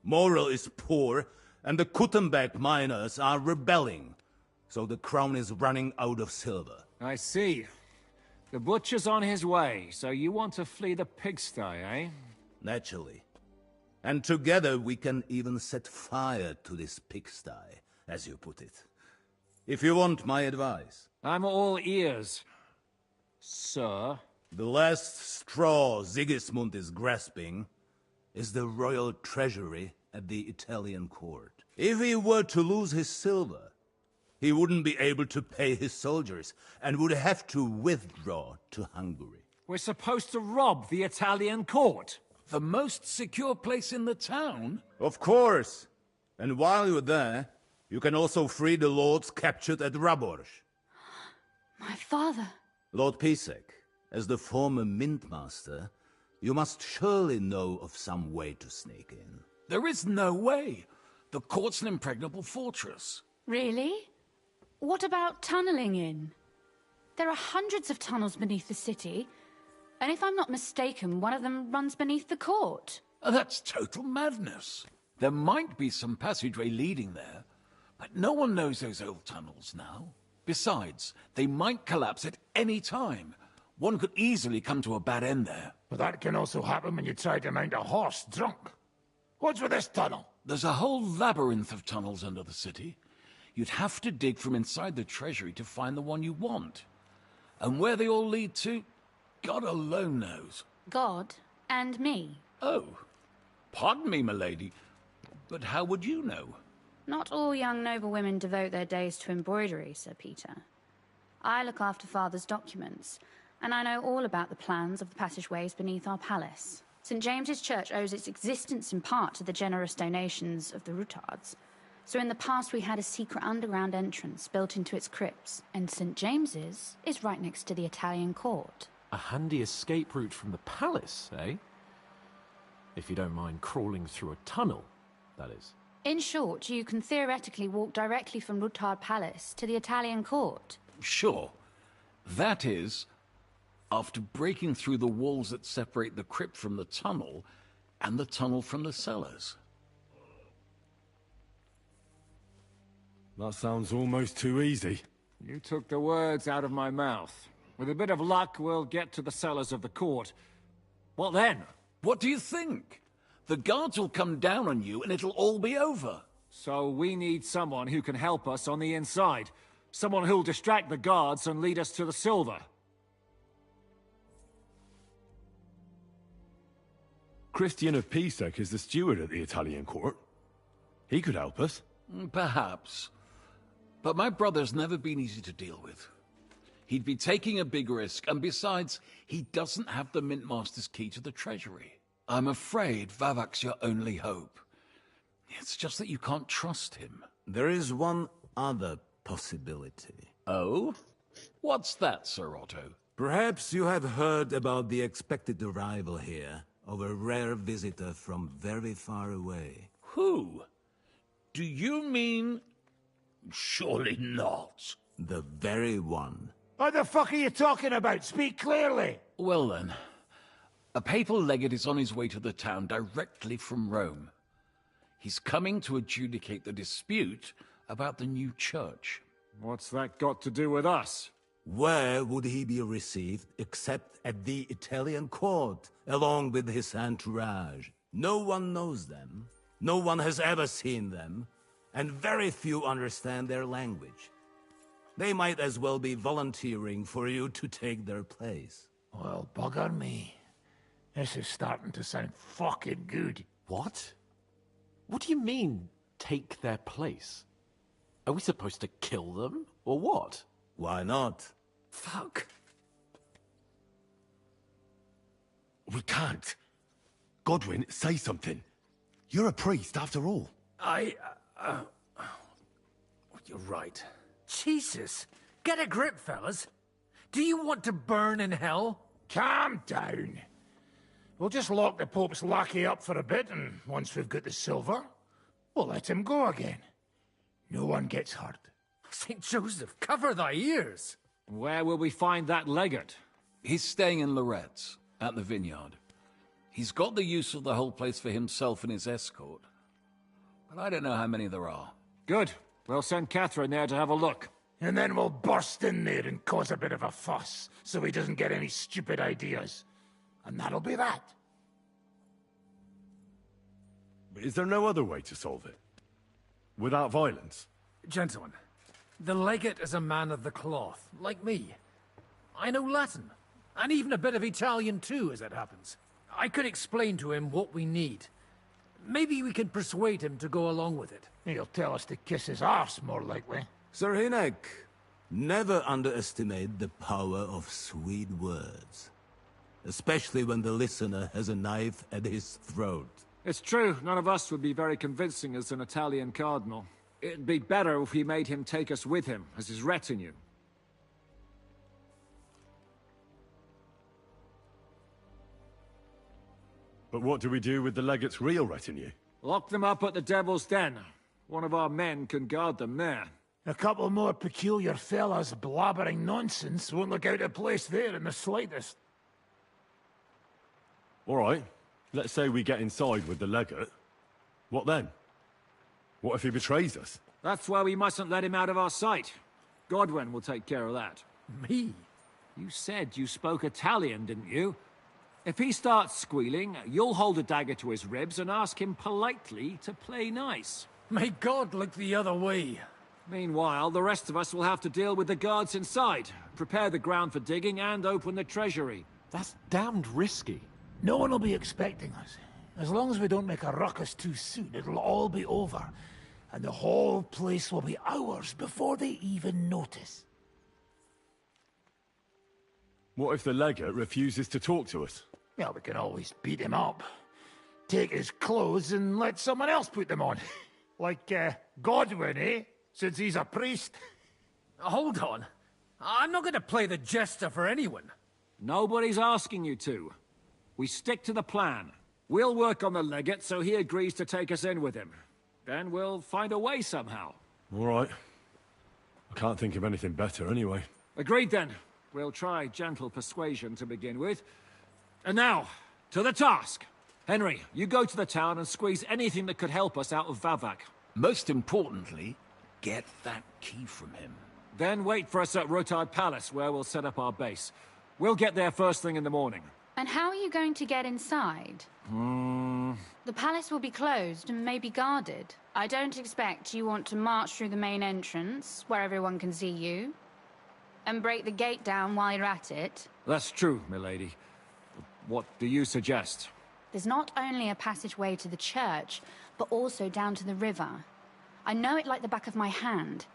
morale is poor, and the Kuttenberg miners are rebelling, so the crown is running out of silver. I see. The butcher's on his way, so you want to flee the pigsty, eh? Naturally. And together we can even set fire to this pigsty, as you put it. If you want my advice. I'm all ears, sir. The last straw Sigismund is grasping is the royal treasury at the Italian court. If he were to lose his silver, he wouldn't be able to pay his soldiers and would have to withdraw to Hungary. We're supposed to rob the Italian court. The most secure place in the town? Of course. And while you're there, you can also free the lords captured at Raborj. My father. Lord Pisek, as the former Mintmaster, you must surely know of some way to sneak in. There is no way. The court's an impregnable fortress. Really? What about tunneling in? There are hundreds of tunnels beneath the city, and if I'm not mistaken, one of them runs beneath the court. That's total madness. There might be some passageway leading there, but no one knows those old tunnels now. Besides, they might collapse at any time. One could easily come to a bad end there. But that can also happen when you try to mount a horse drunk. What's with this tunnel? There's a whole labyrinth of tunnels under the city. You'd have to dig from inside the treasury to find the one you want. And where they all lead to, God alone knows. God and me. Oh, pardon me, milady, but how would you know? Not all young noble women devote their days to embroidery, Sir Peter. I look after Father's documents, and I know all about the plans of the passageways beneath our palace. St. James's Church owes its existence in part to the generous donations of the Rutards. So in the past we had a secret underground entrance built into its crypts, and St. James's is right next to the Italian court. A handy escape route from the palace, eh? If you don't mind crawling through a tunnel, that is. In short, you can theoretically walk directly from Rutard Palace to the Italian court. Sure. That is, after breaking through the walls that separate the crypt from the tunnel, and the tunnel from the cellars. That sounds almost too easy. You took the words out of my mouth. With a bit of luck, we'll get to the cellars of the court. What then? What do you think? The guards will come down on you and it'll all be over. So we need someone who can help us on the inside. Someone who'll distract the guards and lead us to the silver. Christian of Pisek is the steward at the Italian court. He could help us. Perhaps. But my brother's never been easy to deal with. He'd be taking a big risk, and besides, he doesn't have the Mintmaster's key to the treasury. I'm afraid Vavak's your only hope. It's just that you can't trust him. There is one other possibility. Oh? What's that, Sir Otto? Perhaps you have heard about the expected arrival here of a rare visitor from very far away. Who? Do you mean... Surely not. The very one. What the fuck are you talking about? Speak clearly. Well then, a papal legate is on his way to the town directly from Rome. He's coming to adjudicate the dispute about the new church. What's that got to do with us? Where would he be received except at the Italian court, along with his entourage? No one knows them, no one has ever seen them, and very few understand their language. They might as well be volunteering for you to take their place. Well, bugger me. This is starting to sound fucking good. What? What do you mean, take their place? Are we supposed to kill them, or what? Why not? Fuck. We can't. Godwin, say something. You're a priest, after all. You're right. Jesus! Get a grip, fellas. Do you want to burn in hell? Calm down. We'll just lock the Pope's lackey up for a bit, and once we've got the silver, we'll let him go again. No one gets hurt. St. Joseph, cover thy ears! Where will we find that legate? He's staying in Lorette's, at the vineyard. He's got the use of the whole place for himself and his escort. But I don't know how many there are. Good. We'll send Catherine there to have a look. And then we'll burst in there and cause a bit of a fuss, so he doesn't get any stupid ideas. And that'll be that. Is there no other way to solve it? Without violence? Gentlemen, the legate is a man of the cloth, like me. I know Latin, and even a bit of Italian too, as it happens. I could explain to him what we need. Maybe we can persuade him to go along with it. He'll tell us to kiss his arse, more likely. Sir Hinek, never underestimate the power of sweet words. Especially when the listener has a knife at his throat. It's true, none of us would be very convincing as an Italian cardinal. It'd be better if we made him take us with him, as his retinue. But what do we do with the legate's real retinue? Lock them up at the Devil's Den. One of our men can guard them there. A couple more peculiar fellas blabbering nonsense won't look out of place there in the slightest. All right. Let's say we get inside with the legate. What then? What if he betrays us? That's why we mustn't let him out of our sight. Godwin will take care of that. Me? You said you spoke Italian, didn't you? If he starts squealing, you'll hold a dagger to his ribs and ask him politely to play nice. May God look the other way. Meanwhile, the rest of us will have to deal with the guards inside, prepare the ground for digging, and open the treasury. That's damned risky. No one will be expecting us. As long as we don't make a ruckus too soon, it'll all be over. And the whole place will be ours before they even notice. What if the legate refuses to talk to us? Well, we can always beat him up. Take his clothes and let someone else put them on. Like, Godwin, eh? Since he's a priest. Hold on. I'm not going to play the jester for anyone. Nobody's asking you to. We stick to the plan. We'll work on the legate so he agrees to take us in with him. Then we'll find a way somehow. All right. I can't think of anything better anyway. Agreed then. We'll try gentle persuasion to begin with. And now, to the task. Henry, you go to the town and squeeze anything that could help us out of Vavak. Most importantly, get that key from him. Then wait for us at Rotard Palace, where we'll set up our base. We'll get there first thing in the morning. And how are you going to get inside? The palace will be closed and maybe guarded. I don't expect you want to march through the main entrance, where everyone can see you, and break the gate down while you're at it. That's true, milady. What do you suggest? There's not only a passageway to the church, but also down to the river. I know it like the back of my hand.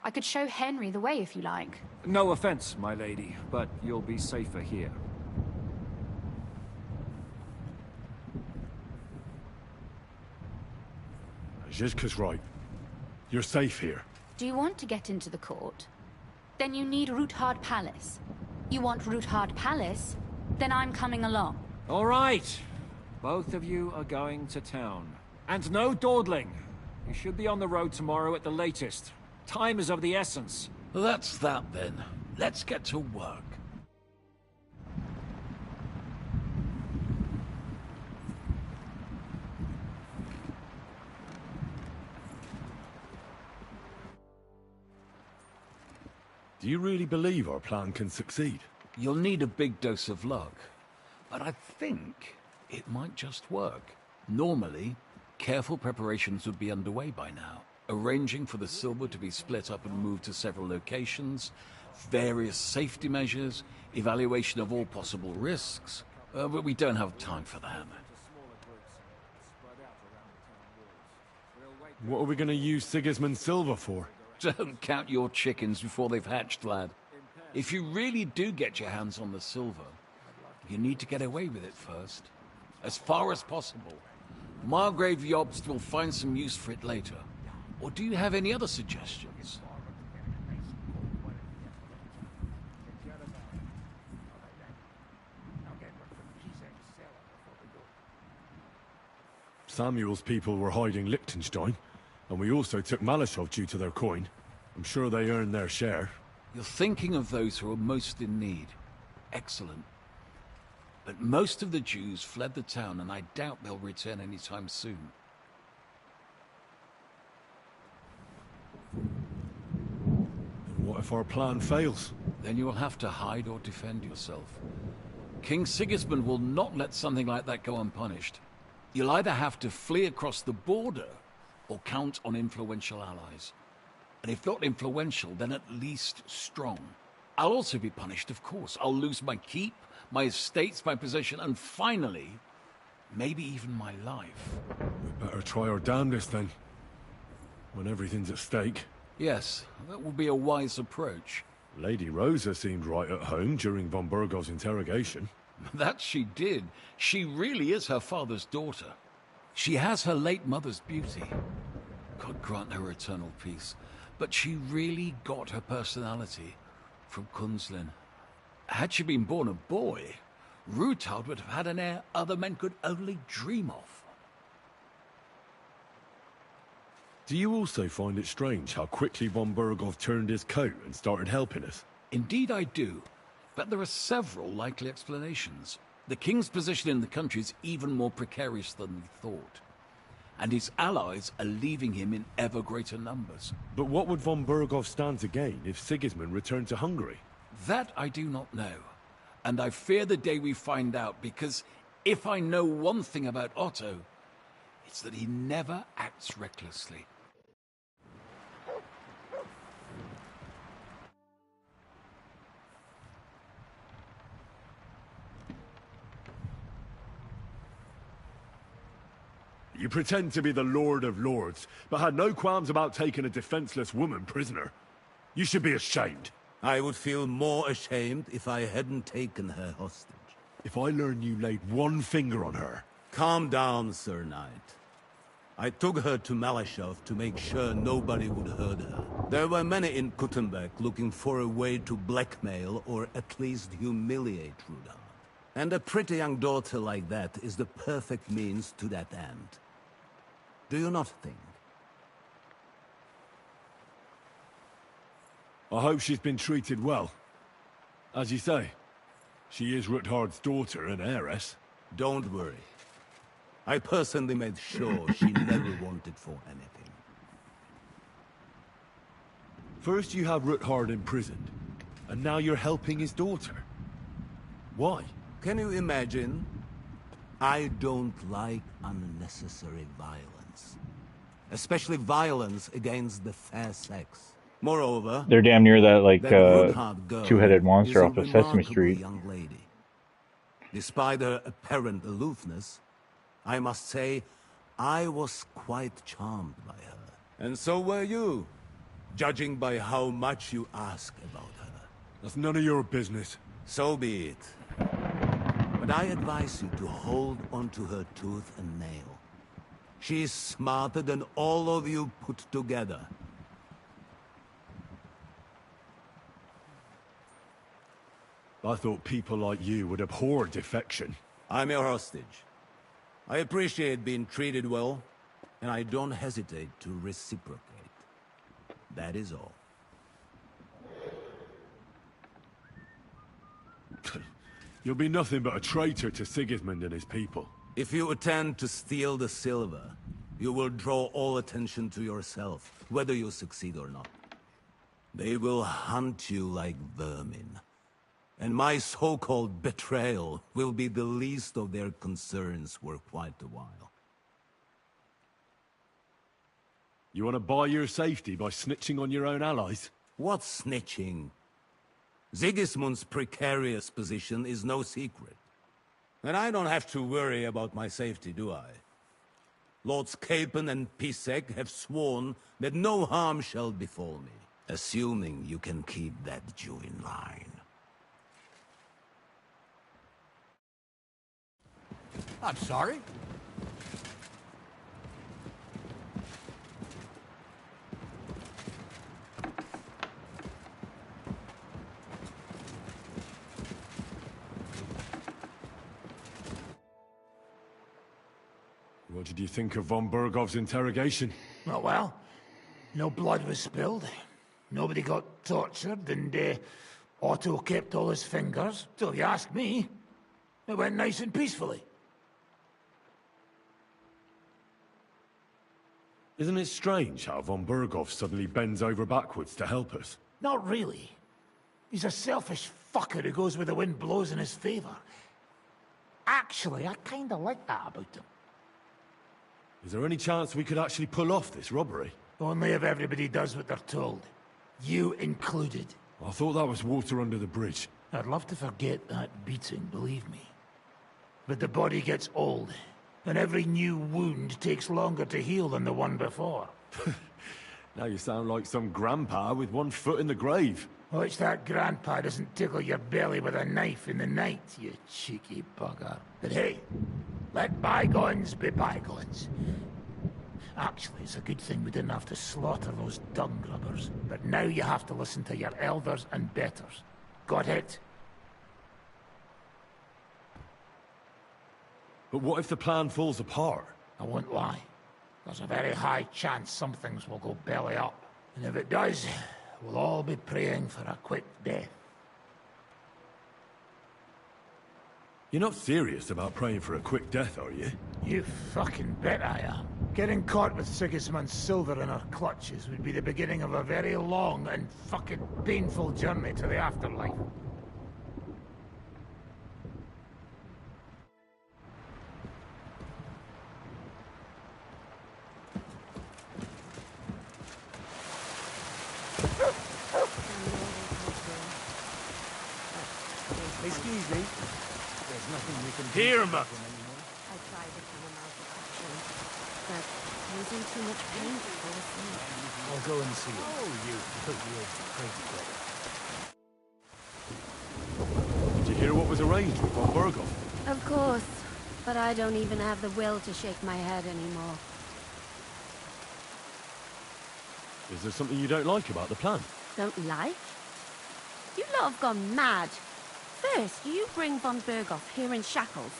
I could show Henry the way if you like. No offense, my lady, but you'll be safer here. Zizka's right. You're safe here. Do you want to get into the court? Then you need Rotard Palace. You want Rotard Palace? Then I'm coming along. All right. Both of you are going to town. And no dawdling. You should be on the road tomorrow at the latest. Time is of the essence. That's that then. Let's get to work. Do you really believe our plan can succeed? You'll need a big dose of luck. But I think it might just work. Normally, careful preparations would be underway by now. Arranging for the silver to be split up and moved to several locations, various safety measures, evaluation of all possible risks. But we don't have time for that. What are we going to use Sigismund's silver for? Don't count your chickens before they've hatched, lad. If you really do get your hands on the silver, you need to get away with it first. As far as possible. Margrave Jobst will find some use for it later. Or do you have any other suggestions? Samuel's people were hiding Liechtenstein, and we also took Malashov due to their coin. I'm sure they earned their share. You're thinking of those who are most in need. Excellent. But most of the Jews fled the town, and I doubt they'll return anytime soon. And what if our plan fails? Then you will have to hide or defend yourself. King Sigismund will not let something like that go unpunished. You'll either have to flee across the border, or count on influential allies. And if not influential, then at least strong. I'll also be punished, of course. I'll lose my keep, my estates, my position, and finally, maybe even my life. We better try our damnedest then. When everything's at stake. Yes, that will be a wise approach. Lady Rosa seemed right at home during von Burgov's interrogation. That she did. She really is her father's daughter. She has her late mother's beauty. God grant her eternal peace. But she really got her personality from Kunzlin. Had she been born a boy, Rutald would have had an air other men could only dream of. Do you also find it strange how quickly von Burgov turned his coat and started helping us? Indeed I do. But there are several likely explanations. The king's position in the country is even more precarious than we thought. And his allies are leaving him in ever greater numbers. But what would von Burgov stand to gain if Sigismund returned to Hungary? That I do not know. And I fear the day we find out, because if I know one thing about Otto, it's that he never acts recklessly. You pretend to be the Lord of Lords, but had no qualms about taking a defenseless woman prisoner. You should be ashamed. I would feel more ashamed if I hadn't taken her hostage. If I learn you laid one finger on her... Calm down, Sir Knight. I took her to Malashov to make sure nobody would hurt her. There were many in Kuttenberg looking for a way to blackmail or at least humiliate Rudolf. And a pretty young daughter like that is the perfect means to that end. Do you not think? I hope she's been treated well. As you say, she is Ruthard's daughter and heiress. Don't worry. I personally made sure she never wanted for anything. First you have Ruthard imprisoned, and now you're helping his daughter. Why? Can you imagine? I don't like unnecessary violence. Especially violence against the fair sex. Moreover, they're damn near that, like, that two-headed monster off of Sesame Street. Young lady. Despite her apparent aloofness, I must say, I was quite charmed by her. And so were you, judging by how much you ask about her. That's none of your business. So be it. But I advise you to hold onto her tooth and nail. She's smarter than all of you put together. I thought people like you would abhor defection. I'm your hostage. I appreciate being treated well, and I don't hesitate to reciprocate. That is all. You'll be nothing but a traitor to Sigismund and his people. If you attempt to steal the silver, you will draw all attention to yourself, whether you succeed or not. They will hunt you like vermin. And my so-called betrayal will be the least of their concerns for quite a while. You want to buy your safety by snitching on your own allies? What snitching? Sigismund's precarious position is no secret. And I don't have to worry about my safety, do I? Lords Capon and Pisek have sworn that no harm shall befall me, assuming you can keep that Jew in line. I'm sorry. What did you think of von Bergov's interrogation? Oh, well, no blood was spilled. Nobody got tortured, and Otto kept all his fingers. So if you ask me, it went nice and peacefully. Isn't it strange how von Bergov suddenly bends over backwards to help us? Not really. He's a selfish fucker who goes where the wind blows in his favor. Actually, I kinda like that about him. Is there any chance we could actually pull off this robbery? Only if everybody does what they're told. You included. I thought that was water under the bridge. I'd love to forget that beating, believe me. But the body gets old, and every new wound takes longer to heal than the one before. Now you sound like some grandpa with one foot in the grave. Watch that grandpa doesn't tickle your belly with a knife in the night, you cheeky bugger. But hey, let bygones be bygones. Actually, it's a good thing we didn't have to slaughter those dung grubbers. But now you have to listen to your elders and betters. Got it? But what if the plan falls apart? I won't lie. There's a very high chance some things will go belly up. And if it does, we'll all be praying for a quick death. You're not serious about praying for a quick death, are you? You fucking bet I am. Getting caught with Sigismund's silver in our clutches would be the beginning of a very long and fucking painful journey to the afterlife. Excuse me. There's nothing we can do. Here, Ma. I tried to tell him out of action, but he was in too much pain to fall asleep. I'll go and see him. Oh, you crazy boy. Did you hear what was arranged with von Bergov? Of course, but I don't even have the will to shake my head anymore. Is there something you don't like about the plan? Don't like? You lot have gone mad. First, you bring von Bergov here in shackles.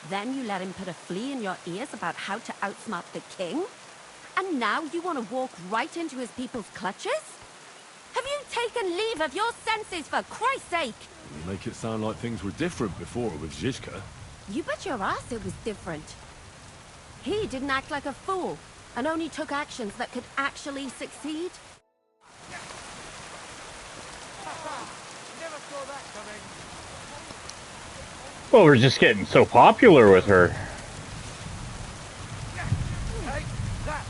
Then you let him put a flea in your ears about how to outsmart the king? And now you want to walk right into his people's clutches? Have you taken leave of your senses, for Christ's sake? You make it sound like things were different before with Zizka. You bet your ass it was different. He didn't act like a fool, and only took actions that could actually succeed. Never saw that coming. Well, we're just getting so popular with her. Take that.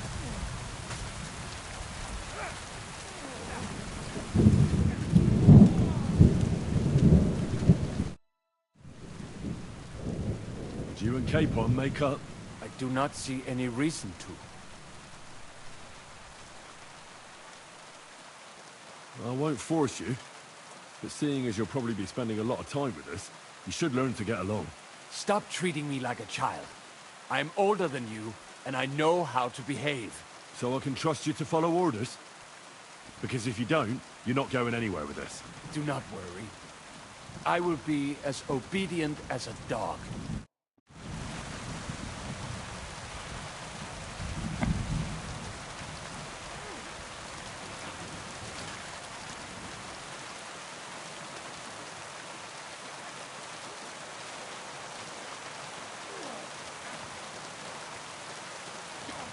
Did you and Capon make up? I do not see any reason to. I won't force you, but seeing as you'll probably be spending a lot of time with us, you should learn to get along. Stop treating me like a child. I am older than you, and I know how to behave. So I can trust you to follow orders? Because if you don't, you're not going anywhere with us. Do not worry. I will be as obedient as a dog.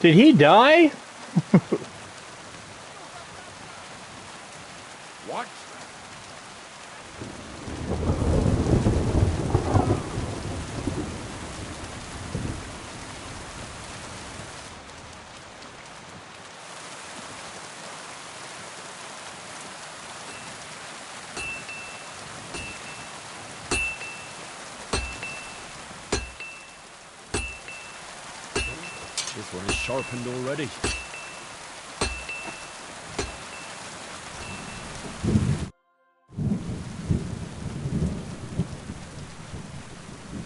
Did he die? What? one is sharpened already.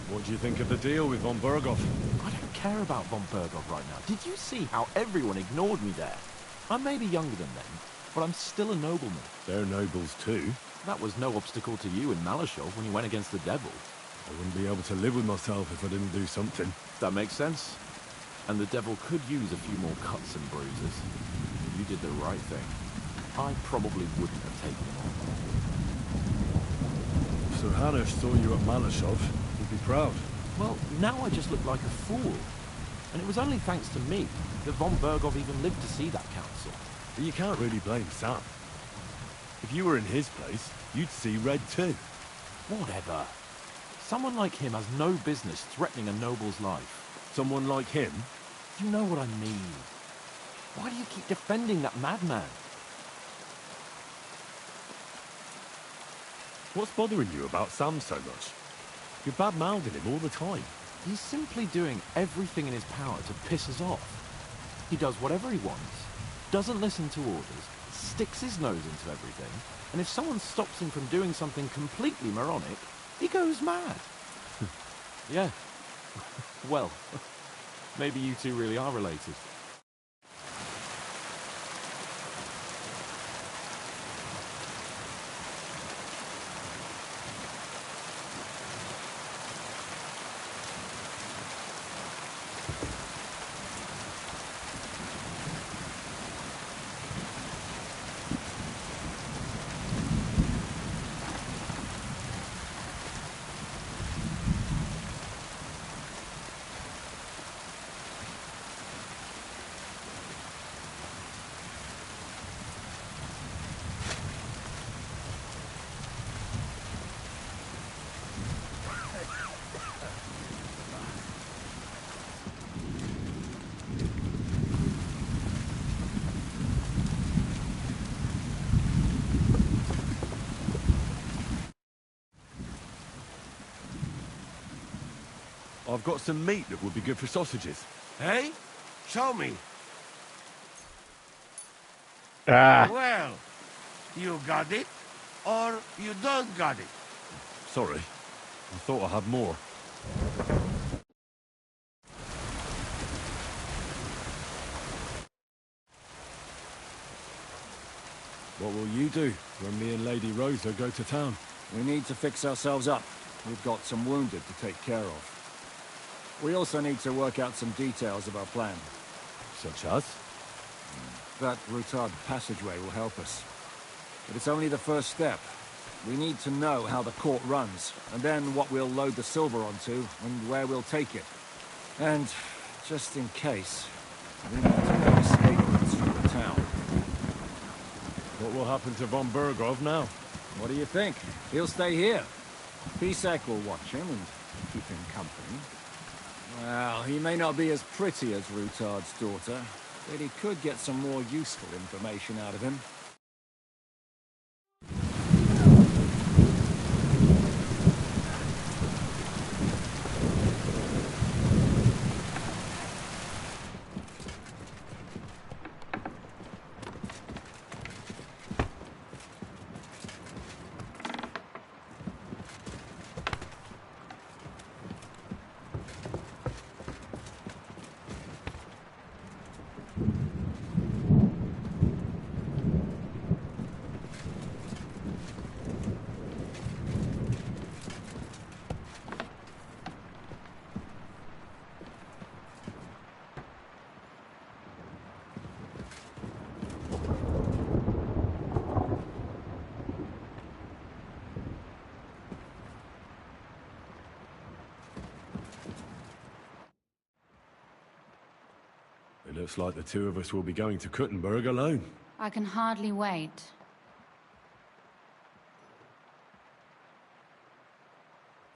What do you think of the deal with von Berghoff? I don't care about von Berghoff right now. Did you see how everyone ignored me there? I may be younger than them, but I'm still a nobleman. They're nobles too. That was no obstacle to you in Malashov when you went against the devil. I wouldn't be able to live with myself if I didn't do something. That makes sense. And the devil could use a few more cuts and bruises. You did the right thing. I probably wouldn't have taken them on. If Sir Hanush saw you at Malashov, he'd be proud. Well, now I just look like a fool. And it was only thanks to me that von Berghoff even lived to see that council. But you can't really blame Sam. If you were in his place, you'd see red too. Whatever. Someone like him has no business threatening a noble's life. Someone like him? You know what I mean. Why do you keep defending that madman? What's bothering you about Sam so much? You're bad-mouthing him all the time. He's simply doing everything in his power to piss us off. He does whatever he wants, doesn't listen to orders, sticks his nose into everything, and if someone stops him from doing something completely moronic, he goes mad. Yeah. Well, maybe you two really are related. I've got some meat that would be good for sausages. Hey? Show me. Well, you got it, or you don't got it. Sorry. I thought I had more. What will you do when me and Lady Rosa go to town? We need to fix ourselves up. We've got some wounded to take care of. We also need to work out some details of our plan. Such as? That Rutard passageway will help us. But it's only the first step. We need to know how the court runs, and then what we'll load the silver onto, and where we'll take it. And, just in case, we need to make escape routes from the town. What will happen to von Berghoff now? What do you think? He'll stay here. Pisak will watch him and keep him company. Well, he may not be as pretty as Rutard's daughter, but he could get some more useful information out of him. It looks like the two of us will be going to Kuttenberg alone. I can hardly wait.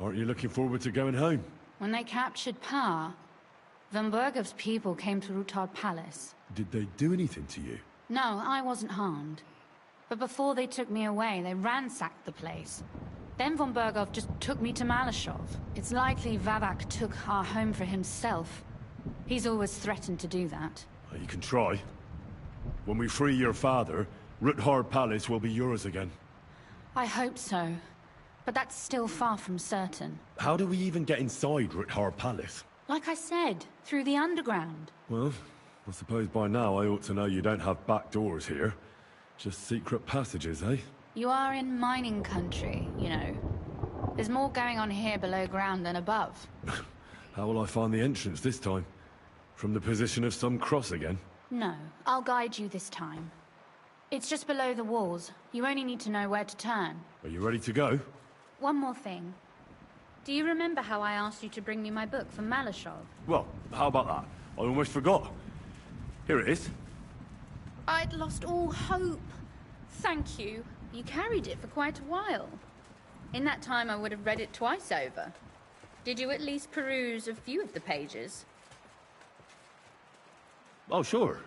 Aren't you looking forward to going home? When they captured Pa, von Bergov's people came to Rutard Palace. Did they do anything to you? No, I wasn't harmed. But before they took me away, they ransacked the place. Then von Bergov just took me to Malashov. It's likely Vavak took our home for himself. He's always threatened to do that. Well, you can try. When we free your father, Ruthard Palace will be yours again. I hope so. But that's still far from certain. How do we even get inside Ruthard Palace? Like I said, through the underground. Well, I suppose by now I ought to know you don't have back doors here. Just secret passages, eh? You are in mining country, you know. There's more going on here below ground than above. How will I find the entrance this time? From the position of some cross again? No, I'll guide you this time. It's just below the walls. You only need to know where to turn. Are you ready to go? One more thing. Do you remember how I asked you to bring me my book from Malashov? Well, how about that? I almost forgot. Here it is. I'd lost all hope. Thank you. You carried it for quite a while. In that time, I would have read it twice over. Did you at least peruse a few of the pages? Oh, sure.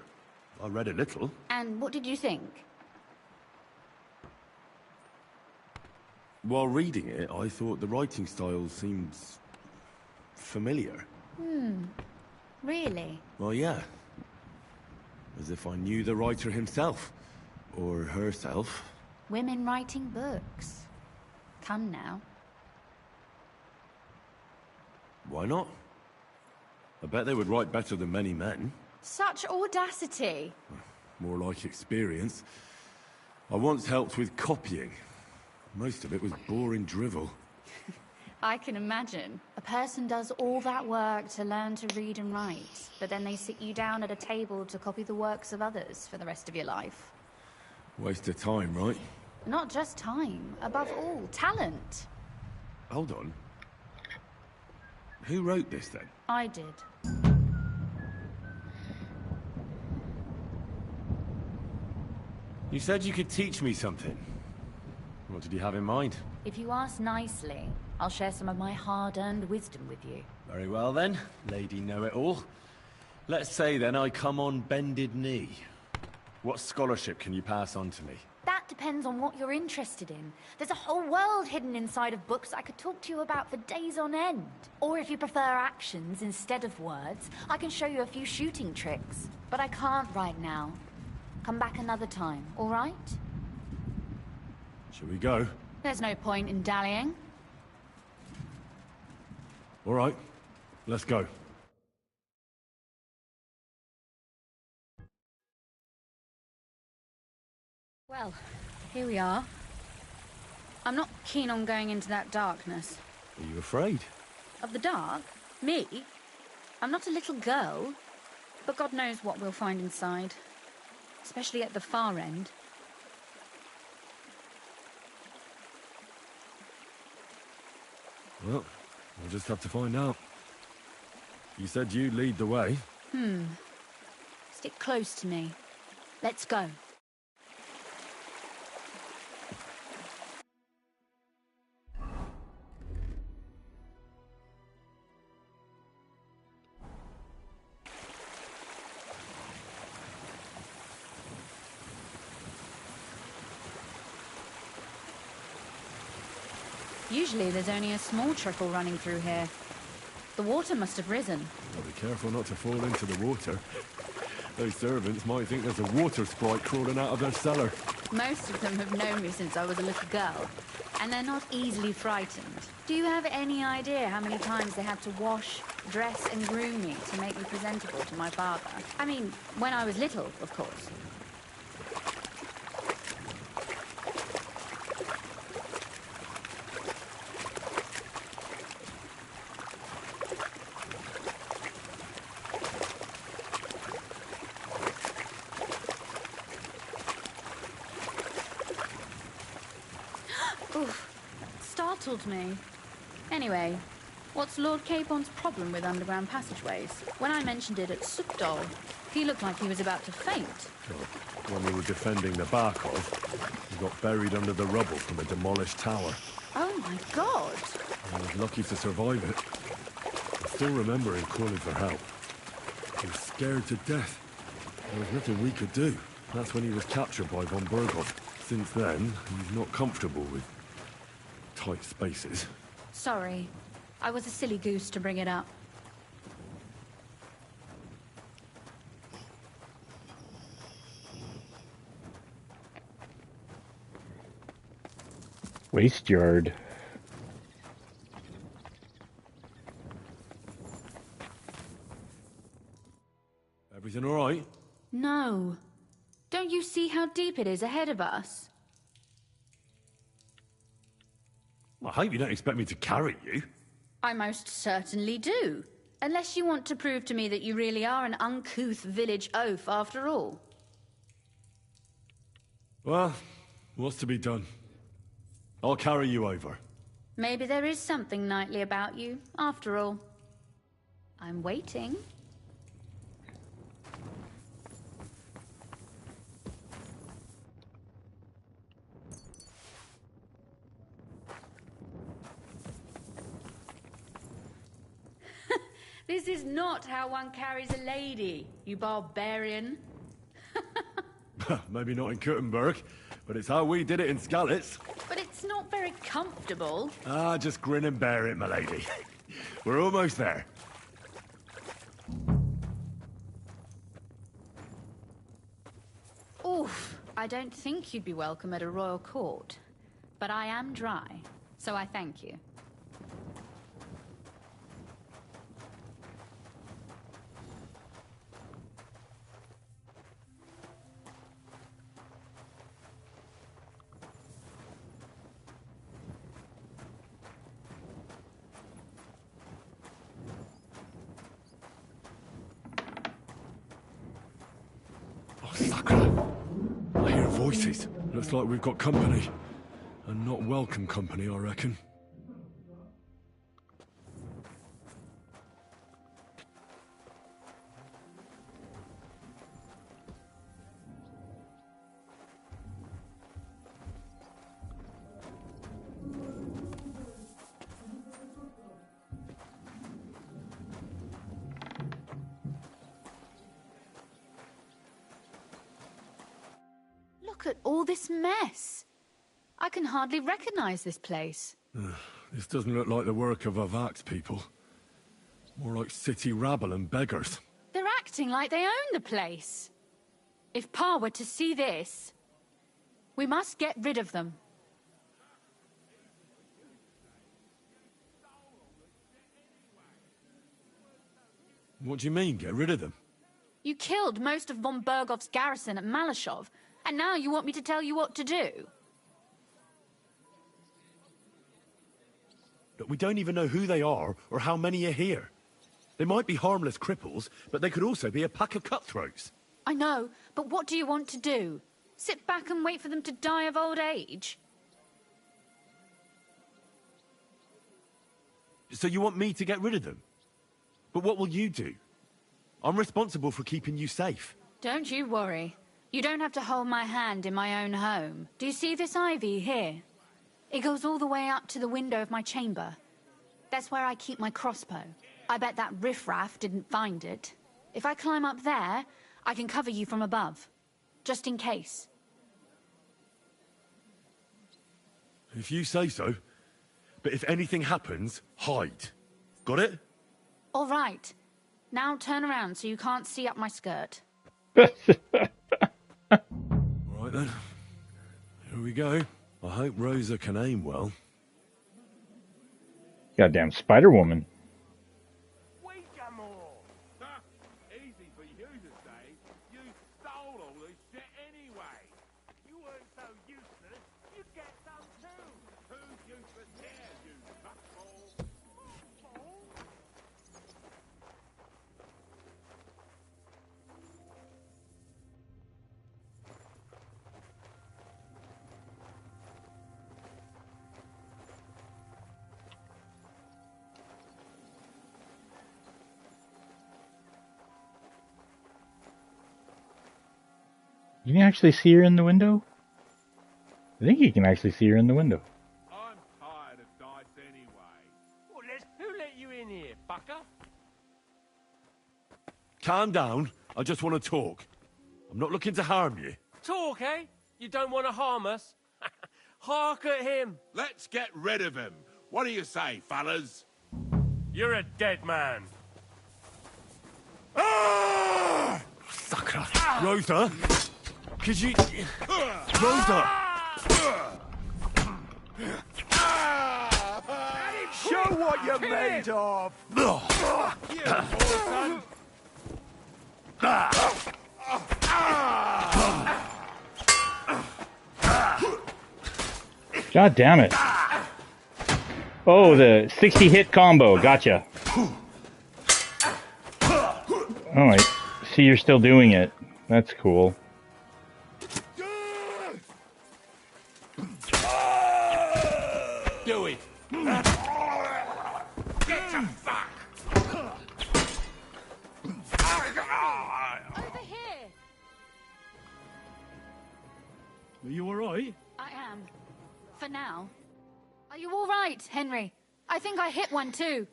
I read a little. And what did you think? While reading it, I thought the writing style seems familiar. Really? Well, yeah. As if I knew the writer himself. Or herself. Women writing books. Come now. Why not? I bet they would write better than many men. Such audacity. More like experience. I once helped with copying. Most of it was boring drivel. I can imagine. A person does all that work to learn to read and write, but then they sit you down at a table to copy the works of others for the rest of your life. Waste of time, right? Not just time. Above all, talent. Hold on. Who wrote this, then? I did. You said you could teach me something. What did you have in mind? If you ask nicely, I'll share some of my hard-earned wisdom with you. Very well, then. Lady know-it-all. Let's say, then, I come on bended knee. What scholarship can you pass on to me? That depends on what you're interested in. There's a whole world hidden inside of books I could talk to you about for days on end. Or if you prefer actions instead of words, I can show you a few shooting tricks. But I can't right now. Come back another time, all right? Shall we go? There's no point in dallying. All right. Let's go. Well, here we are. I'm not keen on going into that darkness. Are you afraid? Of the dark? Me? I'm not a little girl. But God knows what we'll find inside. Especially at the far end. Well, we'll just have to find out. You said you'd lead the way. Stick close to me. Let's go. Usually there's only a small trickle running through here. The water must have risen. Well, be careful not to fall into the water. Those servants might think there's a water sprite crawling out of their cellar. Most of them have known me since I was a little girl, and they're not easily frightened. Do you have any idea how many times they had to wash, dress, and groom me to make me presentable to my father? I mean, when I was little, of course. Startled me. Anyway, what's Lord Capon's problem with underground passageways? When I mentioned it at Sukdol, he looked like he was about to faint. Well, when we were defending the Barkov, he got buried under the rubble from a demolished tower. Oh my god! I was lucky to survive it. I still remember him calling for help. He was scared to death. There was nothing we could do. That's when he was captured by von Berghoff. Since then, he's not comfortable with tight spaces. Sorry. I was a silly goose to bring it up. Waste yard. Everything all right? No. Don't you see how deep it is ahead of us? Well, I hope you don't expect me to carry you. I most certainly do. Unless you want to prove to me that you really are an uncouth village oaf after all. Well, what's to be done? I'll carry you over. Maybe there is something knightly about you, after all. I'm waiting. This is not how one carries a lady, you barbarian. Maybe not in Kuttenberg, but it's how we did it in Skalitz. But it's not very comfortable. Ah, just grin and bear it, my lady. We're almost there. Oof, I don't think you'd be welcome at a royal court. But I am dry, so I thank you. I hear voices. Looks like we've got company. And not welcome company, I reckon. Look at all this mess. I can hardly recognize this place. This doesn't look like the work of HUZZAH people. More like city rabble and beggars. They're acting like they own the place. If Pa were to see this, we must get rid of them. What do you mean, get rid of them? You killed most of von Bergov's garrison at Malashov, and now you want me to tell you what to do? Look, we don't even know who they are or how many are here. They might be harmless cripples, but they could also be a pack of cutthroats. I know, but what do you want to do? Sit back and wait for them to die of old age? So you want me to get rid of them? But what will you do? I'm responsible for keeping you safe. Don't you worry. You don't have to hold my hand in my own home. Do you see this ivy here? It goes all the way up to the window of my chamber. That's where I keep my crossbow. I bet that riffraff didn't find it. If I climb up there, I can cover you from above. Just in case. If you say so. But if anything happens, hide. Got it? All right. Now turn around so you can't see up my skirt. Right then. Here we go. I hope Rosa can aim well. Goddamn Spider-Woman. Easy for you to say. You stole all this shit anyway. You weren't so useless. You'd get some too. Who's useless here, you fuckball? Can you actually see her in the window? I think you can actually see her in the window. I'm tired of dice anyway. Well, who let you in here, fucker? Calm down. I just want to talk. I'm not looking to harm you. Talk, eh? You don't want to harm us? Hark at him. Let's get rid of him. What do you say, fellas? You're a dead man. Rosa? Could you... Rosa! Show what you're made of! You son! God damn it. Oh, the 60 hit combo. Gotcha. Oh, I see you're still doing it. That's cool. Do it! Get some fuck! Over here! Are you alright? I am. For now. Are you alright, Henry? I think I hit one too.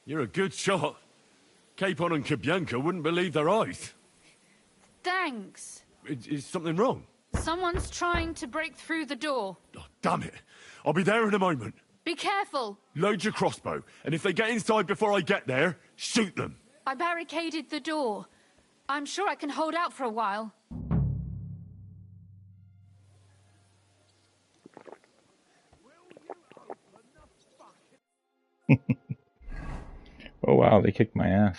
You're a good shot. Capon and Kabianka wouldn't believe their eyes. Thanks. Is something wrong? Someone's trying to break through the door. Damn it. I'll be there in a moment. Be careful. Load your crossbow, and if they get inside before I get there, shoot them. I barricaded the door. I'm sure I can hold out for a while. Oh wow, they kicked my ass.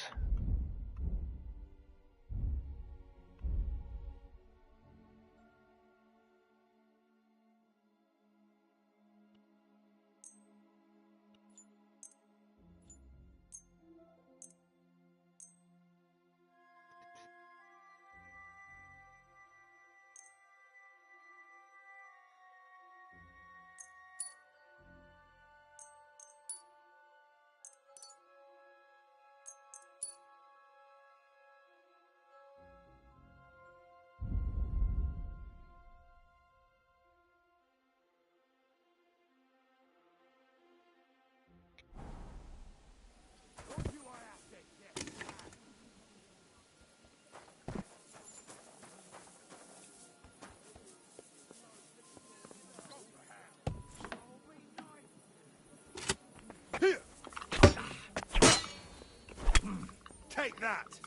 Take that!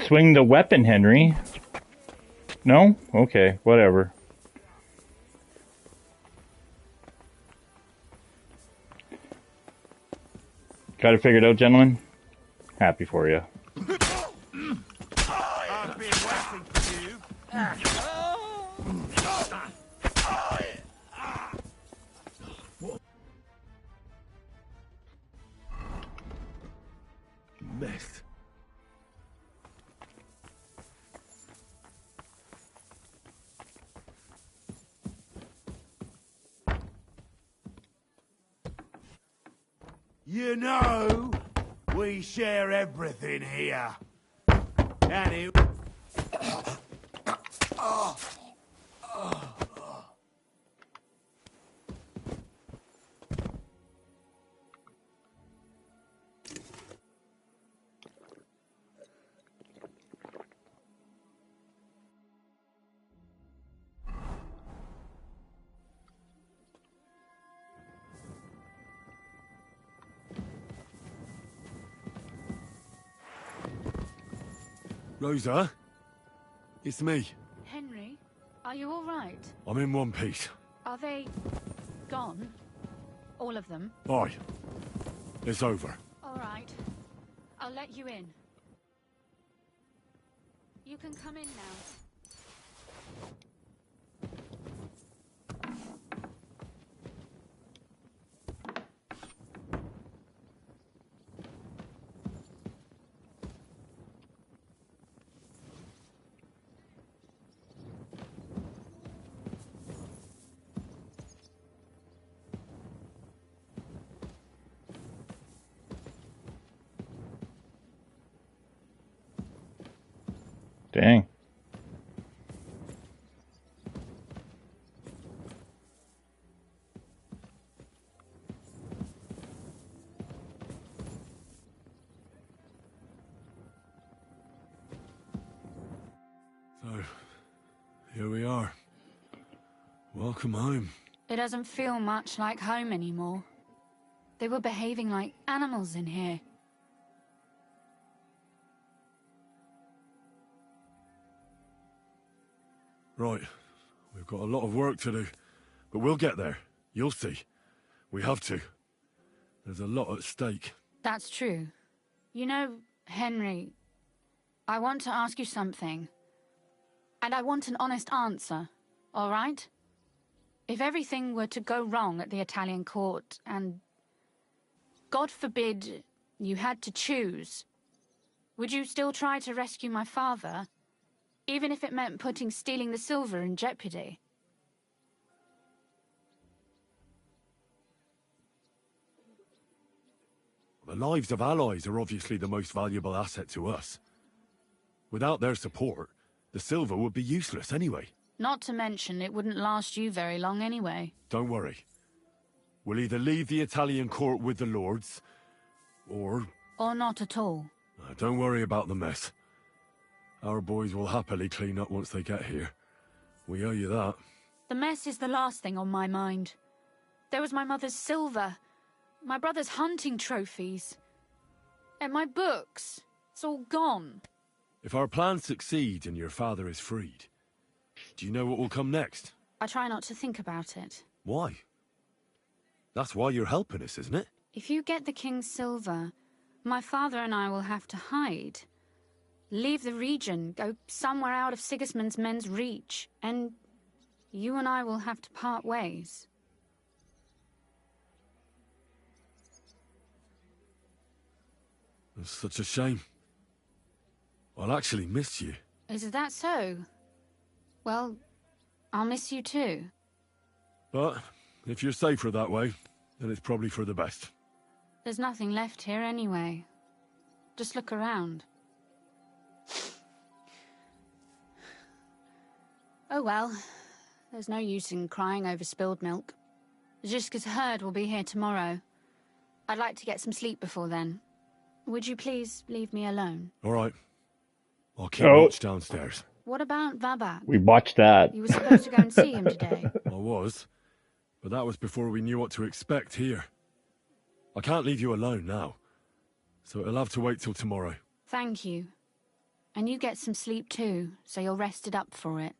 Swing the weapon, Henry. No? Okay, whatever. Got it figured out, gentlemen? Happy for you. I've been waiting for you. Mess. You know, we share everything here. And it... Rosa? It's me. Henry, are you all right? I'm in one piece. Are they gone? All of them? Aye. It's over. All right. I'll let you in. You can come in now. Dang. So, here we are. Welcome home. It doesn't feel much like home anymore. They were behaving like animals in here. Right. We've got a lot of work to do, but we'll get there. You'll see. We have to. There's a lot at stake. That's true. You know, Henry, I want to ask you something. And I want an honest answer, all right? If everything were to go wrong at the Italian court and, God forbid, you had to choose, would you still try to rescue my father, even if it meant putting stealing the silver in jeopardy? The lives of allies are obviously the most valuable asset to us. Without their support, the silver would be useless anyway. Not to mention, it wouldn't last you very long anyway. Don't worry. We'll either leave the Italian court with the lords, or... Or not at all. Don't worry about the mess. Our boys will happily clean up once they get here. We owe you that. The mess is the last thing on my mind. There was my mother's silver, my brother's hunting trophies, and my books. It's all gone. If our plan succeeds and your father is freed, do you know what will come next? I try not to think about it. Why? That's why you're helping us, isn't it? If you get the king's silver, my father and I will have to hide. Leave the region, go somewhere out of Sigismund's men's reach, and you and I will have to part ways. It's such a shame. I'll actually miss you. Is that so? Well, I'll miss you too. But if you're safer that way, then it's probably for the best. There's nothing left here anyway. Just look around. Oh well, there's no use in crying over spilled milk. Ziska's herd will be here tomorrow. I'd like to get some sleep before then. Would you please leave me alone? All right. I'll keep watch downstairs. What about Babak? We watched that. You were supposed to go and see him today. I was, but that was before we knew what to expect here. I can't leave you alone now, so it'll have to wait till tomorrow. Thank you. And you get some sleep too, so you're rested up for it.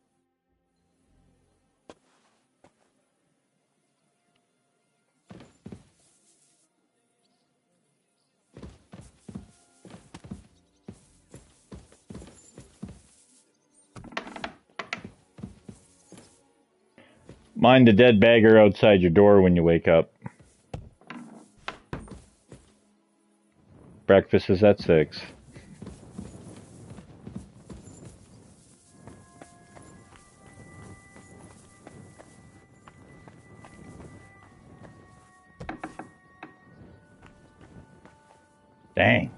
Mind the dead bagger outside your door when you wake up. Breakfast is at 6. Dang.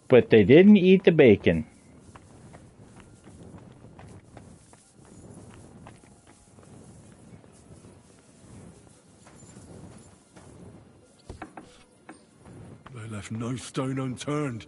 But they didn't eat the bacon. They left no stone unturned.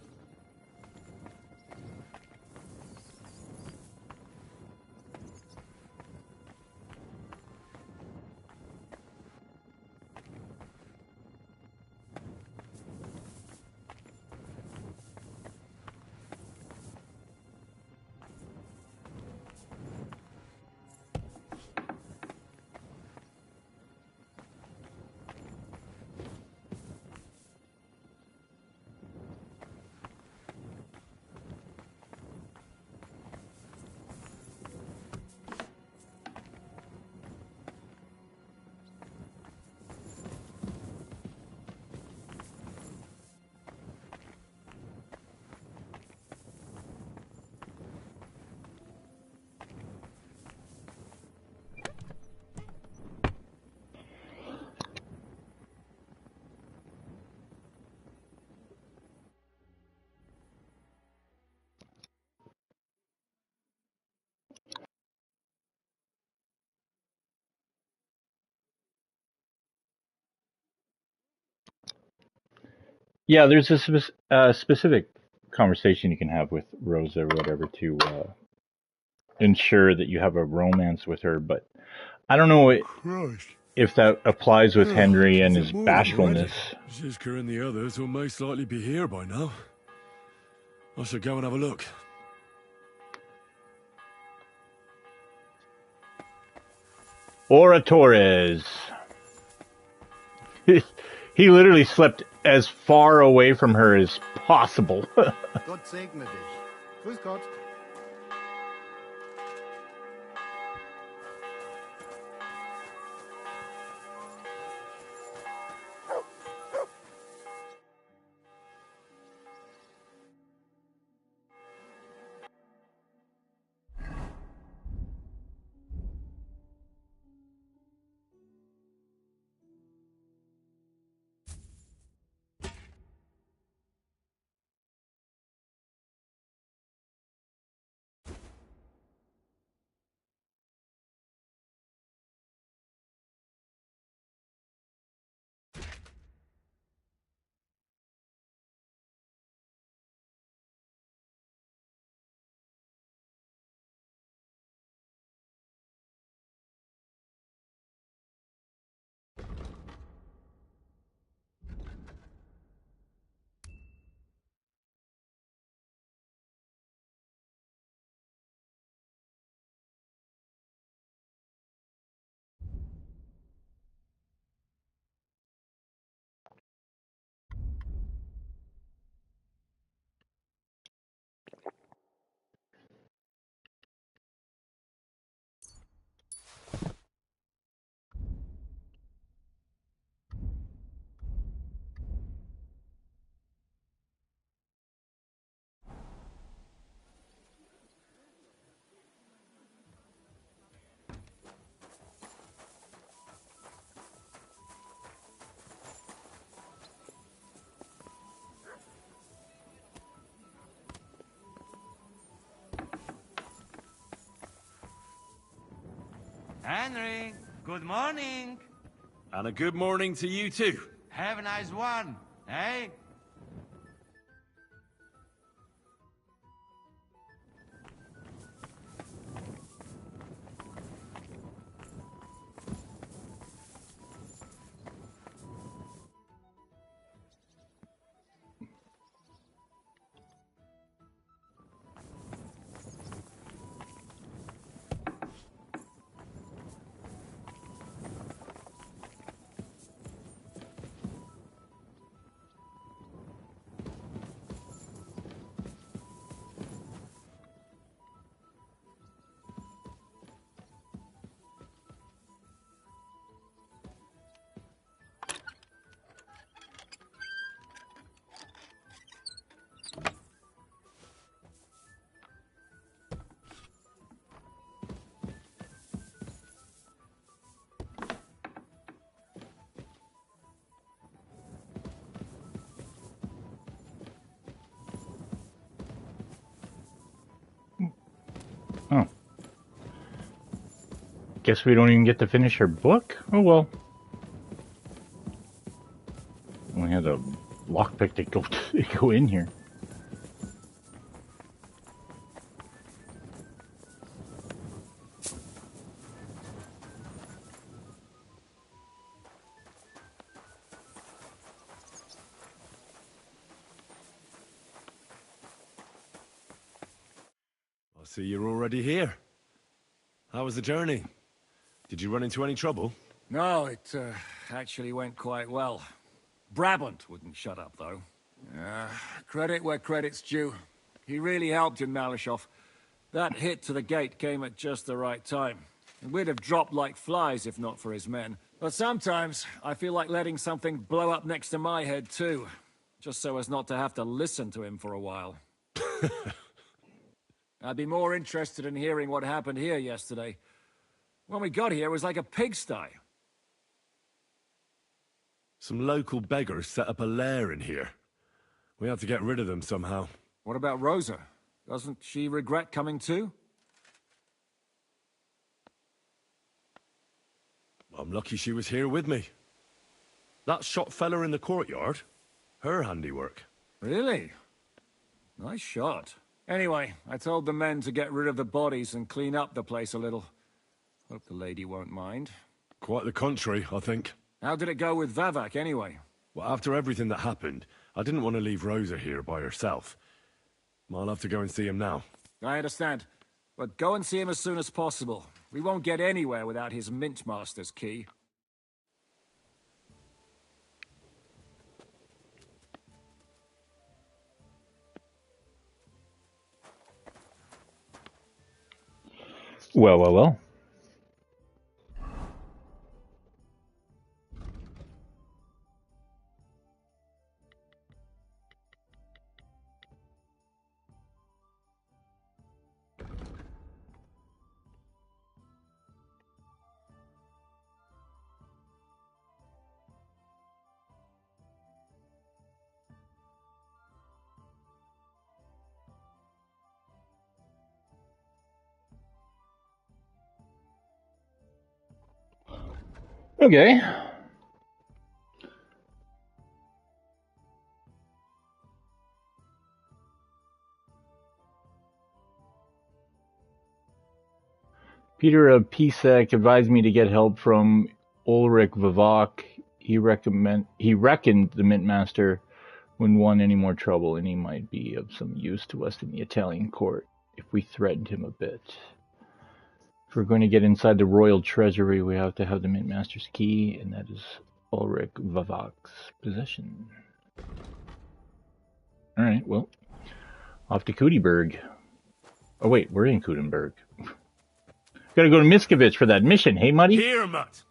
Yeah, there's a specific conversation you can have with Rosa or whatever to ensure that you have a romance with her, but I don't know Christ. if that applies with Henry and Is his it morning already? bashfulness. Zizka and the others will most likely be here by now. I should go and have a look. Oratores. He literally slept as far away from her as possible. Gott segne dich. Grüß Gott. Henry, good morning. And a good morning to you too. Have a nice one, eh? Oh. Guess we don't even get to finish her book? Oh well. We had a lockpick to go in here. I see you're already here. How was the journey? Did you run into any trouble? No, it actually went quite well. Brabant wouldn't shut up, though. Credit where credit's due. He really helped in Malishov. That hit to the gate came at just the right time. And we'd have dropped like flies if not for his men. But sometimes, I feel like letting something blow up next to my head, too. Just so as not to have to listen to him for a while. I'd be more interested in hearing what happened here yesterday. When we got here, it was like a pigsty. Some local beggars set up a lair in here. We had to get rid of them somehow. What about Rosa? Doesn't she regret coming too? I'm lucky she was here with me. That shot fella in the courtyard? Her handiwork. Really? Nice shot. Anyway, I told the men to get rid of the bodies and clean up the place a little. Hope the lady won't mind. Quite the contrary, I think. How did it go with Vavak, anyway? Well, after everything that happened, I didn't want to leave Rosa here by herself. I'll have to go and see him now. I understand. But go and see him as soon as possible. We won't get anywhere without his Mintmaster's key. Well, well, well. Okay. Peter of Pisek advised me to get help from Ulrich Vivak. He reckoned the Mintmaster wouldn't want any more trouble, and he might be of some use to us in the Italian court if we threatened him a bit. If we're going to get inside the royal treasury, we have to have the Mintmaster's key, and that is Ulrich Vivak's possession. Alright, well, off to Kudiberg. Oh wait, we're in Kudenberg. Gotta go to Miskovich for that mission, hey Muddy? Here, Mutt!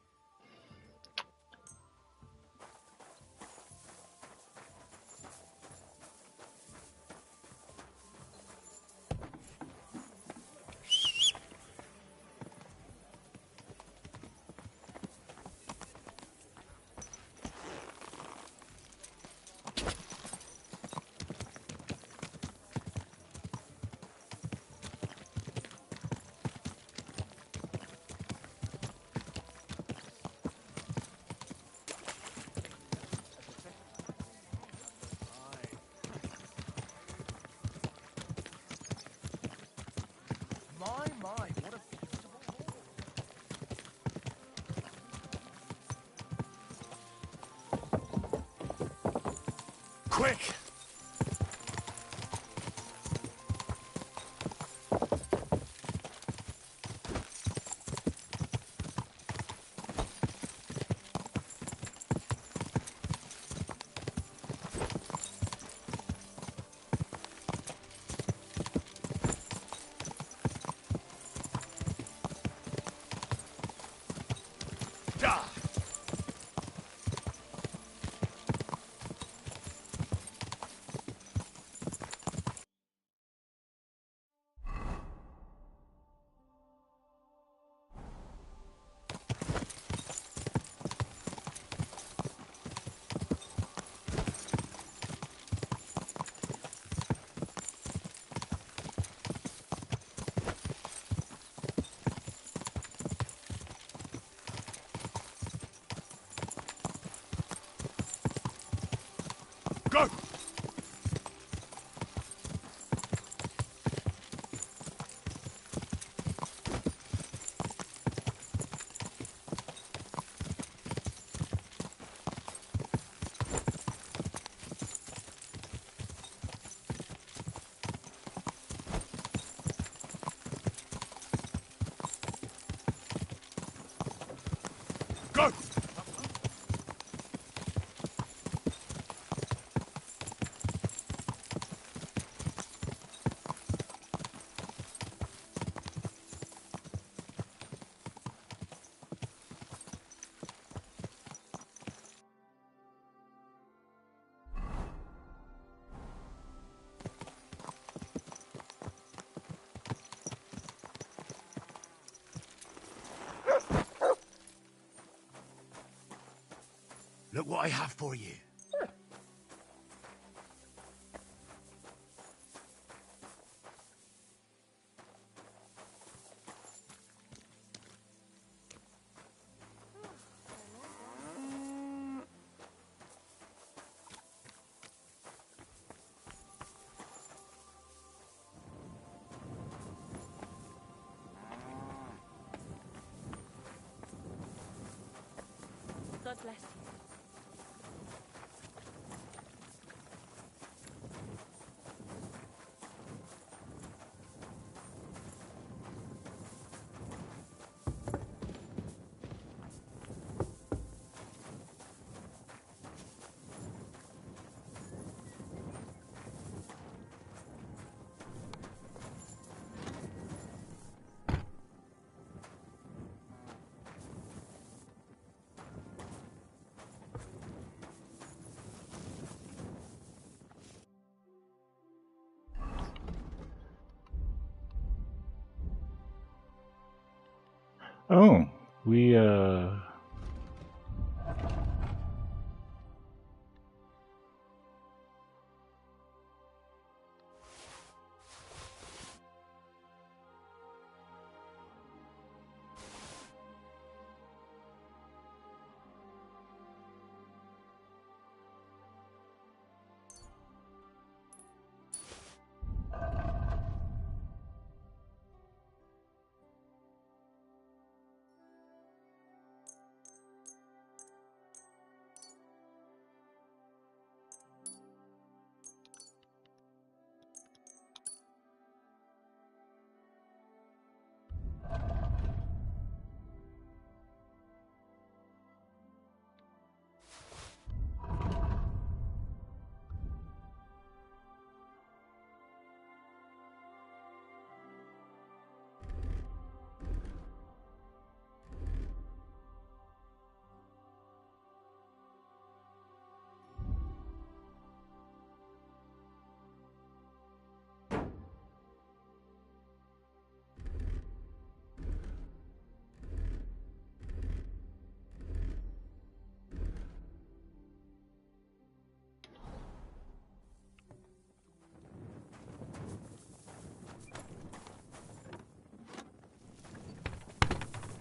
Quick! Go! Go! Look what I have for you. God bless you. Oh, we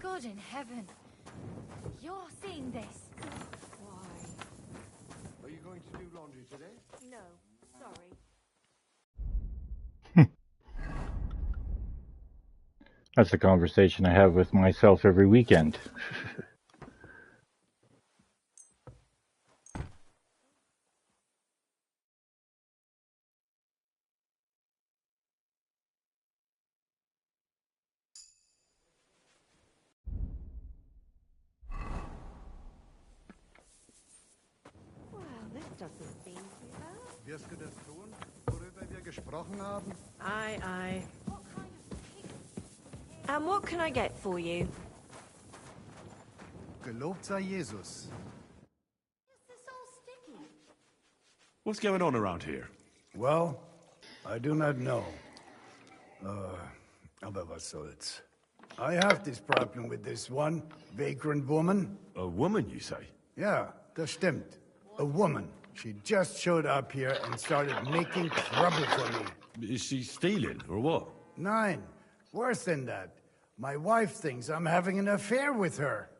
God in heaven. You're seeing this. Are you going to do laundry today? No, sorry. that's the conversation I have with myself every weekend. Well, this doesn't seem too bad. Wirst du das tun, worüber wir gesprochen haben? Aye, aye. And what can I get for you? Gelobt sei Jesus. What's going on around here? Well, I do not know. Aber was soll's. I have this problem with this one vagrant woman. A woman, you say? Yeah, das stimmt. A woman. She just showed up here and started making trouble for me. Is she stealing, or what? Nein, worse than that. My wife thinks I'm having an affair with her.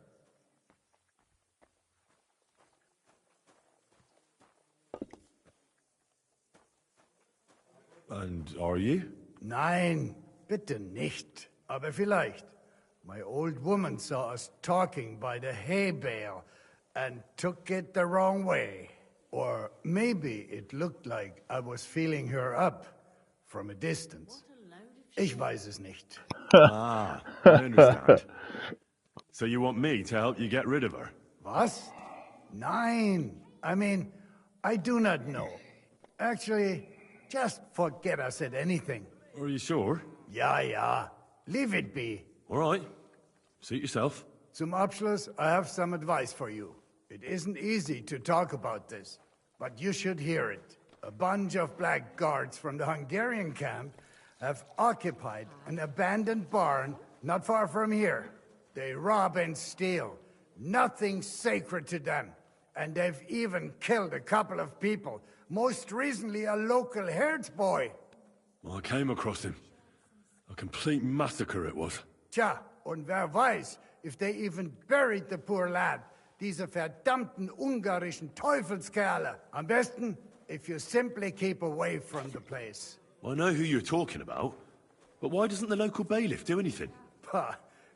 And are you? Nein, bitte nicht. Aber vielleicht. My old woman saw us talking by the hay bale and took it the wrong way. Or maybe it looked like I was feeling her up from a distance. Ich weiß es nicht. Ah, I understand. So you want me to help you get rid of her? Was? Nein. I mean, I do not know. Actually, just forget I said anything. Are you sure? Ja, ja. Leave it be. All right. Suit yourself. Zum Abschluss, I have some advice for you. It isn't easy to talk about this, but you should hear it. A bunch of black guards from the Hungarian camp have occupied an abandoned barn not far from here. They rob and steal. Nothing sacred to them. And they've even killed a couple of people. Most recently, a local herdsboy. Well, I came across him. A complete massacre it was. Tja, und wer weiß, if they even buried the poor lad. Diese verdammten ungarischen Teufelskerle. Am besten, if you simply keep away from the place. I know who you're talking about, but why doesn't the local bailiff do anything? Pah,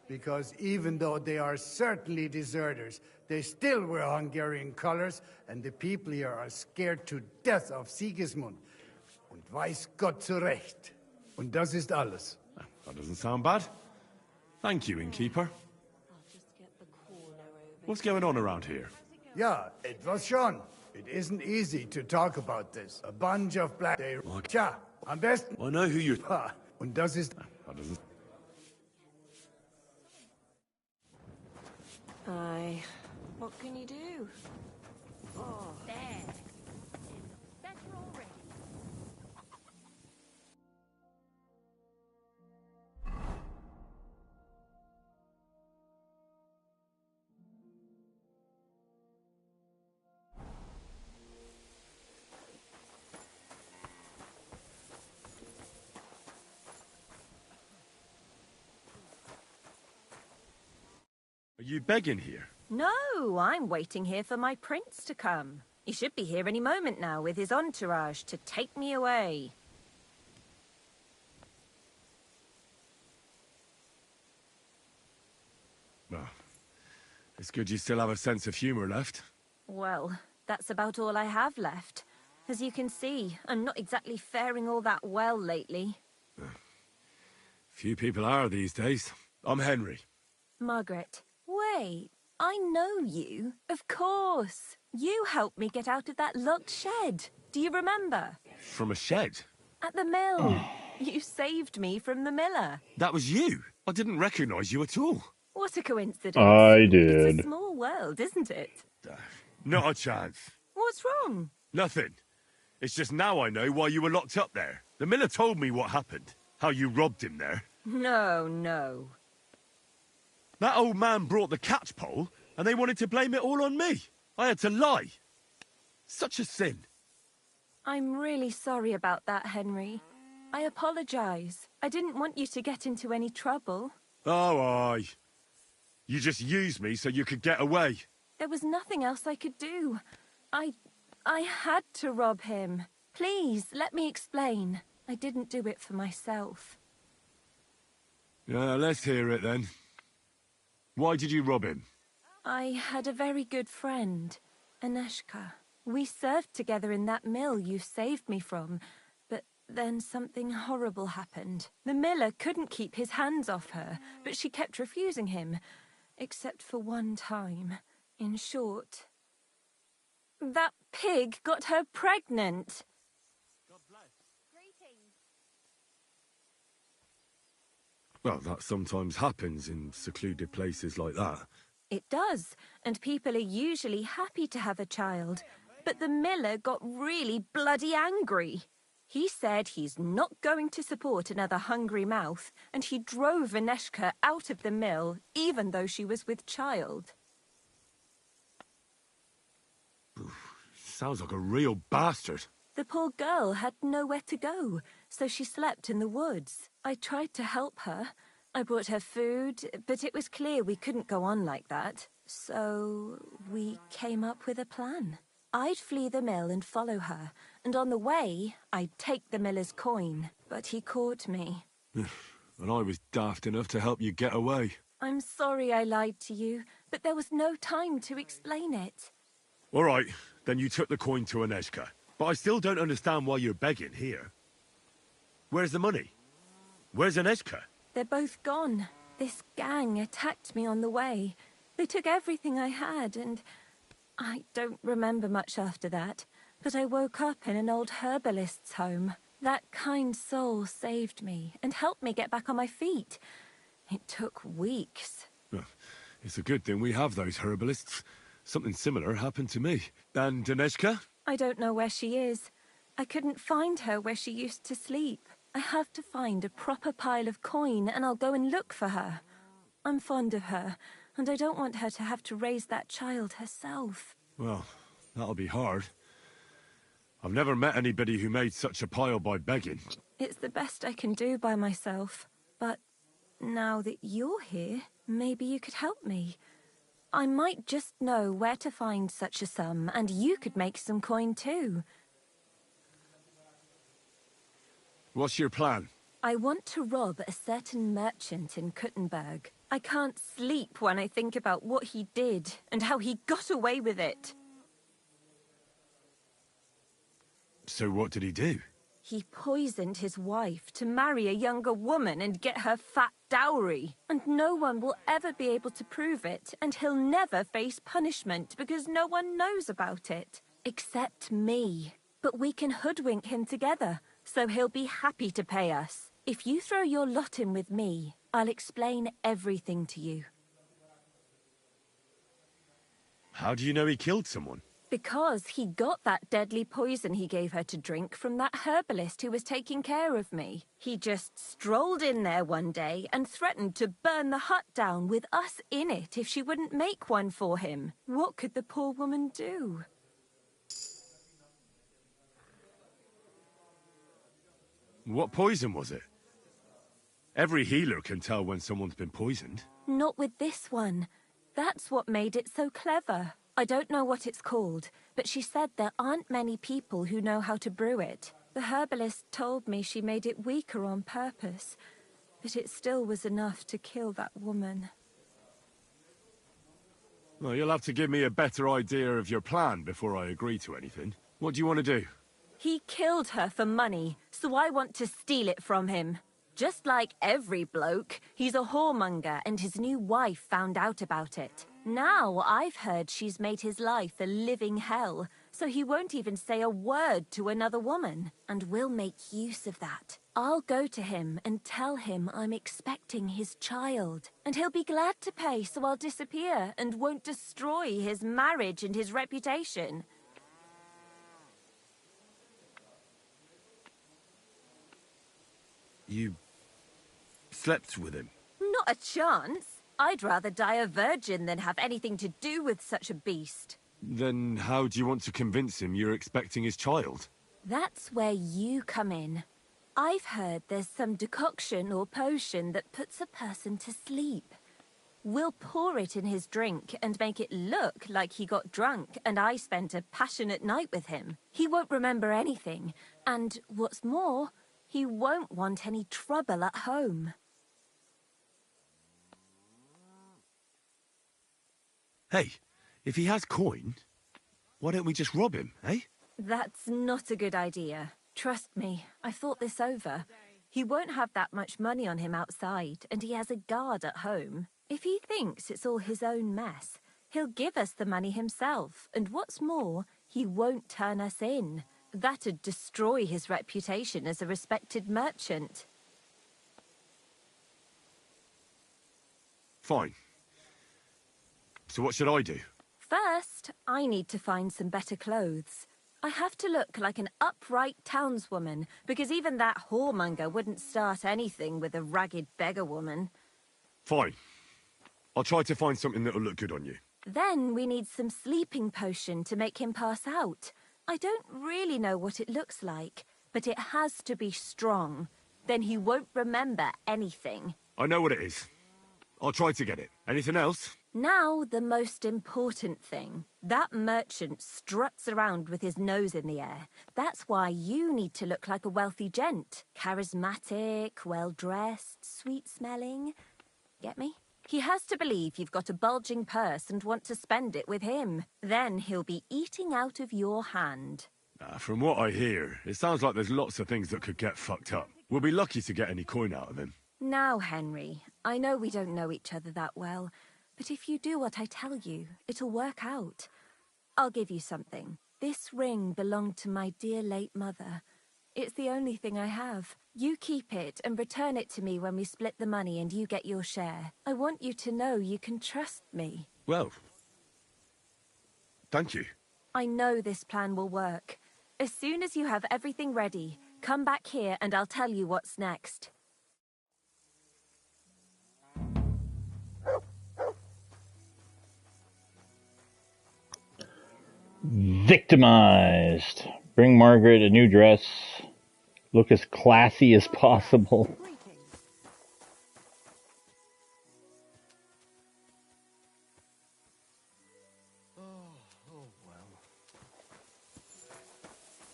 Because even though they are certainly deserters, they still wear Hungarian colors, and the people here are scared to death of Sigismund. Und weiß Gott zu Recht. Und das ist alles. That doesn't sound bad. Thank you, innkeeper. What's going on around here? Ja, etwas schon. It isn't easy to talk about this. A bunch of black... Tja, am besten... I know who you're... Und das ist... That doesn't... Aye. What can you do? Oh. There. Better already. Are you begging here? No, I'm waiting here for my prince to come. He should be here any moment now with his entourage to take me away. Well, it's good you still have a sense of humor left. Well, that's about all I have left. As you can see, I'm not exactly faring all that well lately. Few people are these days. I'm Henry. Margaret, wait. I know you. Of course. You helped me get out of that locked shed. Do you remember? From a shed? At the mill. You saved me from the miller. That was you? I didn't recognize you at all. What a coincidence. I did. It's a small world, isn't it? Not a chance. What's wrong? Nothing. It's just now I know why you were locked up there. The miller told me what happened. How you robbed him there. No. That old man brought the catchpole, and they wanted to blame it all on me. I had to lie. Such a sin. I'm really sorry about that, Henry. I apologize. I didn't want you to get into any trouble. Oh, aye. You just used me so you could get away. There was nothing else I could do. I had to rob him. Please, let me explain. I didn't do it for myself. Yeah, let's hear it then. Why did you rob him? I had a very good friend, Aneshka. We served together in that mill you saved me from, but then something horrible happened. The miller couldn't keep his hands off her, but she kept refusing him, except for one time. In short, that pig got her pregnant. Well, that sometimes happens in secluded places like that. It does, and people are usually happy to have a child. But the miller got really bloody angry. He said he's not going to support another hungry mouth, and he drove Aneshka out of the mill, even though she was with child. Sounds like a real bastard. The poor girl had nowhere to go, so she slept in the woods. I tried to help her. I brought her food, but it was clear we couldn't go on like that. So we came up with a plan. I'd flee the mill and follow her, and on the way, I'd take the miller's coin. But he caught me. And I was daft enough to help you get away. I'm sorry I lied to you, but there was no time to explain it. All right, then you took the coin to Aneshka. But I still don't understand why you're begging here. Where's the money? Where's Aneshka? They're both gone. This gang attacked me on the way. They took everything I had, and I don't remember much after that. But I woke up in an old herbalist's home. That kind soul saved me and helped me get back on my feet. It took weeks. Well, it's a good thing we have those herbalists. Something similar happened to me. And Aneshka? I don't know where she is. I couldn't find her where she used to sleep. I have to find a proper pile of coin and I'll go and look for her. I'm fond of her, and I don't want her to have to raise that child herself. Well, that'll be hard. I've never met anybody who made such a pile by begging. It's the best I can do by myself. But now that you're here, maybe you could help me. I might just know where to find such a sum, and you could make some coin too. What's your plan? I want to rob a certain merchant in Kuttenberg. I can't sleep when I think about what he did and how he got away with it. So what did he do? He poisoned his wife to marry a younger woman and get her fat dowry. And no one will ever be able to prove it, and he'll never face punishment because no one knows about it. Except me. But we can hoodwink him together, so he'll be happy to pay us. If you throw your lot in with me, I'll explain everything to you. How do you know he killed someone? Because he got that deadly poison he gave her to drink from that herbalist who was taking care of me. He just strolled in there one day and threatened to burn the hut down with us in it if she wouldn't make one for him. What could the poor woman do? What poison was it? Every healer can tell when someone's been poisoned. Not with this one. That's what made it so clever. I don't know what it's called, but she said there aren't many people who know how to brew it. The herbalist told me she made it weaker on purpose, but it still was enough to kill that woman. Well, you'll have to give me a better idea of your plan before I agree to anything. What do you want to do? He killed her for money, so I want to steal it from him. Just like every bloke, he's a whoremonger and his new wife found out about it. Now I've heard she's made his life a living hell, so he won't even say a word to another woman. And we'll make use of that. I'll go to him and tell him I'm expecting his child. And he'll be glad to pay, so I'll disappear and won't destroy his marriage and his reputation. You slept with him? Not a chance. I'd rather die a virgin than have anything to do with such a beast. Then how do you want to convince him you're expecting his child? That's where you come in. I've heard there's some decoction or potion that puts a person to sleep. We'll pour it in his drink and make it look like he got drunk and I spent a passionate night with him. He won't remember anything, and what's more, he won't want any trouble at home. Hey, if he has coin, why don't we just rob him, eh? That's not a good idea. Trust me, I've thought this over. He won't have that much money on him outside, and he has a guard at home. If he thinks it's all his own mess, he'll give us the money himself, and what's more, he won't turn us in. That'd destroy his reputation as a respected merchant. Fine. So what should I do? First, I need to find some better clothes. I have to look like an upright townswoman, because even that whoremonger wouldn't start anything with a ragged beggar woman. Fine. I'll try to find something that'll look good on you. Then we need some sleeping potion to make him pass out. I don't really know what it looks like, but it has to be strong. Then he won't remember anything. I know what it is. I'll try to get it. Anything else? Now, the most important thing. That merchant struts around with his nose in the air. That's why you need to look like a wealthy gent. Charismatic, well-dressed, sweet-smelling. Get me? He has to believe you've got a bulging purse and want to spend it with him. Then he'll be eating out of your hand. From what I hear, it sounds like there's lots of things that could get fucked up. We'll be lucky to get any coin out of him. Now, Henry, I know we don't know each other that well, but if you do what I tell you, it'll work out. I'll give you something. This ring belonged to my dear late mother. It's the only thing I have. You keep it and return it to me when we split the money and you get your share. I want you to know you can trust me. Well, thank you. I know this plan will work. As soon as you have everything ready, come back here and I'll tell you what's next. Victimized. Bring Margaret a new dress. Look as classy as possible.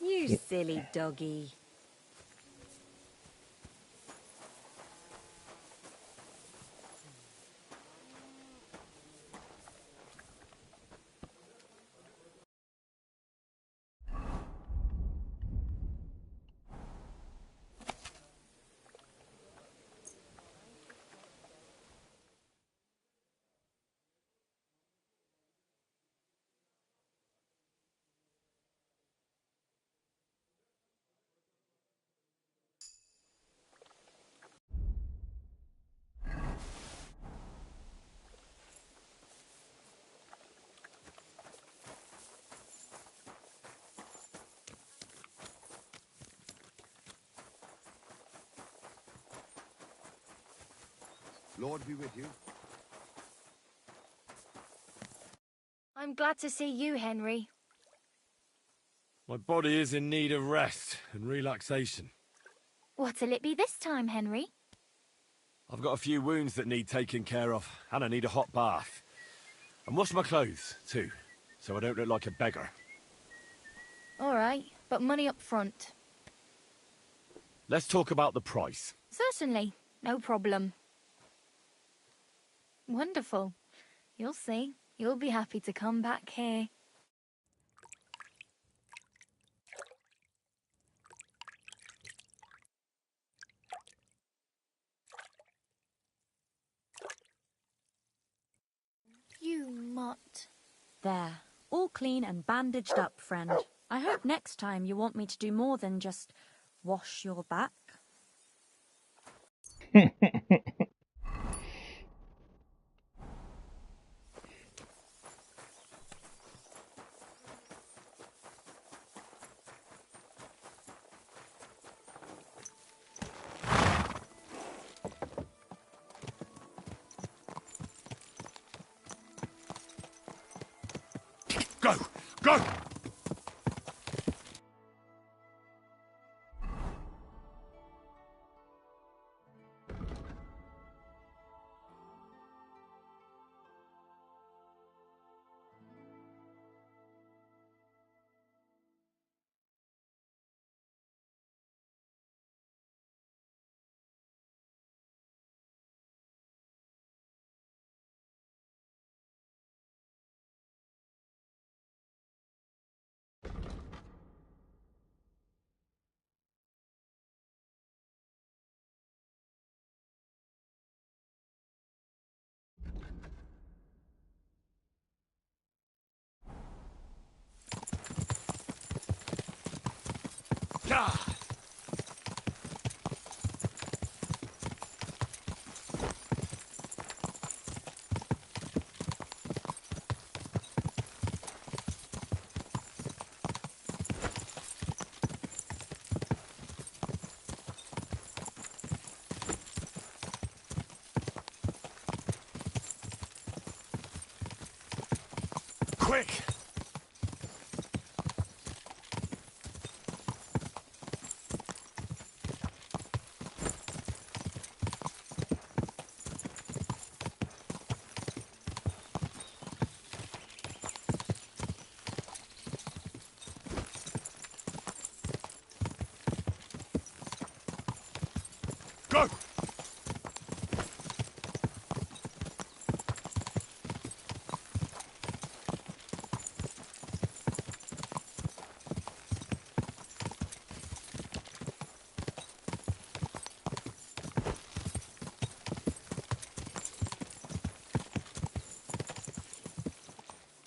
You silly doggy. Lord be with you. I'm glad to see you, Henry. My body is in need of rest and relaxation. What'll it be this time, Henry? I've got a few wounds that need taking care of, and I need a hot bath. And wash my clothes, too, so I don't look like a beggar. All right, but money up front. Let's talk about the price. Certainly, no problem. Wonderful. You'll see. You'll be happy to come back here. You mutt. There. All clean and bandaged up, friend. I hope next time you want me to do more than just wash your back. Go! Go! Ah! Quick! Go!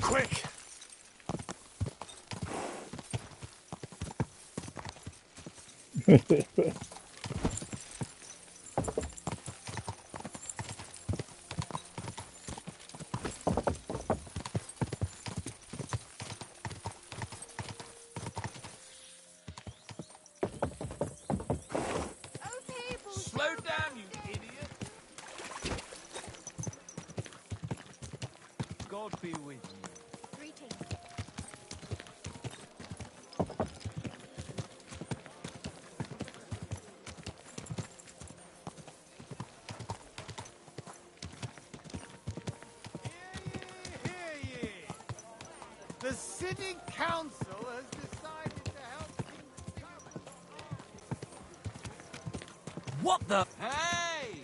Quick! Slow down, you idiot! God be with you. Greetings. Hear ye! The city council has decided to help King What the? Hey!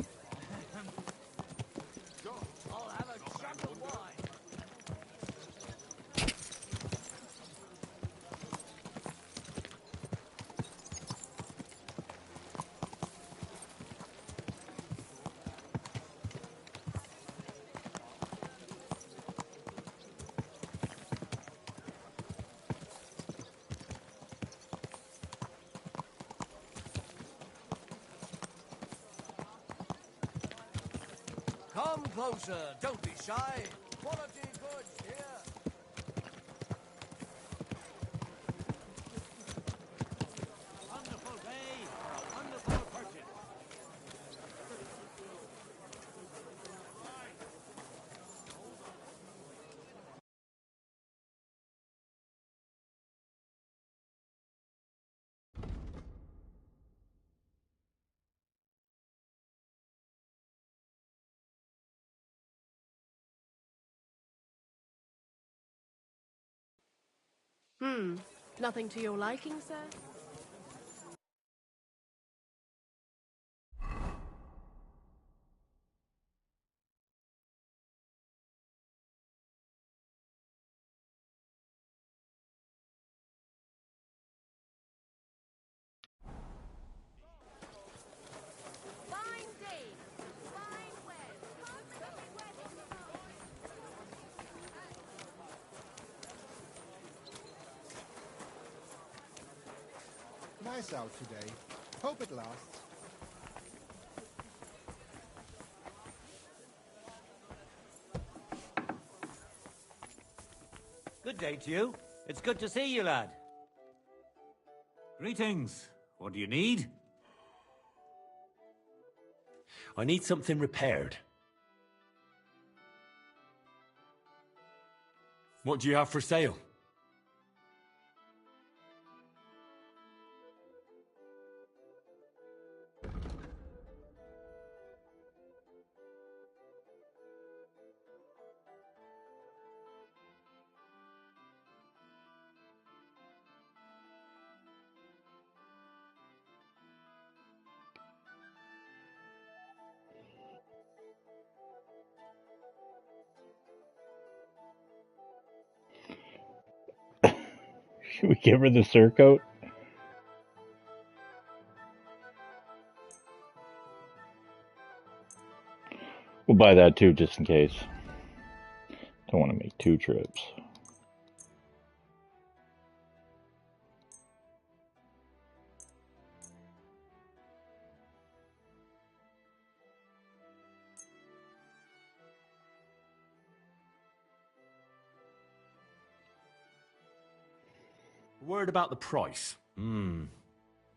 I'll have a jug of wine. Come closer, don't be shy. Quality goods here. Wonderful day for a wonderful purchase. Nothing to your liking, sir? Nice out today. Hope it lasts. Good day to you. It's good to see you, lad. Greetings. What do you need? I need something repaired. What do you have for sale? Should we give her the surcoat? We'll buy that too, just in case. Don't want to make 2 trips. Word about the price.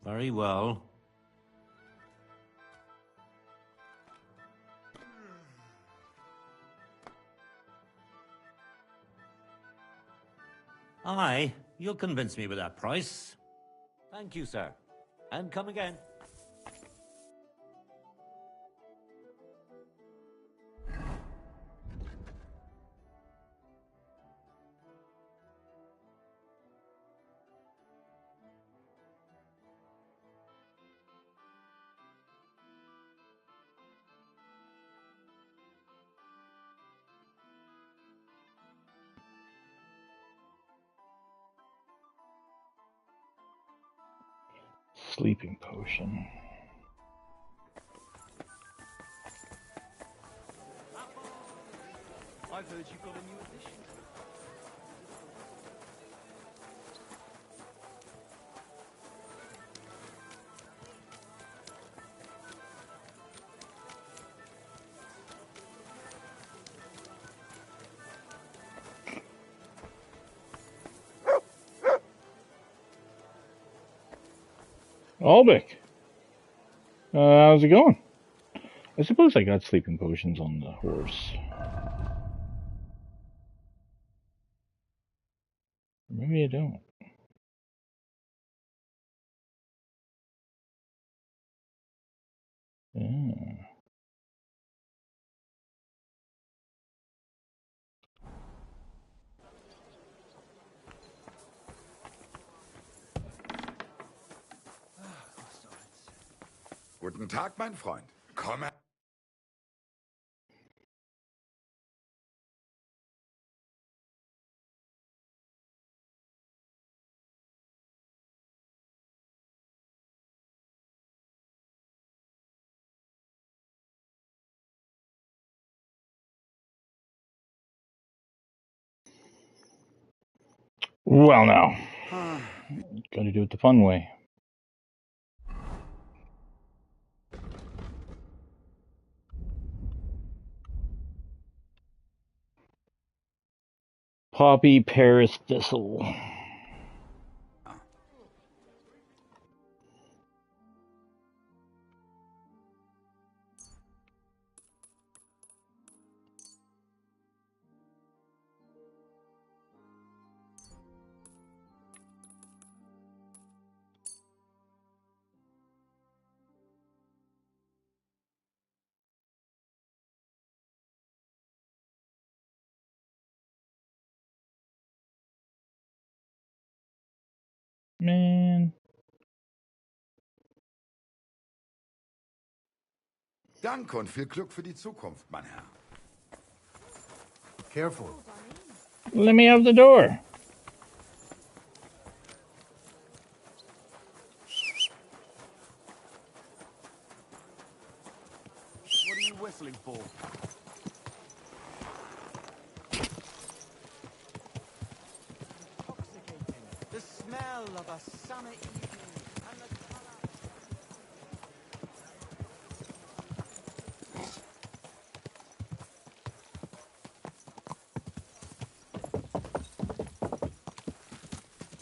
Very well. Aye, you'll convince me with that price. Thank you, sir. And come again. Sleeping potion. I've heard you've got a new addition. Albic. How's it going? I suppose I got sleeping potions on the horse. Maybe I don't. Yeah. Guten Tag, mein Freund. Komm her. Well, now. Gotta do it the fun way. Poppy Paris Thistle. man. Danke und viel Glück für die Zukunft, mein Herr. Careful. Let me have the door. What are you whistling for? The smell of a summer evening and the color.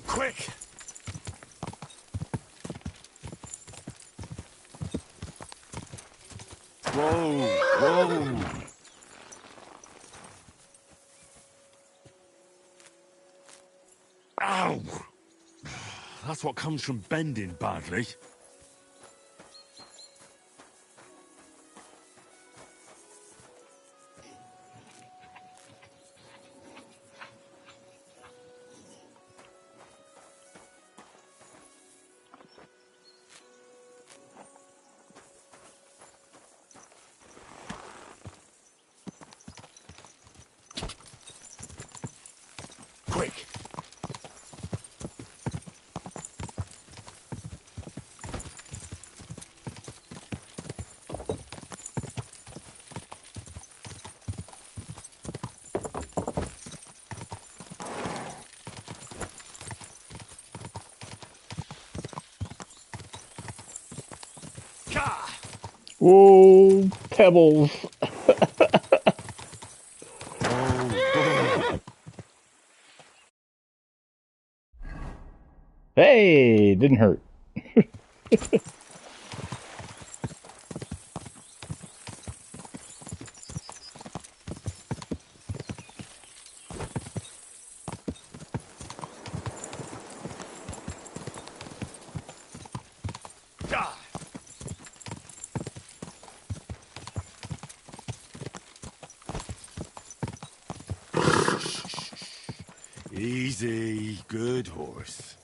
Quick! Whoa, whoa. Ow! That's what comes from bending badly. Quick! Whoa, pebbles. Hey, didn't hurt. Easy, good horse.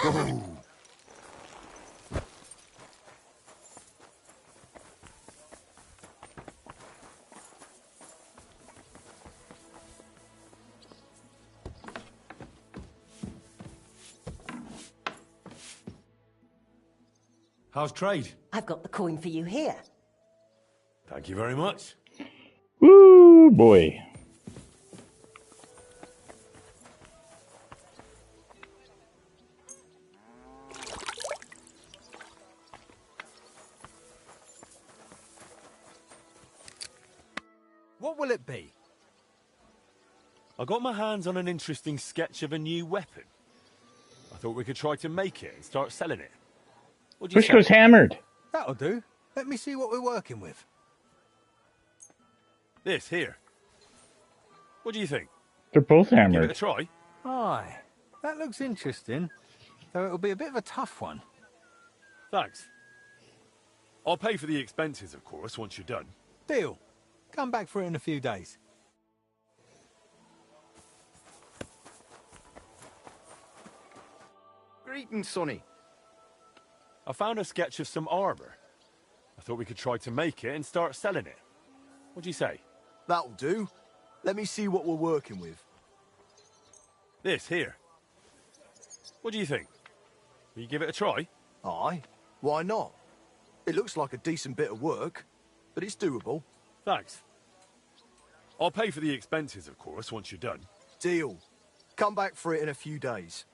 Go! How's trade? I've got the coin for you here. Thank you very much. Woo, boy. What will it be? I got my hands on an interesting sketch of a new weapon. I thought we could try to make it and start selling it. What do you Push goes say? hammered. That'll do. Let me see what we're working with. This here. What do you think? They're both Give it a hammered. try. Aye, that looks interesting. Though it'll be a bit of a tough one. Thanks. I'll pay for the expenses, of course, once you're done. Deal. Come back for it in a few days. Greetings, Sonny. I found a sketch of some armor. I thought we could try to make it and start selling it. What do you say? That'll do. Let me see what we're working with. This here. What do you think? Will you give it a try? Aye. Why not? It looks like a decent bit of work, but it's doable. Thanks. I'll pay for the expenses, of course, once you're done. Deal. Come back for it in a few days.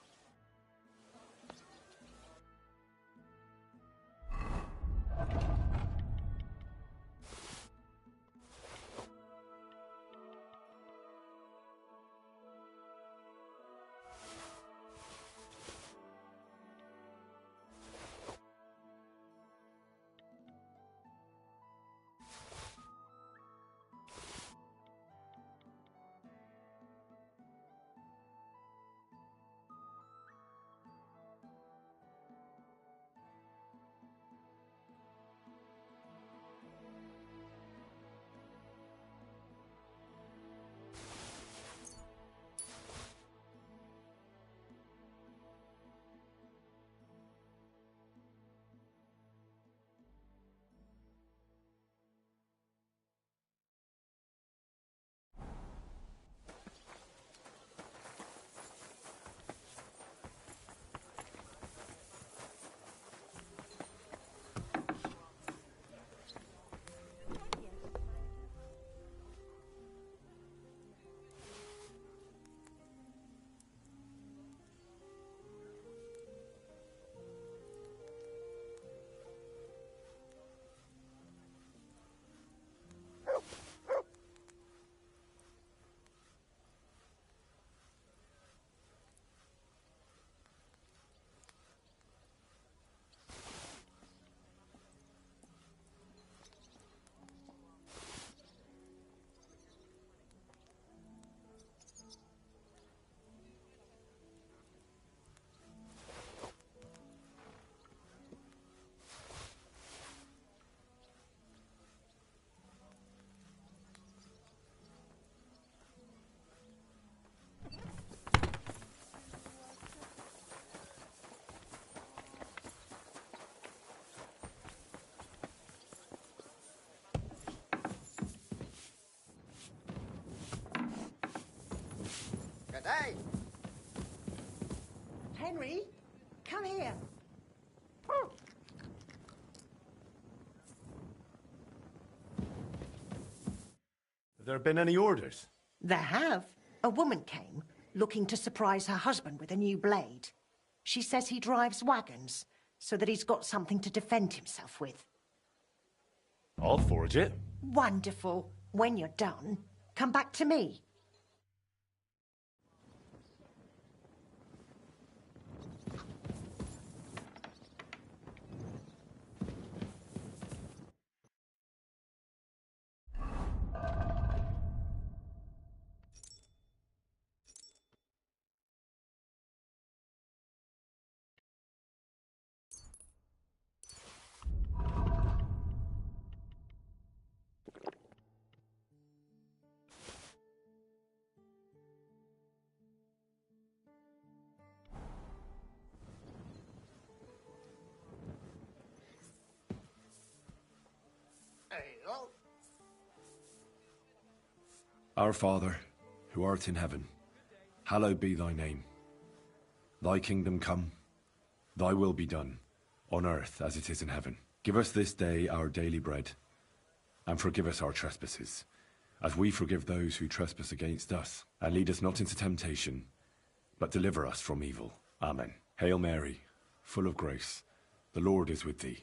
Hey! Henry, come here. Have there been any orders? There have. A woman came, looking to surprise her husband with a new blade. She says he drives wagons, so that he's got something to defend himself with. I'll forge it. Wonderful. When you're done, come back to me. Our Father, who art in heaven, hallowed be thy name. Thy kingdom come, thy will be done, on earth as it is in heaven. Give us this day our daily bread, and forgive us our trespasses, as we forgive those who trespass against us. And lead us not into temptation, but deliver us from evil. Amen. Hail Mary, full of grace, the Lord is with thee.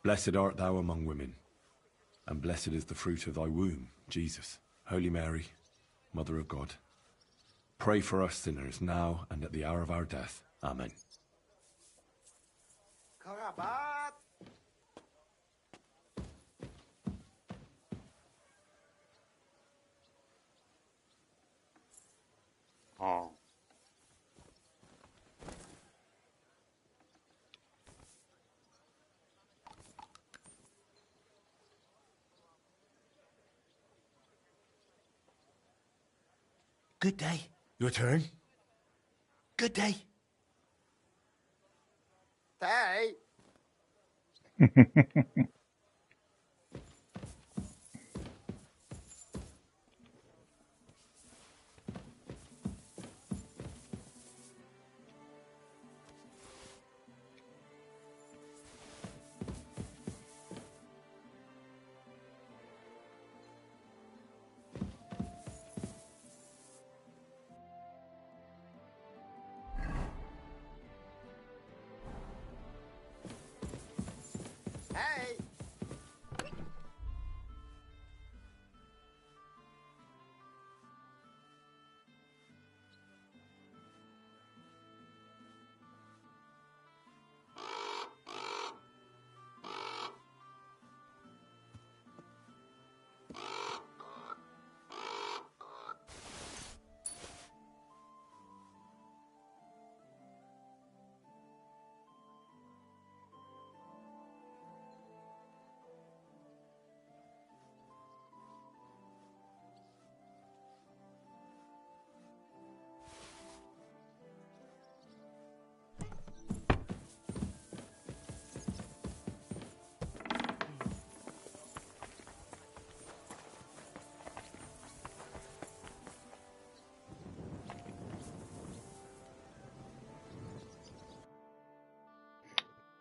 Blessed art thou among women, and blessed is the fruit of thy womb, Jesus. Holy Mary, Mother of God, pray for us sinners now and at the hour of our death. Amen. Good day. Your turn? Good day. Hey! Hey!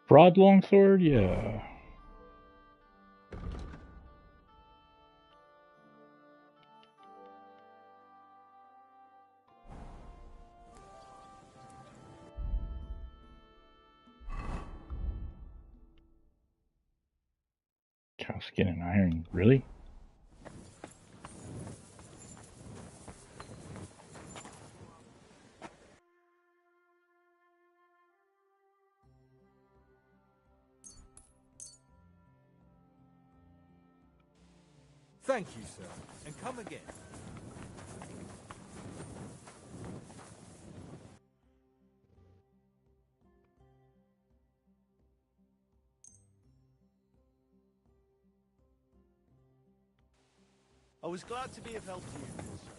Broad longsword, yeah. Cow skin and iron, really? Thank you, sir, and come again. I was glad to be of help to you, good sir.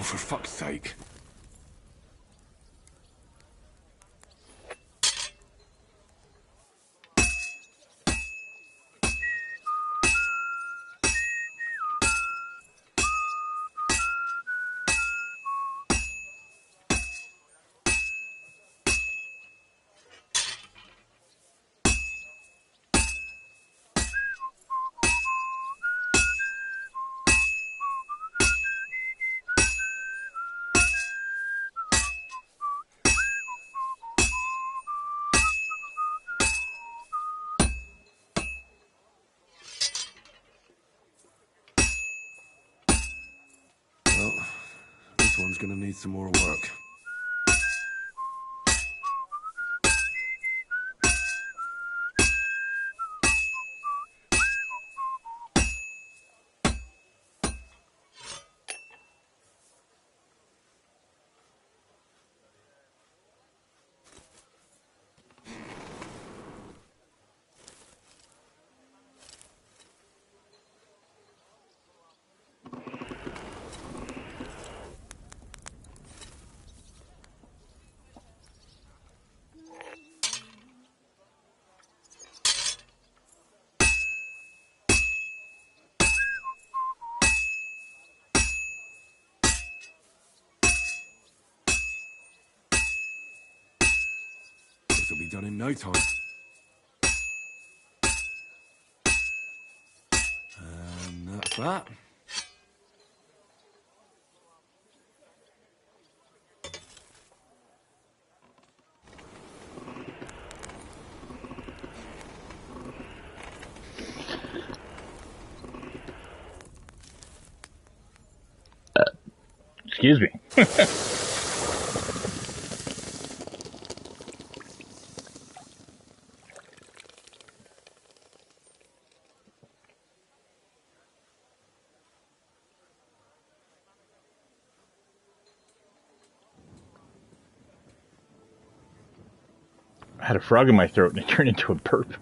for fuck's sake. Well, this one's gonna need some more work. This'll be done in no time. And that's that. Excuse me. I had a frog in my throat and it turned into a burp.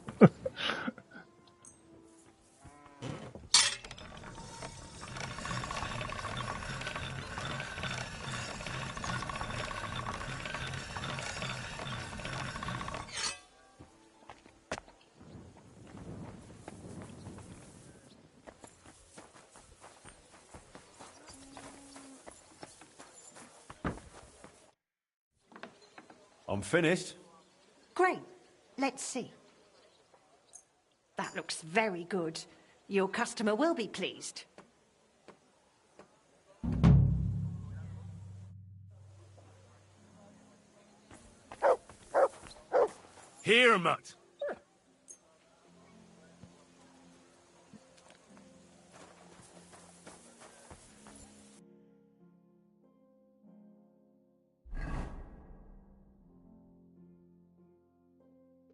I'm finished. Great. Let's see. That looks very good. Your customer will be pleased. Here, Mutt.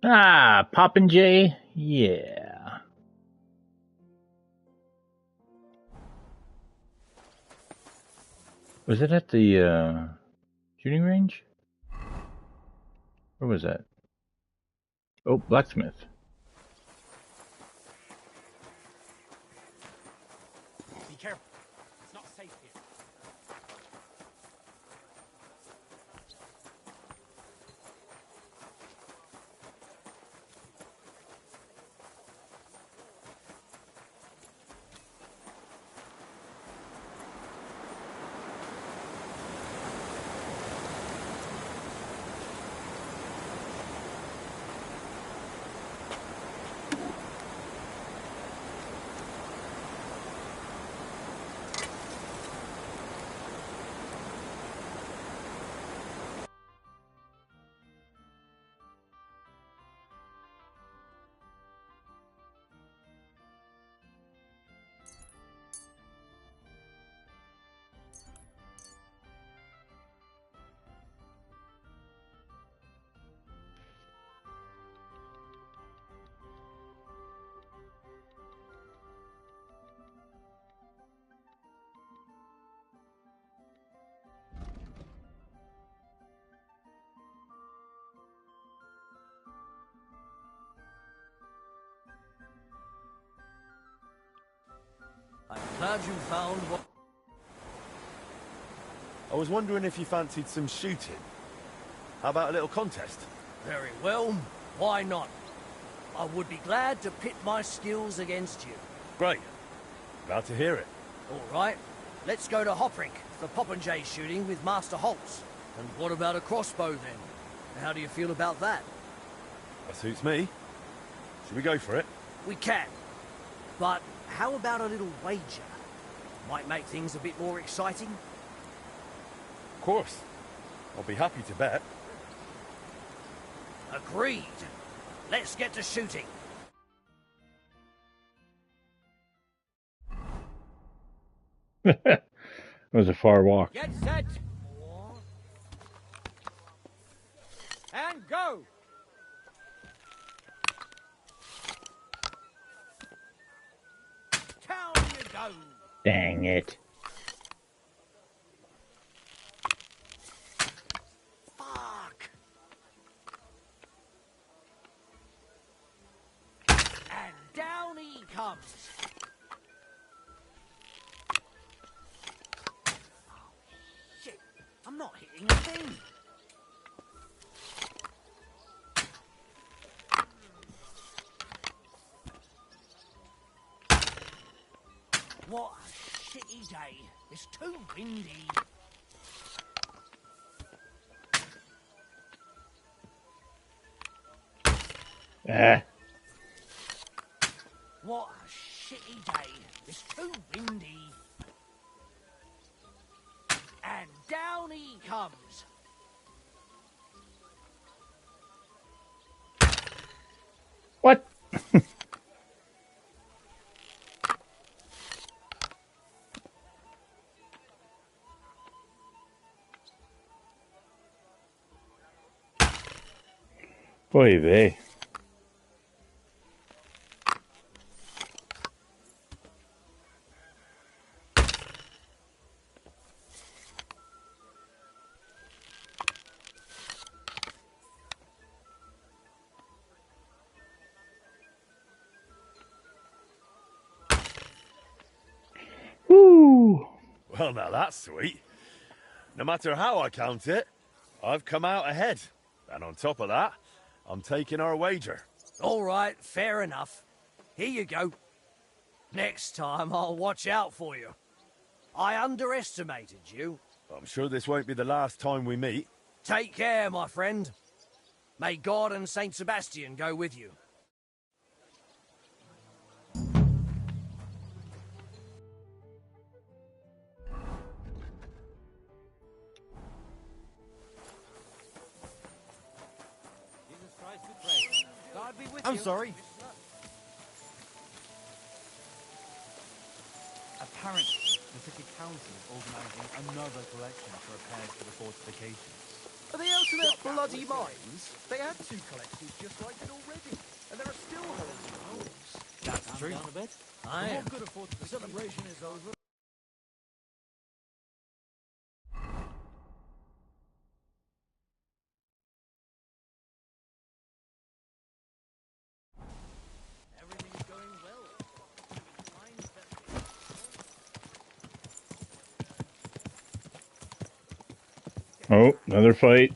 Ah, Poppin' J? Yeah. Was it at the shooting range? Where was that? Oh, blacksmith. Be careful. It's not safe here. I'm glad you found what... I was wondering if you fancied some shooting. How about a little contest? Very well. Why not? I would be glad to pit my skills against you. Great. Glad to hear it. All right. Let's go to Hoprick for popinjay shooting with Master Holtz. And what about a crossbow then? How do you feel about that? That suits me. Should we go for it? We can. But how about a little wager? Might make things a bit more exciting. Of course. I'll be happy to bet. Agreed. Let's get to shooting. It was a far walk. Get set. And go. Down you go. Dang it. Fuck. And down he comes. Shit, I'm not hitting a thing. What a shitty day. It's too windy. Ah. What a shitty day. It's too windy. And down he comes. What? Boy, vey. Woo! Well, now that's sweet. No matter how I count it, I've come out ahead. And on top of that, I'm taking our wager. All right, fair enough. Here you go. Next time I'll watch out for you. I underestimated you. I'm sure this won't be the last time we meet. Take care, my friend. May God and Saint Sebastian go with you. I'm sorry. Apparently, the city council is organising another collection for repairs to the fortifications. Are they out of their bloody minds? They had 2 collections just like it already, and there are still holes in holes. That's true. Down a bit. What good a fortification? The celebration is over. Oh, another fight.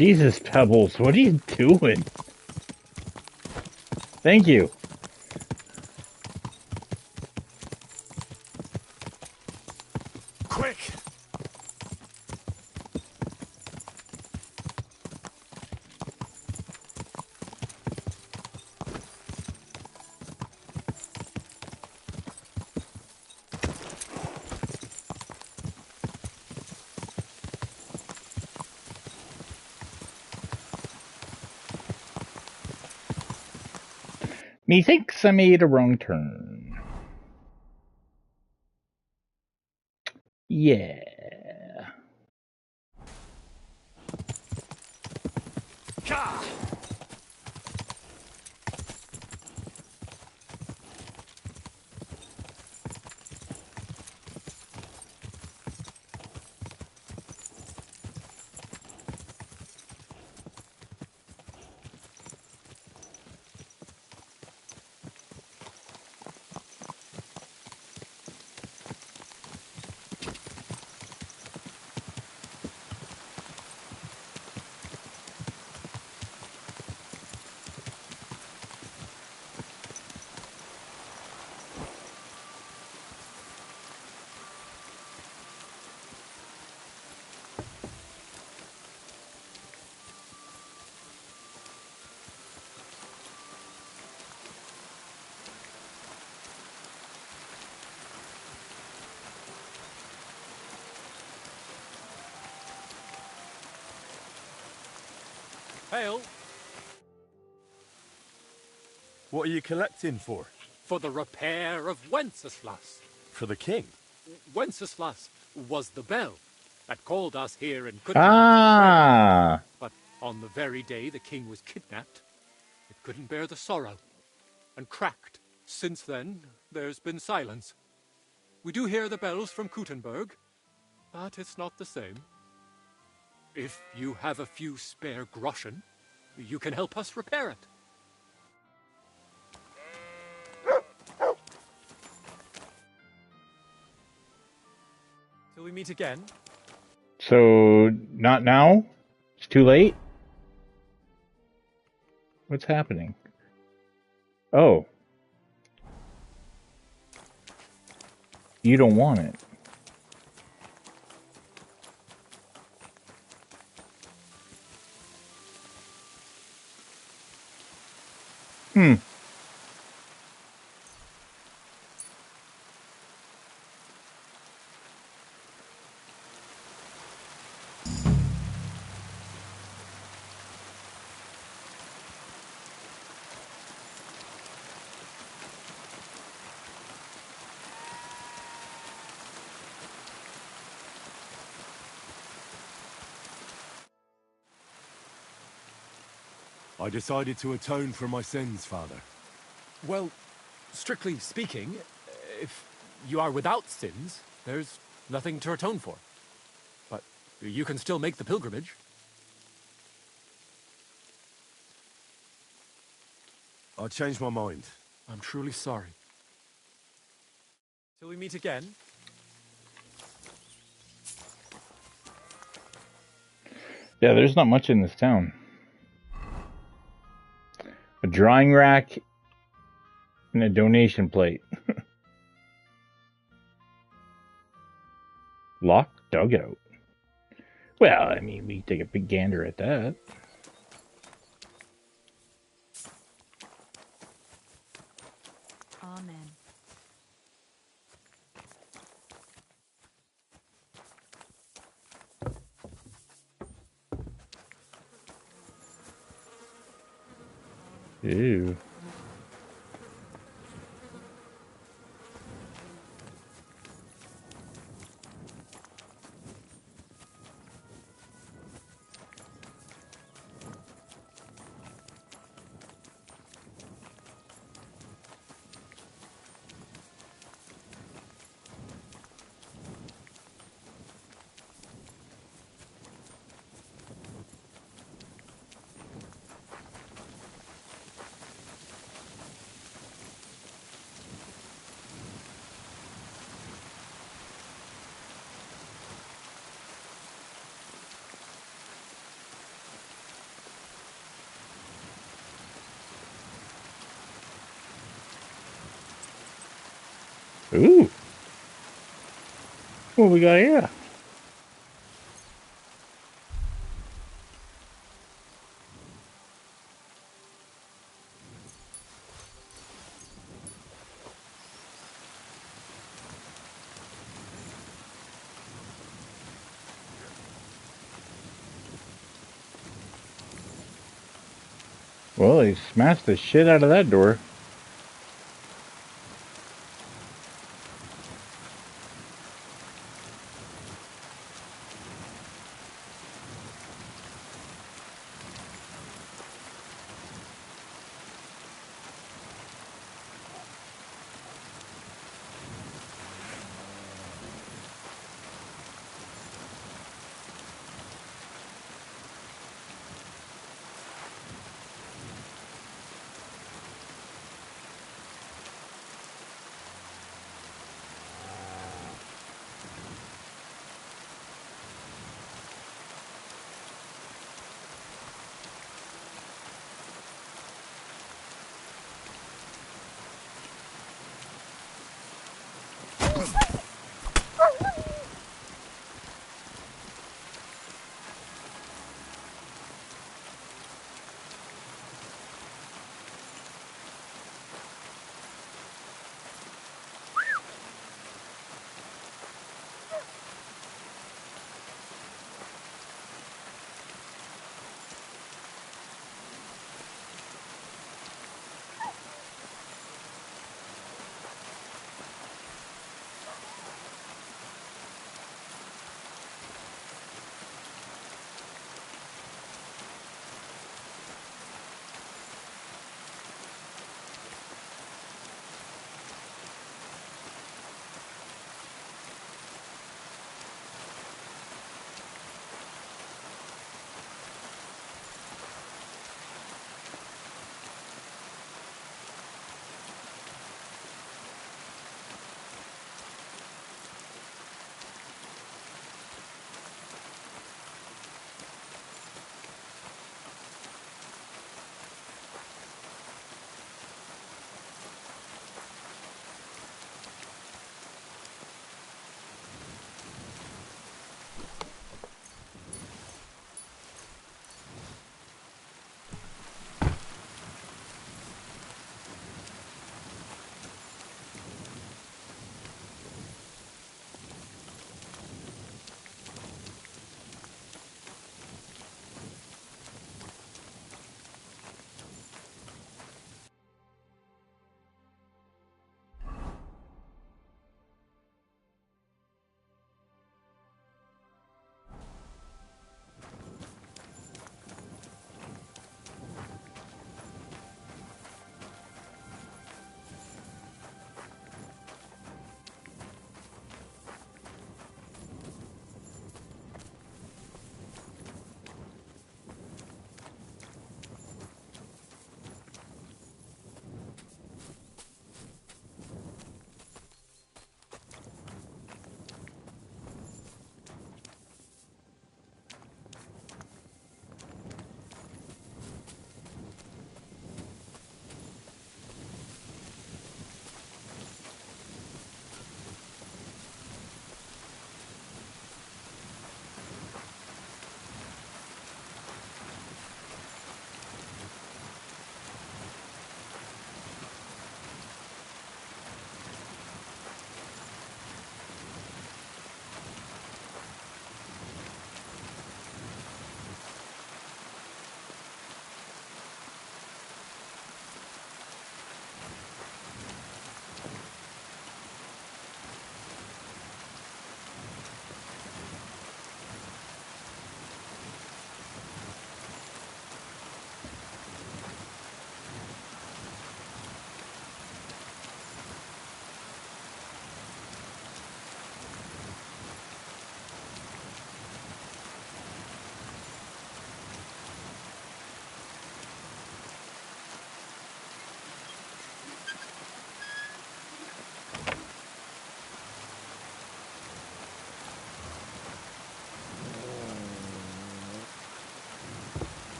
Jesus, Pebbles, what are you doing? Thank you. Quick! Methinks I made a wrong turn. Yeah. Ka! Hail! What are you collecting for? For the repair of Wenceslas. For the king? Wenceslas was the bell that called us here and couldn't Ah. But on the very day the king was kidnapped, it couldn't bear the sorrow and cracked. Since then, there's been silence. We do hear the bells from Kuttenberg, but it's not the same. If you have a few spare groschen, you can help us repair it. Till we meet again. So, not now? It's too late? What's happening? Oh. You don't want it. Hmm. I decided to atone for my sins, Father. Well, strictly speaking, if you are without sins, there's nothing to atone for. But you can still make the pilgrimage. I changed my mind. I'm truly sorry. Till we meet again. Yeah, there's not much in this town. A drying rack and a donation plate. Locked dugout. Well, I mean, we take a big gander at that. Amen. Ew. Ooh. What we got here? Well, they smashed the shit out of that door.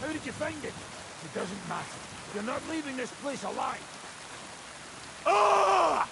How did you find it? It doesn't matter. You're not leaving this place alive. Ah!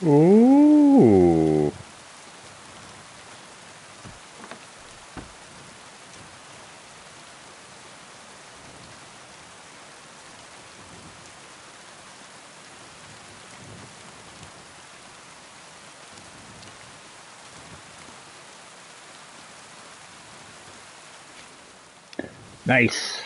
Ooh. Nice.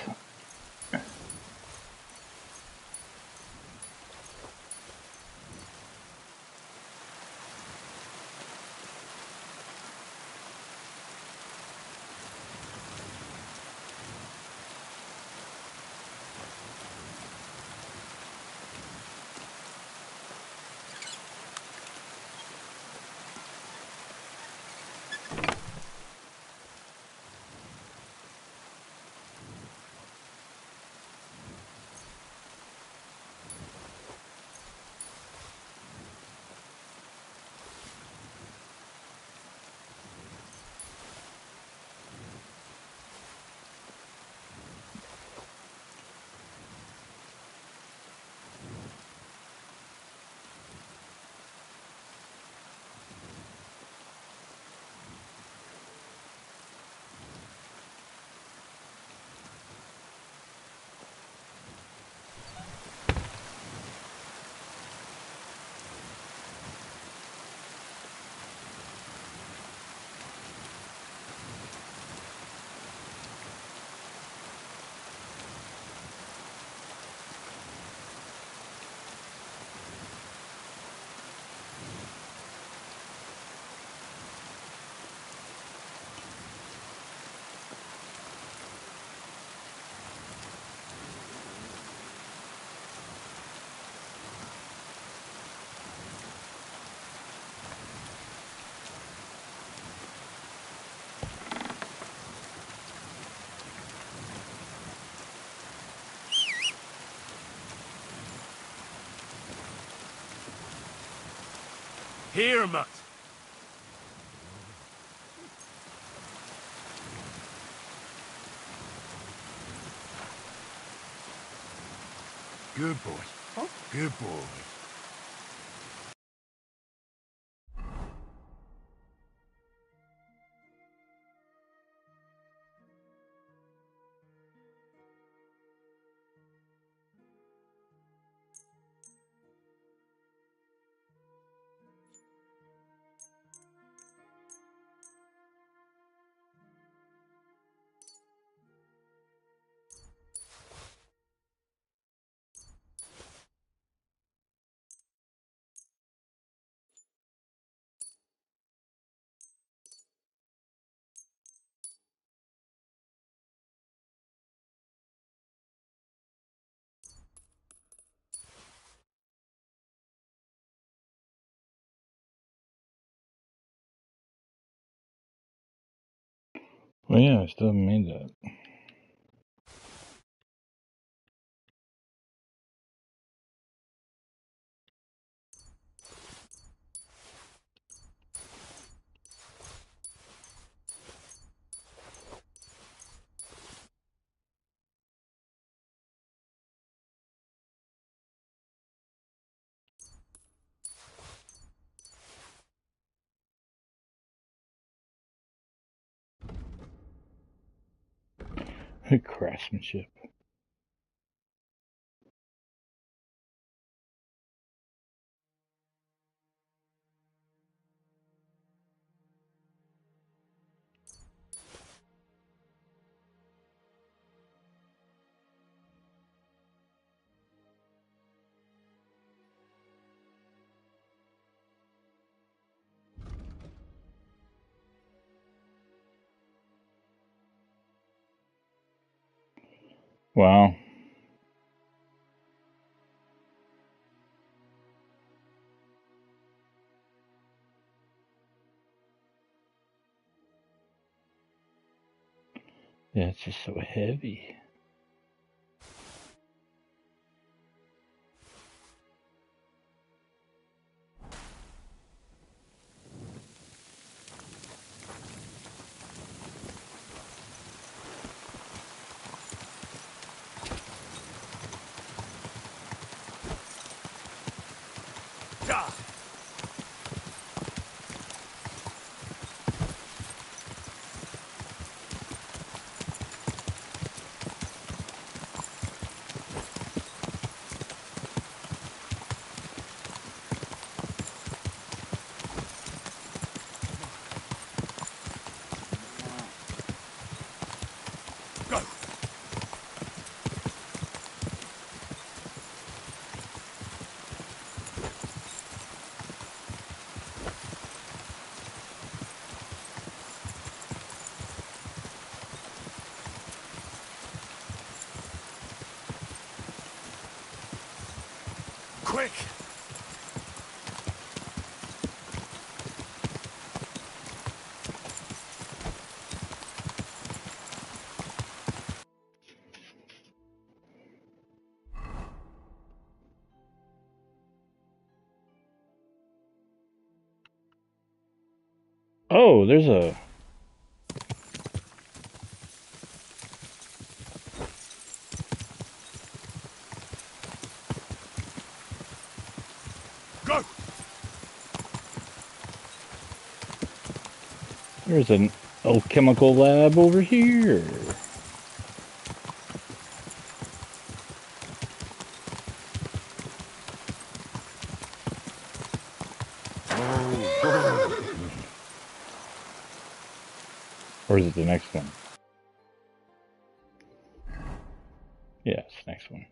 Here, mutt. Good boy. Good boy. Well, yeah, I still haven't made that. Craftsmanship. Wow. Yeah, it's just so heavy. Quick! Oh, there's a... Go! There's an alchemical lab over here. Or is it the next one? Yeah, it's the next one.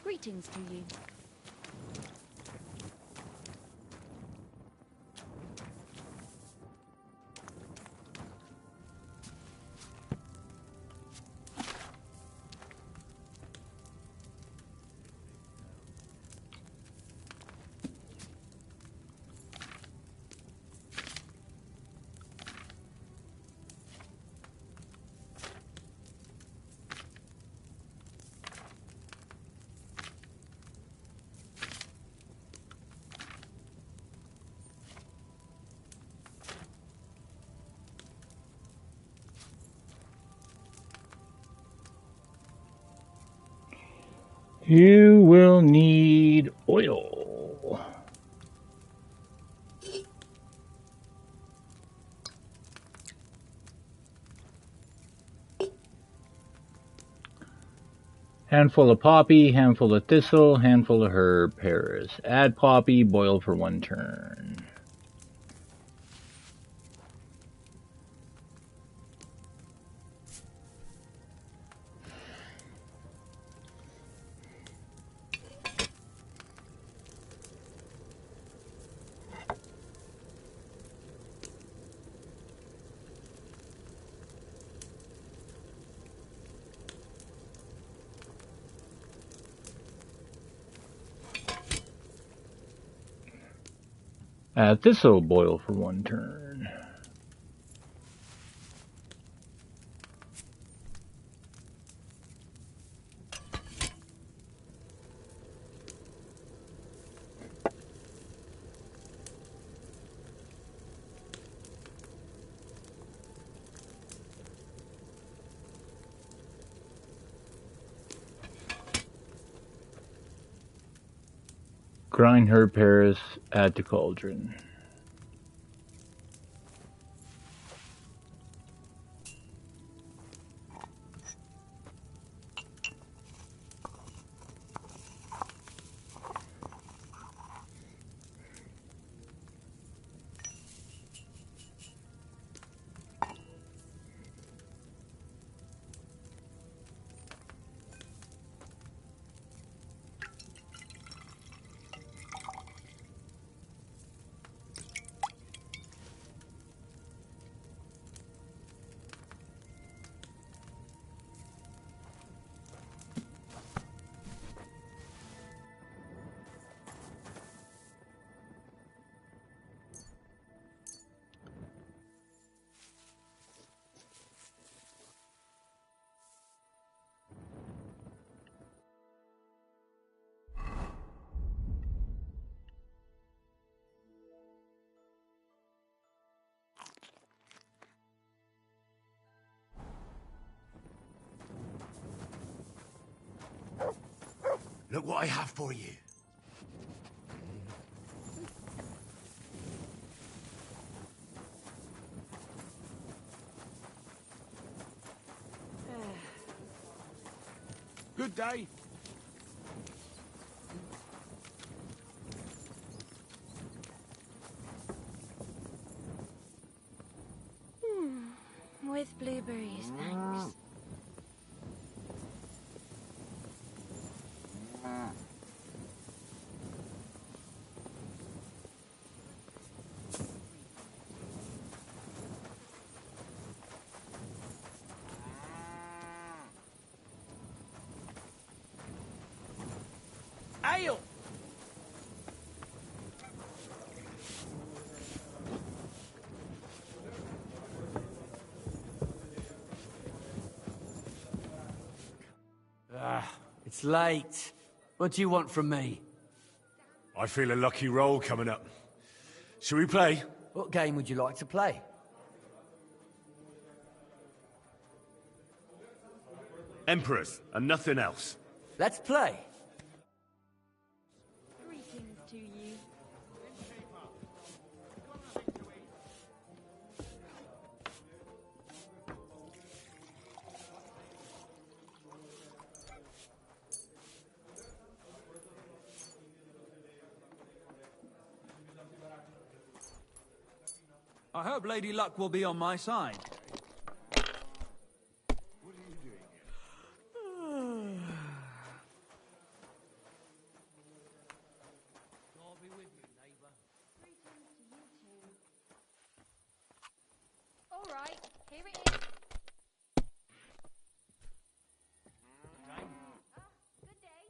Greetings to you. You will need oil. Handful of poppy, handful of thistle, handful of herb, Paris. Add poppy, boil for 1 turn. This'll boil for 1 turn. Grind herb Paris, add to cauldron. Look what I have for you. Good day. With blueberries, thanks. Ale! It's late. What do you want from me? I feel a lucky roll coming up. Shall we play? What game would you like to play? Emperors, and nothing else. Let's play. Greetings to you. I hope Lady Luck will be on my side. All right, here it is. Good day.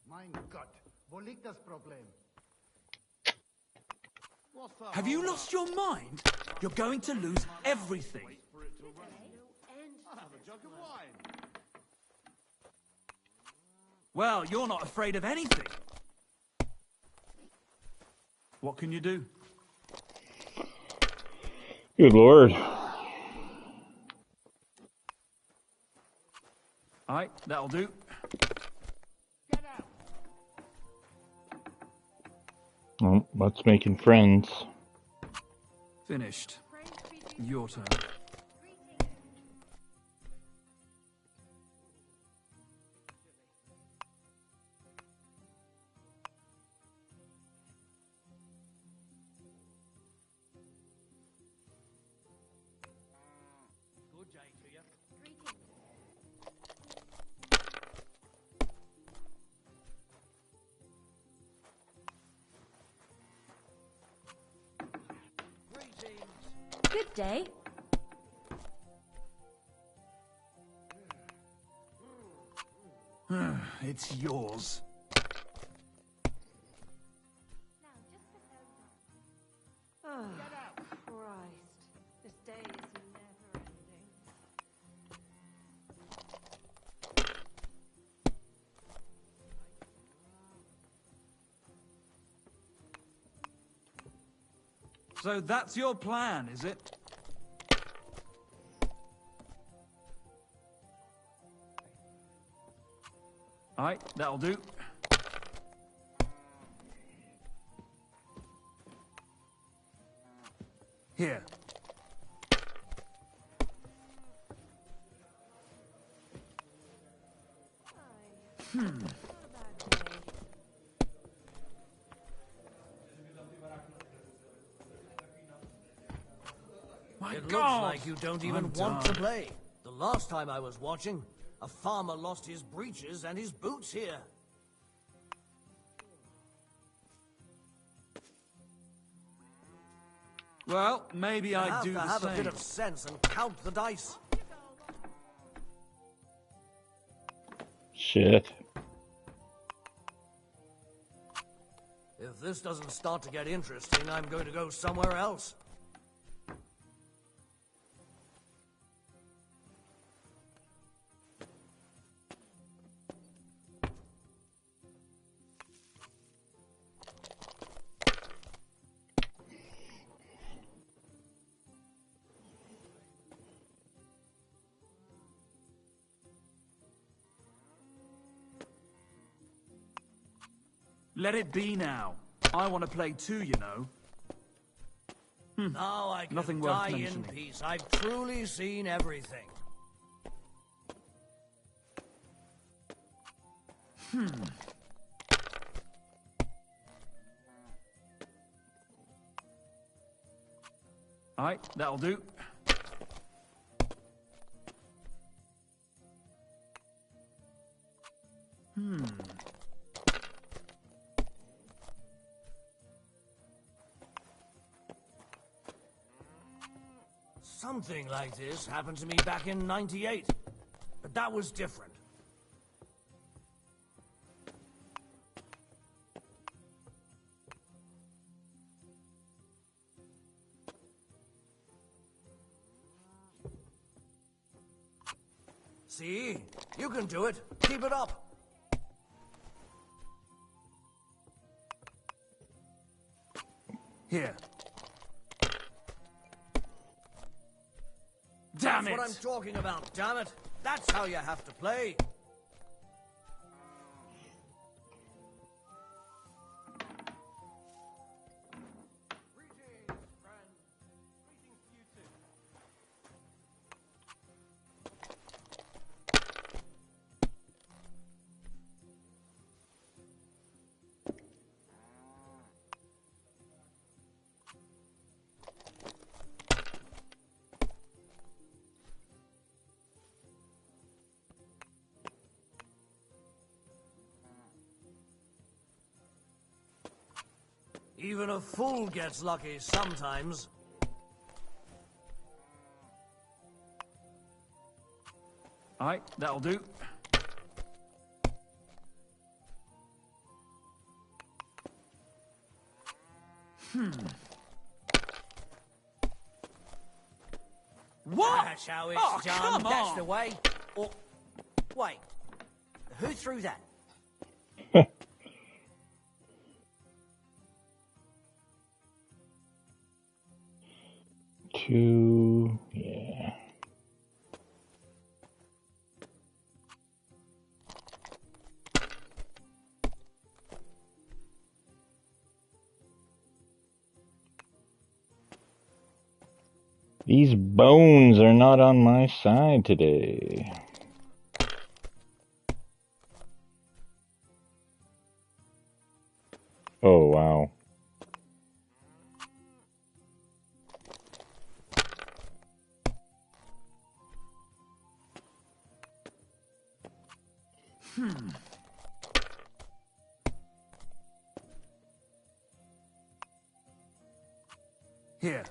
Mein Gott, wo liegt das Problem? Have you lost your mind? You're going to lose everything. I'll have a jug of wine. Well, you're not afraid of anything. What can you do? Good lord. Alright, that'll do. Oh, what's making friends? Finished. Your turn. Good day to you. Good day. It's yours. So that's your plan, is it? Alright, that'll do. Here. It looks like you don't even want to play. The last time I was watching, a farmer lost his breeches and his boots here. Well, maybe I'd do You the have to have a bit same. of sense and count the dice. Shit. If this doesn't start to get interesting, I'm going to go somewhere else. Let it be now. I want to play too, you know. Now I can Nothing worth die in mentioning. peace. I've truly seen everything. Alright, that'll do. Something like this happened to me back in '98, but that was different. See? You can do it. Keep it up. Here. Damn That's it! what I'm talking about, damn it. That's how you have to play. Even a fool gets lucky sometimes. Alright, that'll do. What? That's how it's Oh, done. come That's on. the way. Or, wait, who threw that? Two, yeah. These bones are not on my side today. Oh, wow. Here.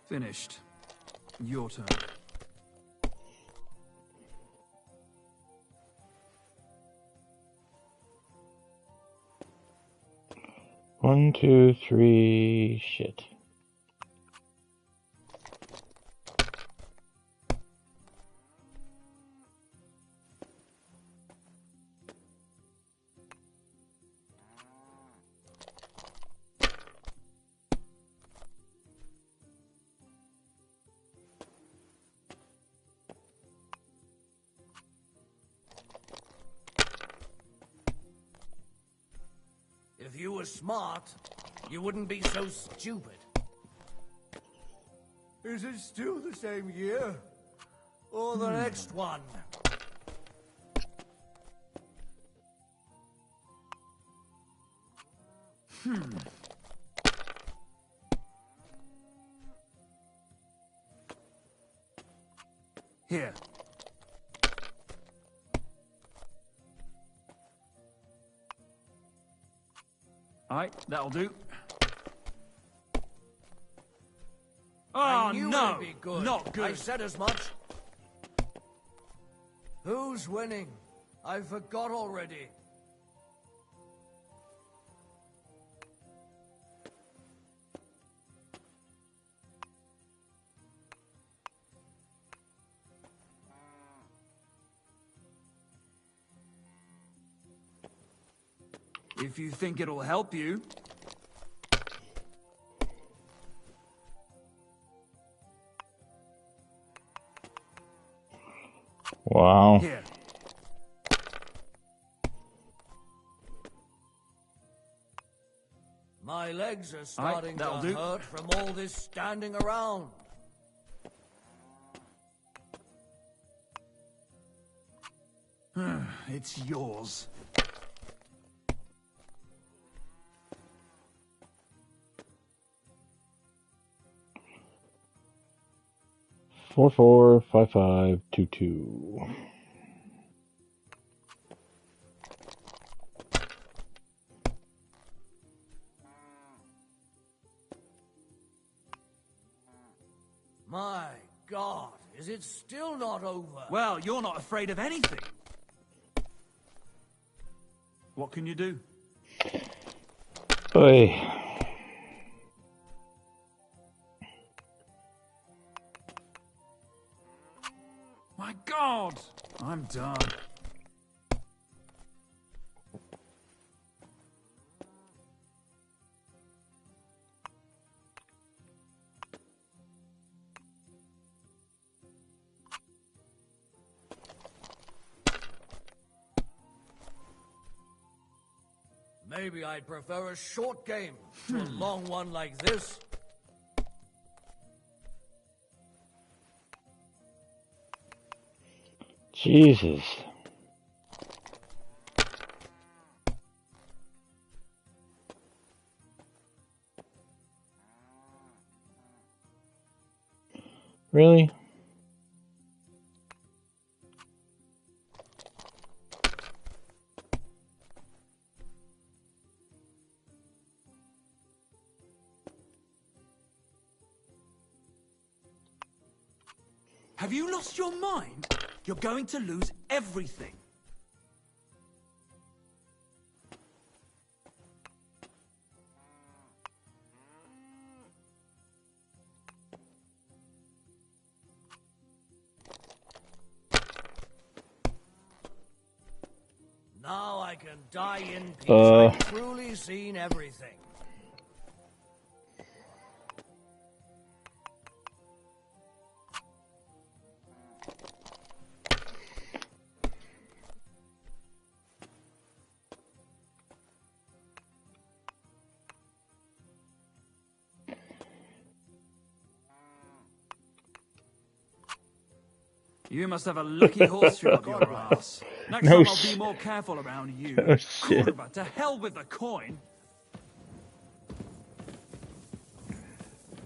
Finished. Your turn. One, two, three, shit. If you were smart, you wouldn't be so stupid. Is it still the same year? Or the next one? Here. Alright, that'll do. I Oh, knew no! it'd be good. Not good. I said as much. Who's winning? I forgot already. If you think it'll help you. Wow. Here. My legs are starting to that'll do. hurt from all this standing around. It's yours. Four 4 5 5 2 2. My God, is it still not over? Well, you're not afraid of anything. What can you do? Oy. My God! I'm done. Maybe I'd prefer a short game to a long one like this. Jesus. Really? Have you lost your mind? You're going to lose everything. Now I can die in peace. I've truly seen everything. You must have a lucky horseshoe up your ass. Next No time I'll be more careful around you. Oh, shit. Kurva, to hell with the coin.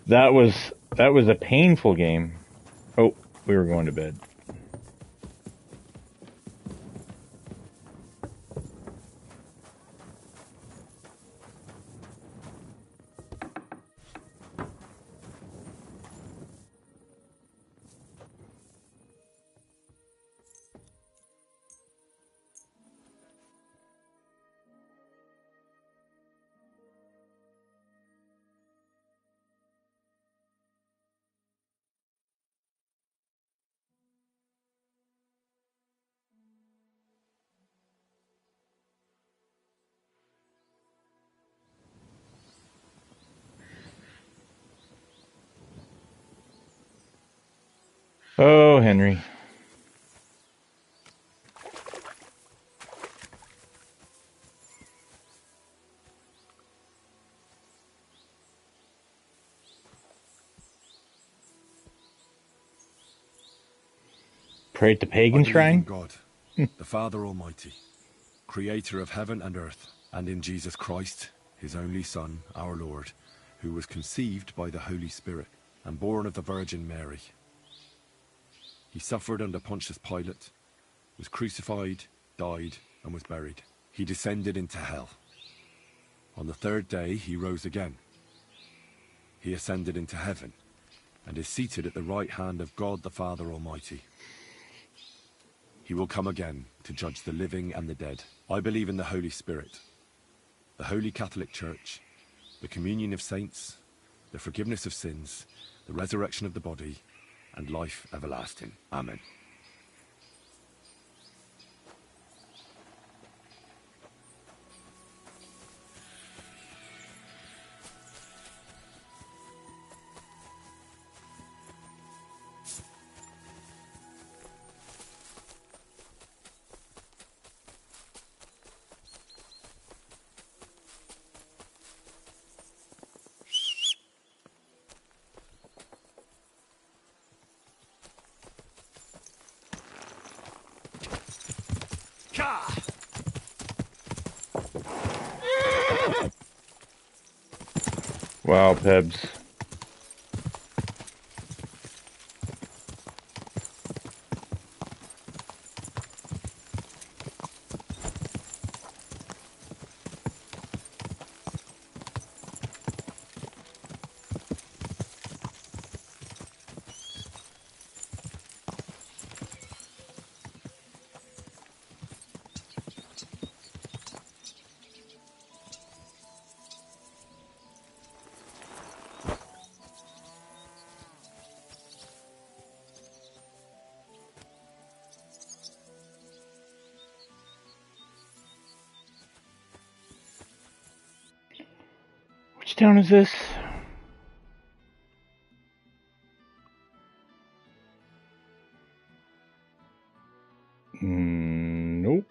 That was a painful game. Oh, we were going to bed. Oh, Henry. Pray at the pagan I believe in shrine? God, the Father Almighty, creator of heaven and earth, and in Jesus Christ, his only Son, our Lord, who was conceived by the Holy Spirit and born of the Virgin Mary. He suffered under Pontius Pilate, was crucified, died, and was buried. He descended into hell. On the third day, he rose again. He ascended into heaven and is seated at the right hand of God the Father Almighty. He will come again to judge the living and the dead. I believe in the Holy Spirit, the Holy Catholic Church, the communion of saints, the forgiveness of sins, the resurrection of the body, and life everlasting. Amen. Wow, Pebs. Which town is this? Nope.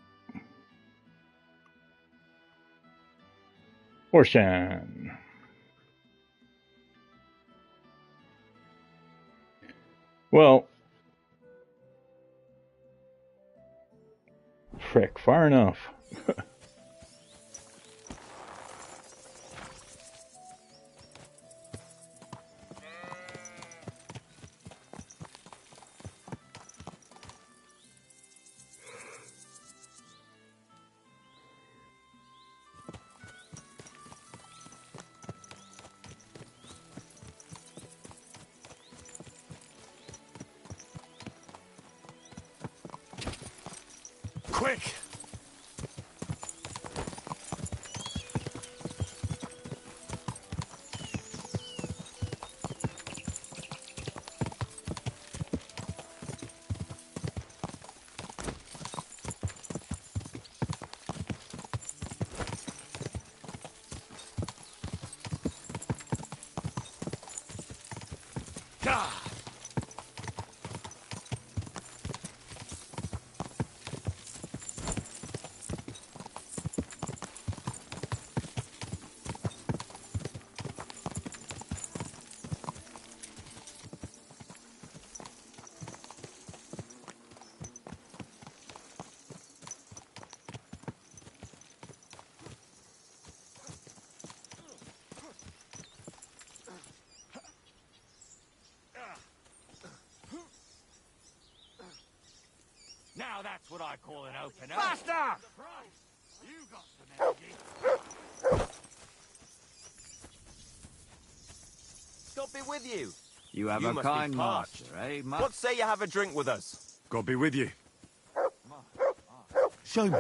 Orshan. Well, frick, far enough. Quick! Now that's what I call an opener. Faster! You got some energy. God be with you. You have You a must be kind parched. master, eh, What say you have a drink with us? God be with you. Show me.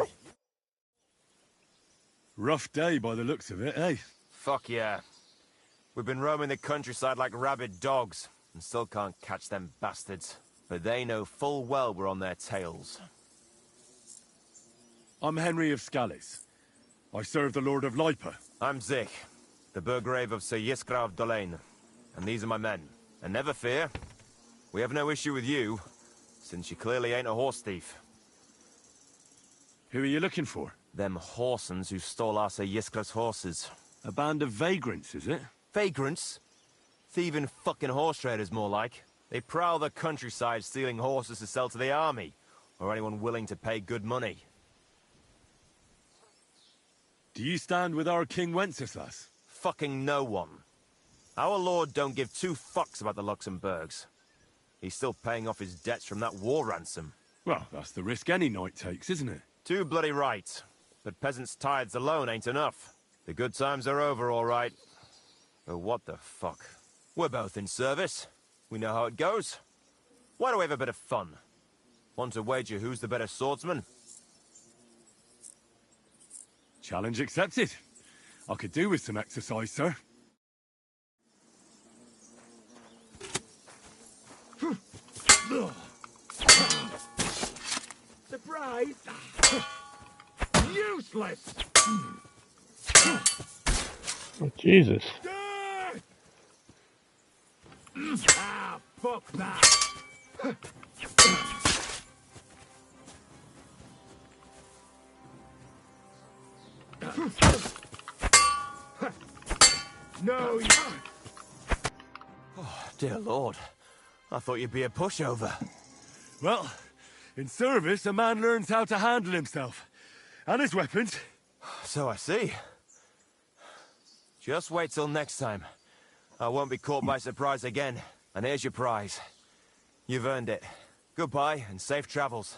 Rough day by the looks of it, eh? Fuck yeah. We've been roaming the countryside like rabid dogs, and still can't catch them bastards. But they know full well we're on their tails. I'm Henry of Scallis. I serve the Lord of Lipa. I'm Zich, the Burgrave of Sir Yiskra of Dolain. And these are my men. And never fear, we have no issue with you, since you clearly ain't a horse thief. Who are you looking for? Them horsens who stole our Sir Yiskra's horses. A band of vagrants, is it? Vagrants? Thieving fucking horse traders, more like. They prowl the countryside stealing horses to sell to the army, or anyone willing to pay good money. Do you stand with our King Wenceslas? Fucking no one. Our lord don't give two fucks about the Luxembourgs. He's still paying off his debts from that war ransom. Well, that's the risk any knight takes, isn't it? Too bloody right. But peasants' tithes alone ain't enough. The good times are over, all right. But what the fuck? We're both in service. We know how it goes. Why don't we have a bit of fun? Want to wager who's the better swordsman? Challenge accepted. I could do with some exercise, sir. Surprise! Useless! Oh, Jesus. Ah, fuck that! No, you... Oh, dear lord. I thought you'd be a pushover. Well, in service, a man learns how to handle himself. And his weapons. So I see. Just wait till next time. I won't be caught by surprise again. And here's your prize. You've earned it. Goodbye, and safe travels.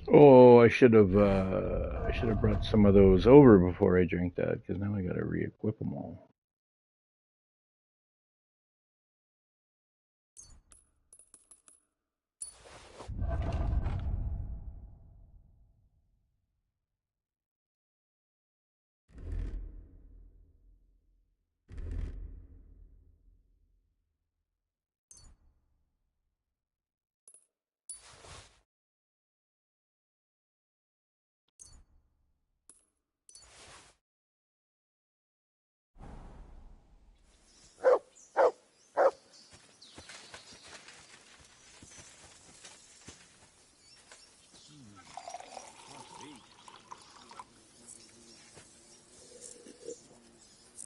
Oh, I should have brought some of those over before I drink that, because now I got to re-equip them all.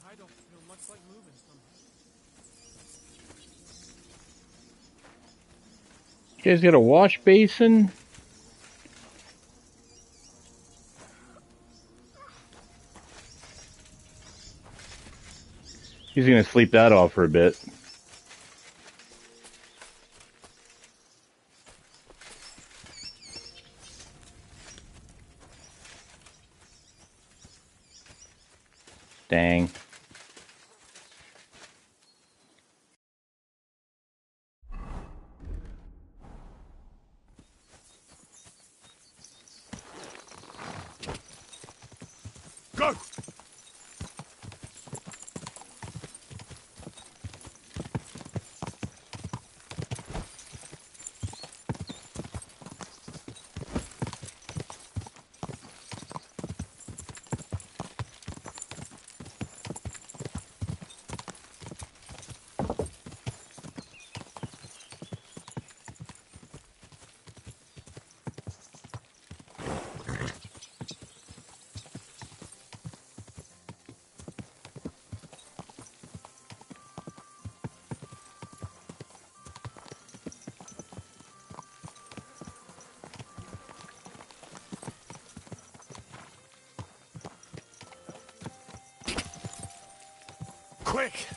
I don't feel much like moving somehow. You guys got a wash basin? He's gonna sleep that off for a bit. Dang. Go! Quick!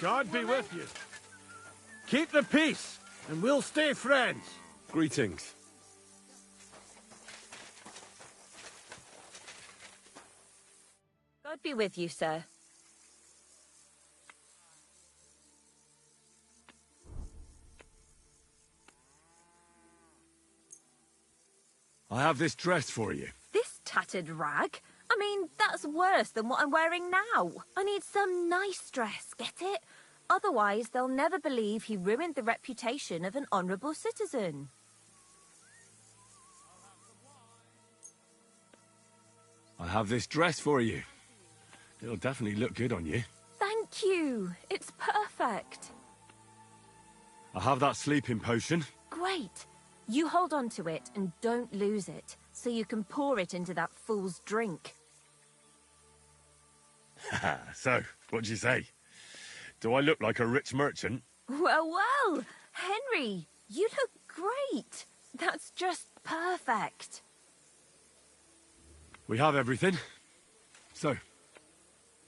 God be with you. Keep the peace, and we'll stay friends. Greetings. God be with you, sir. I have this dress for you. This tattered rag? I mean, that's worse than what I'm wearing now. I need some nice dress, get it? Otherwise, they'll never believe he ruined the reputation of an honourable citizen. I have this dress for you. It'll definitely look good on you. Thank you. It's perfect. I have that sleeping potion. Great. You hold on to it and don't lose it, so you can pour it into that fool's drink. So, what'd you say? Do I look like a rich merchant? Well, Henry, you look great. That's just perfect. We have everything. So,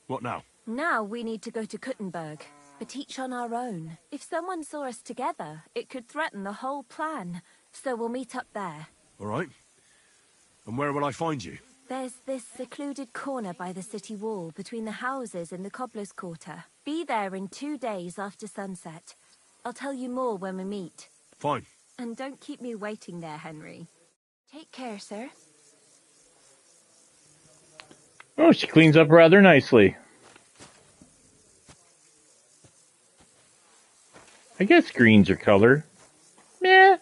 what now? Now we need to go to Kuttenberg, but each on our own. If someone saw us together, it could threaten the whole plan. So we'll meet up there. All right. And where will I find you? There's this secluded corner by the city wall between the houses in the Cobbler's Quarter. Be there in 2 days after sunset. I'll tell you more when we meet. Fine. And don't keep me waiting there, Henry. Take care, sir. Oh, she cleans up rather nicely. I guess green's her color. Yeah.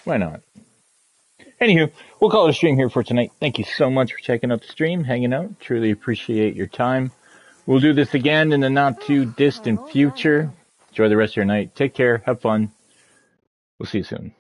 Why not? Anywho, we'll call it a stream here for tonight. Thank you so much for checking out the stream, hanging out. Truly appreciate your time. We'll do this again in the not too distant future. Enjoy the rest of your night. Take care. Have fun. We'll see you soon.